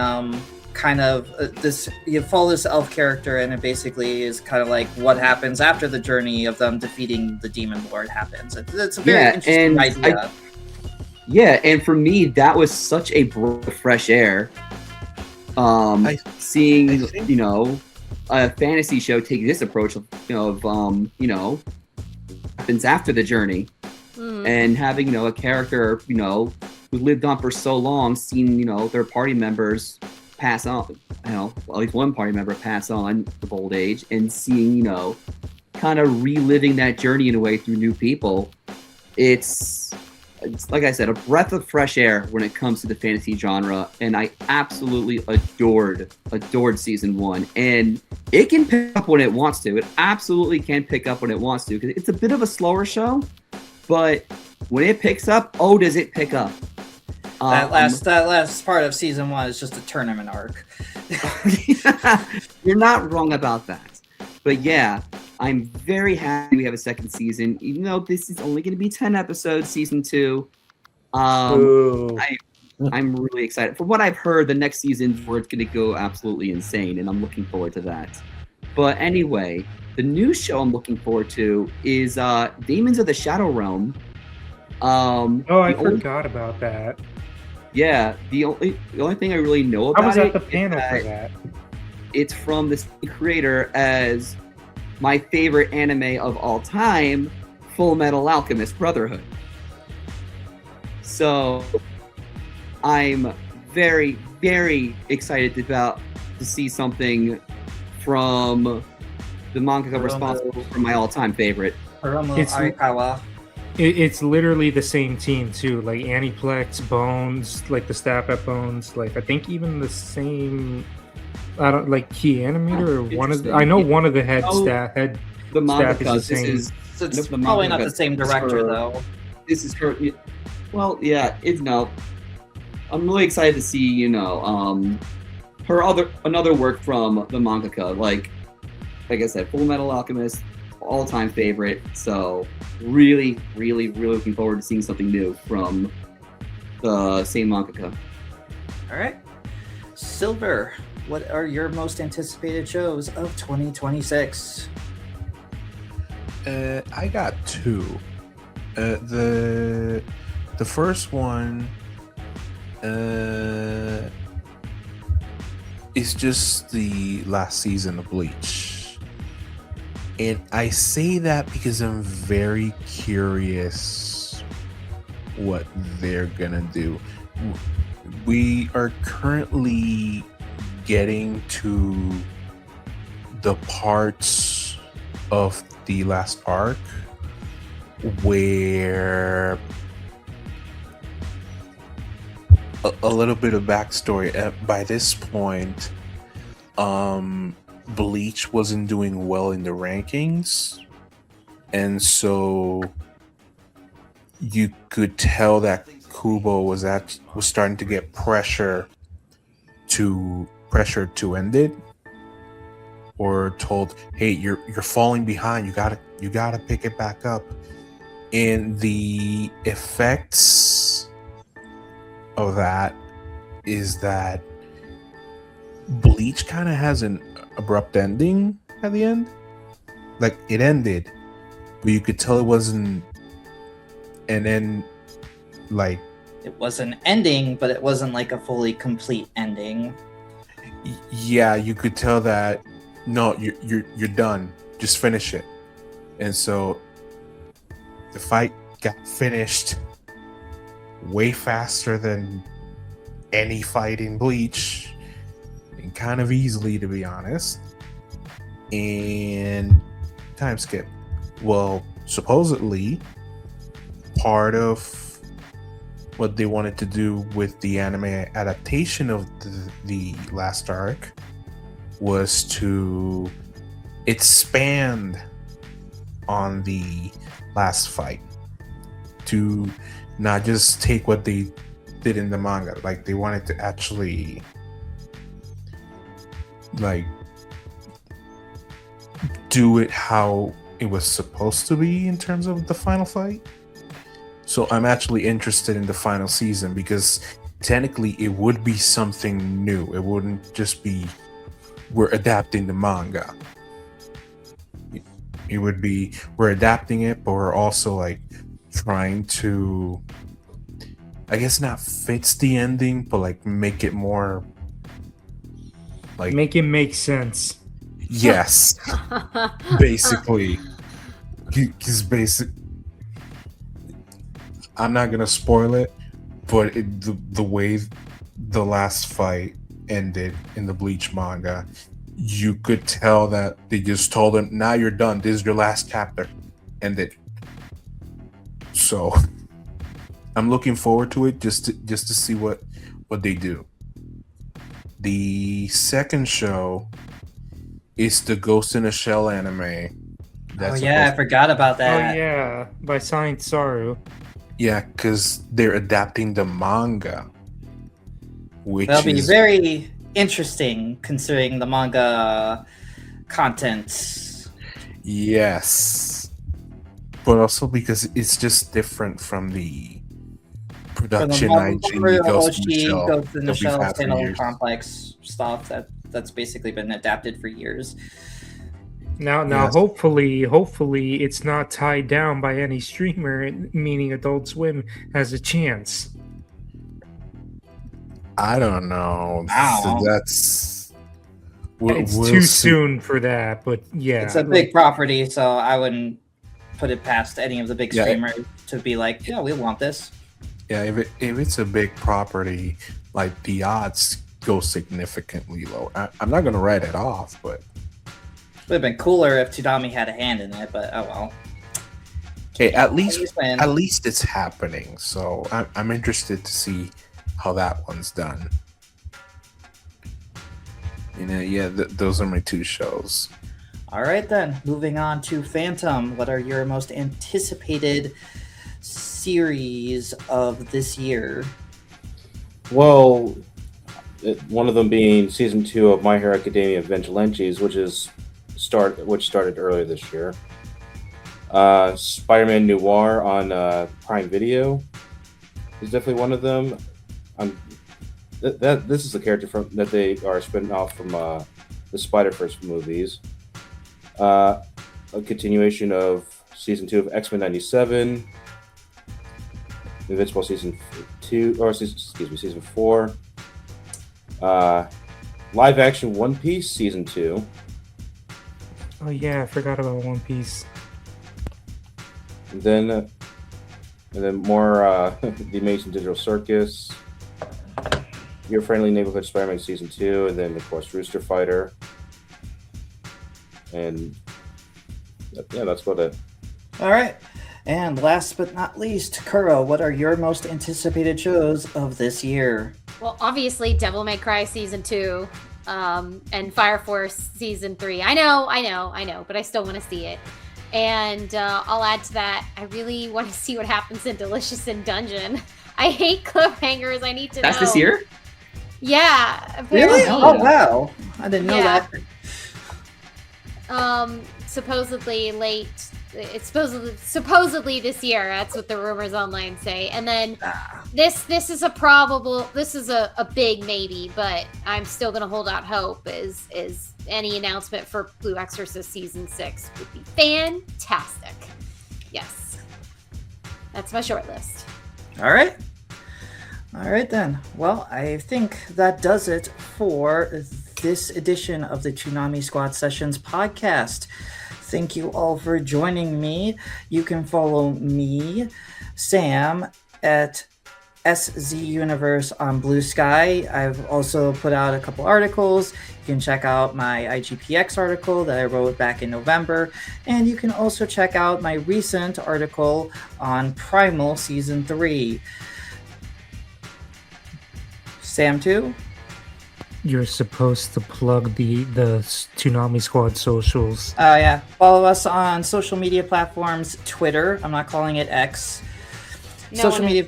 [SPEAKER 2] kind of this, you follow this elf character, and it basically is kind of like what happens after the journey of them defeating the demon lord happens. It's a very interesting idea.
[SPEAKER 5] And for me, that was such a breath of fresh air. Seeing a fantasy show take this approach of happens after the journey. And having, a character, who lived on for so long, seen, their party members pass on, at least one party member pass on of old age, and seeing, kind of reliving that journey in a way through new people. It's like I said, a breath of fresh air when it comes to the fantasy genre, and I absolutely adored season 1. And it can pick up when it wants to. It absolutely can pick up when it wants to, because it's a bit of a slower show. But when it picks up, does it pick up?
[SPEAKER 2] That last part of season 1 is just a tournament arc.
[SPEAKER 5] You're not wrong about that. But yeah, I'm very happy we have a 2nd season, even though this is only going to be 10 episodes, season 2. I'm really excited. From what I've heard, the next season where it's going to go absolutely insane, and I'm looking forward to that. But anyway, the new show I'm looking forward to is Demons of the Shadow Realm.
[SPEAKER 1] I forgot about that.
[SPEAKER 5] Yeah, the only thing I really know about
[SPEAKER 1] I was
[SPEAKER 5] it
[SPEAKER 1] at the panel for that.
[SPEAKER 5] It's from the same creator as my favorite anime of all time, Full Metal Alchemist Brotherhood. So I'm very, very excited to see something from the manga responsible for my all-time favorite.
[SPEAKER 2] Hiromu
[SPEAKER 1] It's-
[SPEAKER 2] Arikawa.
[SPEAKER 1] It's literally the same team too, like Aniplex, Bones, like the staff at Bones, like I think even the same. I don't like key animator or one of. I know one of the head
[SPEAKER 5] Oh,
[SPEAKER 1] staff
[SPEAKER 5] The
[SPEAKER 1] staff is
[SPEAKER 5] mangaka.
[SPEAKER 1] the
[SPEAKER 5] This
[SPEAKER 1] same.
[SPEAKER 5] is
[SPEAKER 2] It's
[SPEAKER 5] the
[SPEAKER 2] probably not
[SPEAKER 5] mangaka
[SPEAKER 2] the same
[SPEAKER 5] is
[SPEAKER 2] director
[SPEAKER 5] her-
[SPEAKER 2] though.
[SPEAKER 5] This is her. Well, yeah, it's no. I'm really excited to see her another work from the mangaka. Like I said, Full Metal Alchemist, all time favorite. So really, really, really looking forward to seeing something new from the same mangaka.
[SPEAKER 2] All right, Silver. What are your most anticipated shows of 2026?
[SPEAKER 3] I got two. The first one is just the last season of Bleach. And I say that because I'm very curious what they're gonna do. We are currently getting to the parts of the last arc where a little bit of backstory. By this point, Bleach wasn't doing well in the rankings, and so you could tell that Kubo was starting to get pressure to end it, or told, hey, you're falling behind, you gotta pick it back up. And the effects of that is that Bleach kind of has an abrupt ending at the end. Like, it ended, but you could tell it wasn't. And then, like,
[SPEAKER 2] It was an ending, but it wasn't like a fully complete ending.
[SPEAKER 3] yeah, you could tell that no, you're done. Just finish it. And so the fight got finished way faster than any fight in Bleach, and kind of easily, to be honest. And time skip. Well, supposedly part of what they wanted to do with the anime adaptation of the last arc was to expand on the last fight, to not just take what they did in the manga. Like, they wanted to actually, like, do it how it was supposed to be in terms of the final fight. So I'm actually interested in the final season, because technically it would be something new. It wouldn't just be we're adapting the manga. It would be we're adapting it, but we're also like trying to, I guess, not fix the ending, but like make it more like
[SPEAKER 1] Make it make sense.
[SPEAKER 3] yes, basically. Because I'm not gonna spoil it, but the way the last fight ended in the Bleach manga, you could tell that they just told him, now you're done, this is your last chapter, ended. So I'm looking forward to it, just to see what they do. The second show is the Ghost in a Shell anime.
[SPEAKER 2] Oh yeah, I forgot about that.
[SPEAKER 1] Oh yeah, by Science Saru.
[SPEAKER 3] Yeah, because they're adapting the manga, which
[SPEAKER 2] That'll be
[SPEAKER 3] is
[SPEAKER 2] very interesting considering the manga content.
[SPEAKER 3] yes, but also because it's just different from the production IG Ghost in the Shell
[SPEAKER 2] Ghost in the
[SPEAKER 3] that we've
[SPEAKER 2] Shell
[SPEAKER 3] had for
[SPEAKER 2] standalone
[SPEAKER 3] years.
[SPEAKER 2] complex stuff that's basically been adapted for years.
[SPEAKER 1] Now,
[SPEAKER 3] Yes.
[SPEAKER 1] hopefully, it's not tied down by any streamer, meaning Adult Swim has a chance.
[SPEAKER 3] I don't know.
[SPEAKER 2] Ow.
[SPEAKER 3] That's
[SPEAKER 1] It's
[SPEAKER 3] we'll
[SPEAKER 1] too
[SPEAKER 3] see.
[SPEAKER 1] soon for that, but yeah,
[SPEAKER 2] It's a big property, so I wouldn't put it past any of the big
[SPEAKER 3] Yeah.
[SPEAKER 2] streamers to be like, yeah, we want this.
[SPEAKER 3] Yeah, if it's a big property, like, the odds go significantly low. I'm not gonna write it off, but
[SPEAKER 2] Would have been cooler if Toonami had a hand in it, but oh well.
[SPEAKER 3] Hey, at
[SPEAKER 2] Always win.
[SPEAKER 3] least it's happening. So I'm interested to see how that one's done. Yeah, those are my two shows.
[SPEAKER 2] All right, then. Moving on to Phantom. What are your most anticipated series of this year?
[SPEAKER 6] Well, one of them being season 2 of My Hero Academia Vigilantes, which started earlier this year. Spider-Man Noir on Prime Video is definitely one of them. This is a character that they are spinning off from the Spider-Verse movies. A continuation of season 2 of X-Men '97, Invincible season 4. Live action One Piece season 2.
[SPEAKER 1] Oh yeah, I forgot about One Piece.
[SPEAKER 6] And then more The Amazing Digital Circus, Your Friendly Neighborhood Spider-Man season 2, and then of course Rooster Fighter. And yeah, that's about it.
[SPEAKER 2] All right. And last but not least, Kuro, what are your most anticipated shows of this year?
[SPEAKER 4] Well, obviously, Devil May Cry season 2, and Fire Force season 3. I know, but I still want to see it. And I'll add to that, I really want to see what happens in Delicious in Dungeon. I hate cliffhangers. I need to know.
[SPEAKER 5] That's this year?
[SPEAKER 4] Yeah.
[SPEAKER 2] Really?
[SPEAKER 4] Apparently.
[SPEAKER 2] Oh, wow. I didn't know
[SPEAKER 4] Yeah.
[SPEAKER 2] that.
[SPEAKER 4] Supposedly late. It's supposedly this year. That's what the rumors online say. And then this is a big maybe, but I'm still gonna hold out hope. Is any announcement for Blue Exorcist season 6 would be fantastic. Yes, that's my short list.
[SPEAKER 2] All right. All right, then. Well, I think that does it for this edition of the Toonami Squad Sessions podcast. Thank you all for joining me. You can follow me, Sam, at SZ Universe on Blue Sky. I've also put out a couple articles. You can check out my IGPX article that I wrote back in November. And you can also check out my recent article on Primal Season 3. Sam, too?
[SPEAKER 1] You're supposed to plug the Toonami Squad socials.
[SPEAKER 2] Yeah. Follow us on social media platforms. Twitter. I'm not calling it X. Social media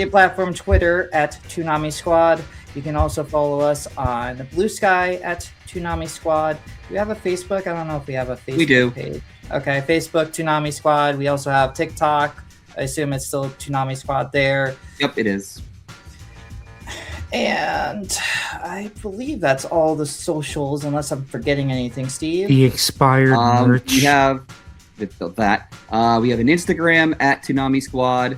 [SPEAKER 2] platform Twitter at Toonami Squad. You can also follow us on Blue Sky at Toonami Squad. Do we have a Facebook? I don't know if we have a Facebook page. Okay, Facebook Toonami Squad. We also have TikTok. I assume it's still Toonami Squad there.
[SPEAKER 5] Yep, it is.
[SPEAKER 2] And I believe that's all the socials, unless I'm forgetting anything, Steve.
[SPEAKER 1] The expired merch.
[SPEAKER 5] We have that. We have an Instagram at Toonami Squad,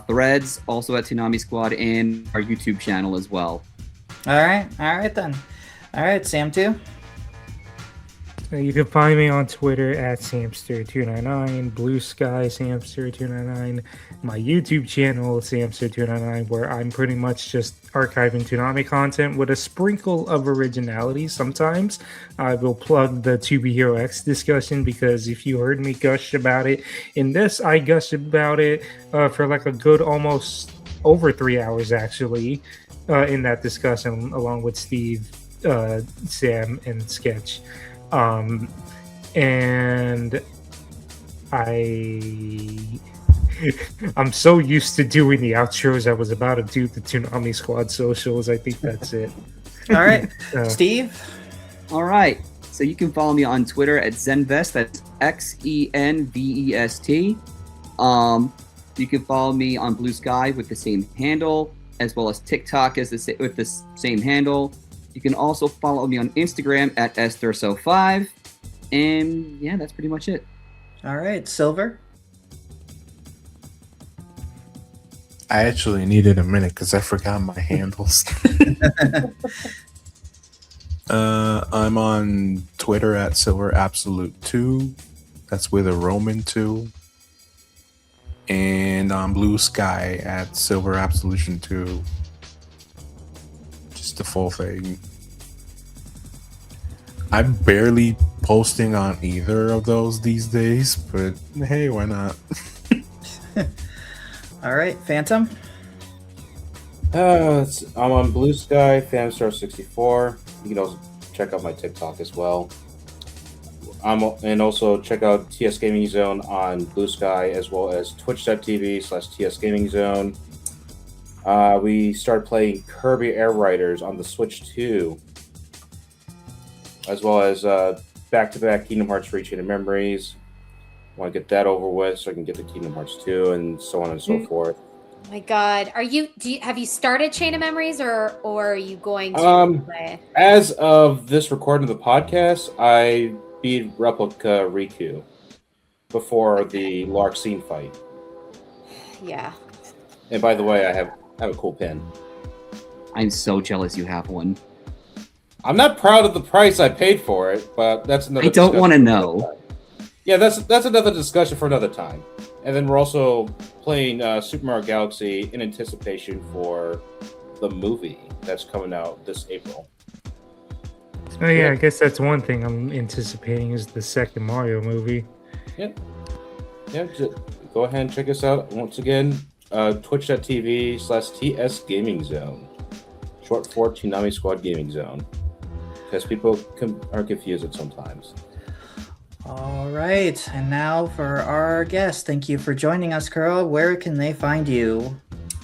[SPEAKER 5] Threads also at Toonami Squad, and our YouTube channel as well.
[SPEAKER 2] All right then. All right, Sam too.
[SPEAKER 1] You can find me on Twitter at Samster299, Blue Sky Samster299, my YouTube channel Samster299, where I'm pretty much just archiving Toonami content with a sprinkle of originality. Sometimes I will plug the To Be Hero X discussion, because if you heard me gush about it in this, I gushed about it for like a good almost over 3 hours actually in that discussion, along with Steve, Sam, and Sketch. And I'm so used to doing the outros, I was about to do the Toonami Squad socials. I think that's it.
[SPEAKER 2] All right, Steve.
[SPEAKER 5] All right. So you can follow me on Twitter at Zenvest. That's XENVEST. You can follow me on Blue Sky with the same handle, as well as TikTok with the same handle. You can also follow me on Instagram at Estherso5. And yeah, that's pretty much it.
[SPEAKER 2] All right, Silver.
[SPEAKER 3] I actually needed a minute because I forgot my handles. I'm on Twitter at SilverAbsolute2. That's with a Roman 2. And on Blue Sky at SilverAbsolution2. Just the full thing. I'm barely posting on either of those these days, but hey, why not?
[SPEAKER 2] All right, Phantom.
[SPEAKER 6] I'm on Blue Sky, Famstar64. You can also check out my TikTok as well. And also check out TS Gaming Zone on Blue Sky as well as twitch.tv/TS Gaming Zone. We started playing Kirby Air Riders on the Switch 2, as well as back-to-back Kingdom Hearts 3 Chain of Memories. Want to get that over with so I can get to Kingdom Hearts 2 and so on and so forth.
[SPEAKER 4] Oh my God, have you started Chain of Memories or are you going to play?
[SPEAKER 6] As of this recording of the podcast, I beat Replica Riku before the Larxene fight.
[SPEAKER 4] Yeah.
[SPEAKER 6] And by the way, I have a cool pin.
[SPEAKER 5] I'm so jealous you have one.
[SPEAKER 6] I'm not proud of the price I paid for it, but that's another.
[SPEAKER 5] I don't want to
[SPEAKER 6] discussion
[SPEAKER 5] know.
[SPEAKER 6] for another time. Yeah, that's another discussion for another time. And then we're also playing Super Mario Galaxy in anticipation for the movie that's coming out this April.
[SPEAKER 1] Oh yeah, I guess that's one thing I'm anticipating is the second Mario movie.
[SPEAKER 6] Yeah, just go ahead and check us out once again. Twitch.tv/TS Gaming Zone, short for Toonami Squad Gaming Zone, because people are confused at sometimes.
[SPEAKER 2] All right, and now for our guest. Thank you for joining us, Kuro. Where can they find you?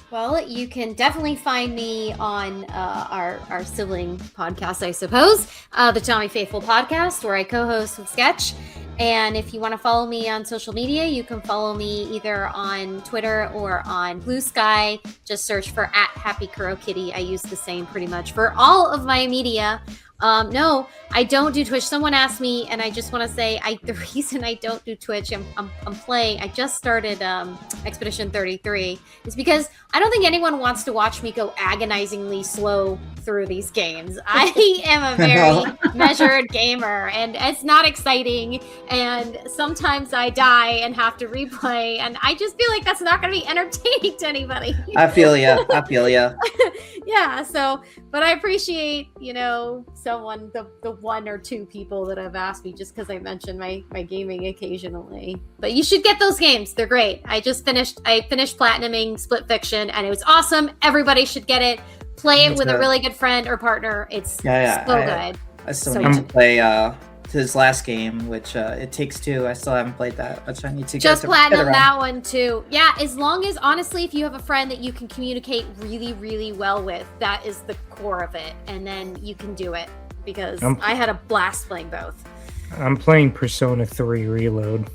[SPEAKER 4] Well, you can definitely find me on our sibling podcast, I suppose, the Tommy Faithful podcast, where I co-host with Sketch. And if you want to follow me on social media, you can follow me either on Twitter or on Blue Sky. Just search for @HappyKuroKitty. I use the same pretty much for all of my media. No, I don't do Twitch. Someone asked me, and I just want to say, the reason I don't do Twitch, I'm playing. I just started Expedition 33, is because I don't think anyone wants to watch me go agonizingly slow through these games. I am a very measured gamer, and it's not exciting. And sometimes I die and have to replay, and I just feel like that's not going to be entertaining to anybody.
[SPEAKER 2] I feel ya.
[SPEAKER 4] Yeah. So, but I appreciate, someone, the one or two people that have asked me just because I mentioned my gaming occasionally. But you should get those games. They're great. I finished platinuming Split Fiction and it was awesome. Everybody should get it. Play it with a really good friend or partner. It's good.
[SPEAKER 2] I still need to play his last game, which It Takes Two. I still haven't played that, which I need to
[SPEAKER 4] just
[SPEAKER 2] get
[SPEAKER 4] platinum
[SPEAKER 2] around.
[SPEAKER 4] that one too. Yeah, as long as, honestly, if you have a friend that you can communicate really, really well with, that is the core of it, and then you can do it, because I had a blast playing both.
[SPEAKER 1] I'm playing Persona 3 Reload.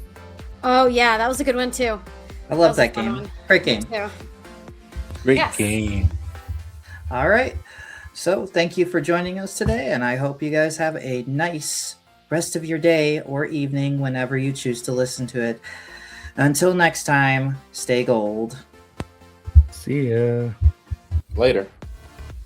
[SPEAKER 4] Oh yeah, that was a good one too.
[SPEAKER 2] I love that game. Great game.
[SPEAKER 3] Great game.
[SPEAKER 2] All right. So thank you for joining us today, and I hope you guys have a nice rest of your day or evening whenever you choose to listen to it. Until next time, stay gold.
[SPEAKER 1] See ya.
[SPEAKER 6] Later.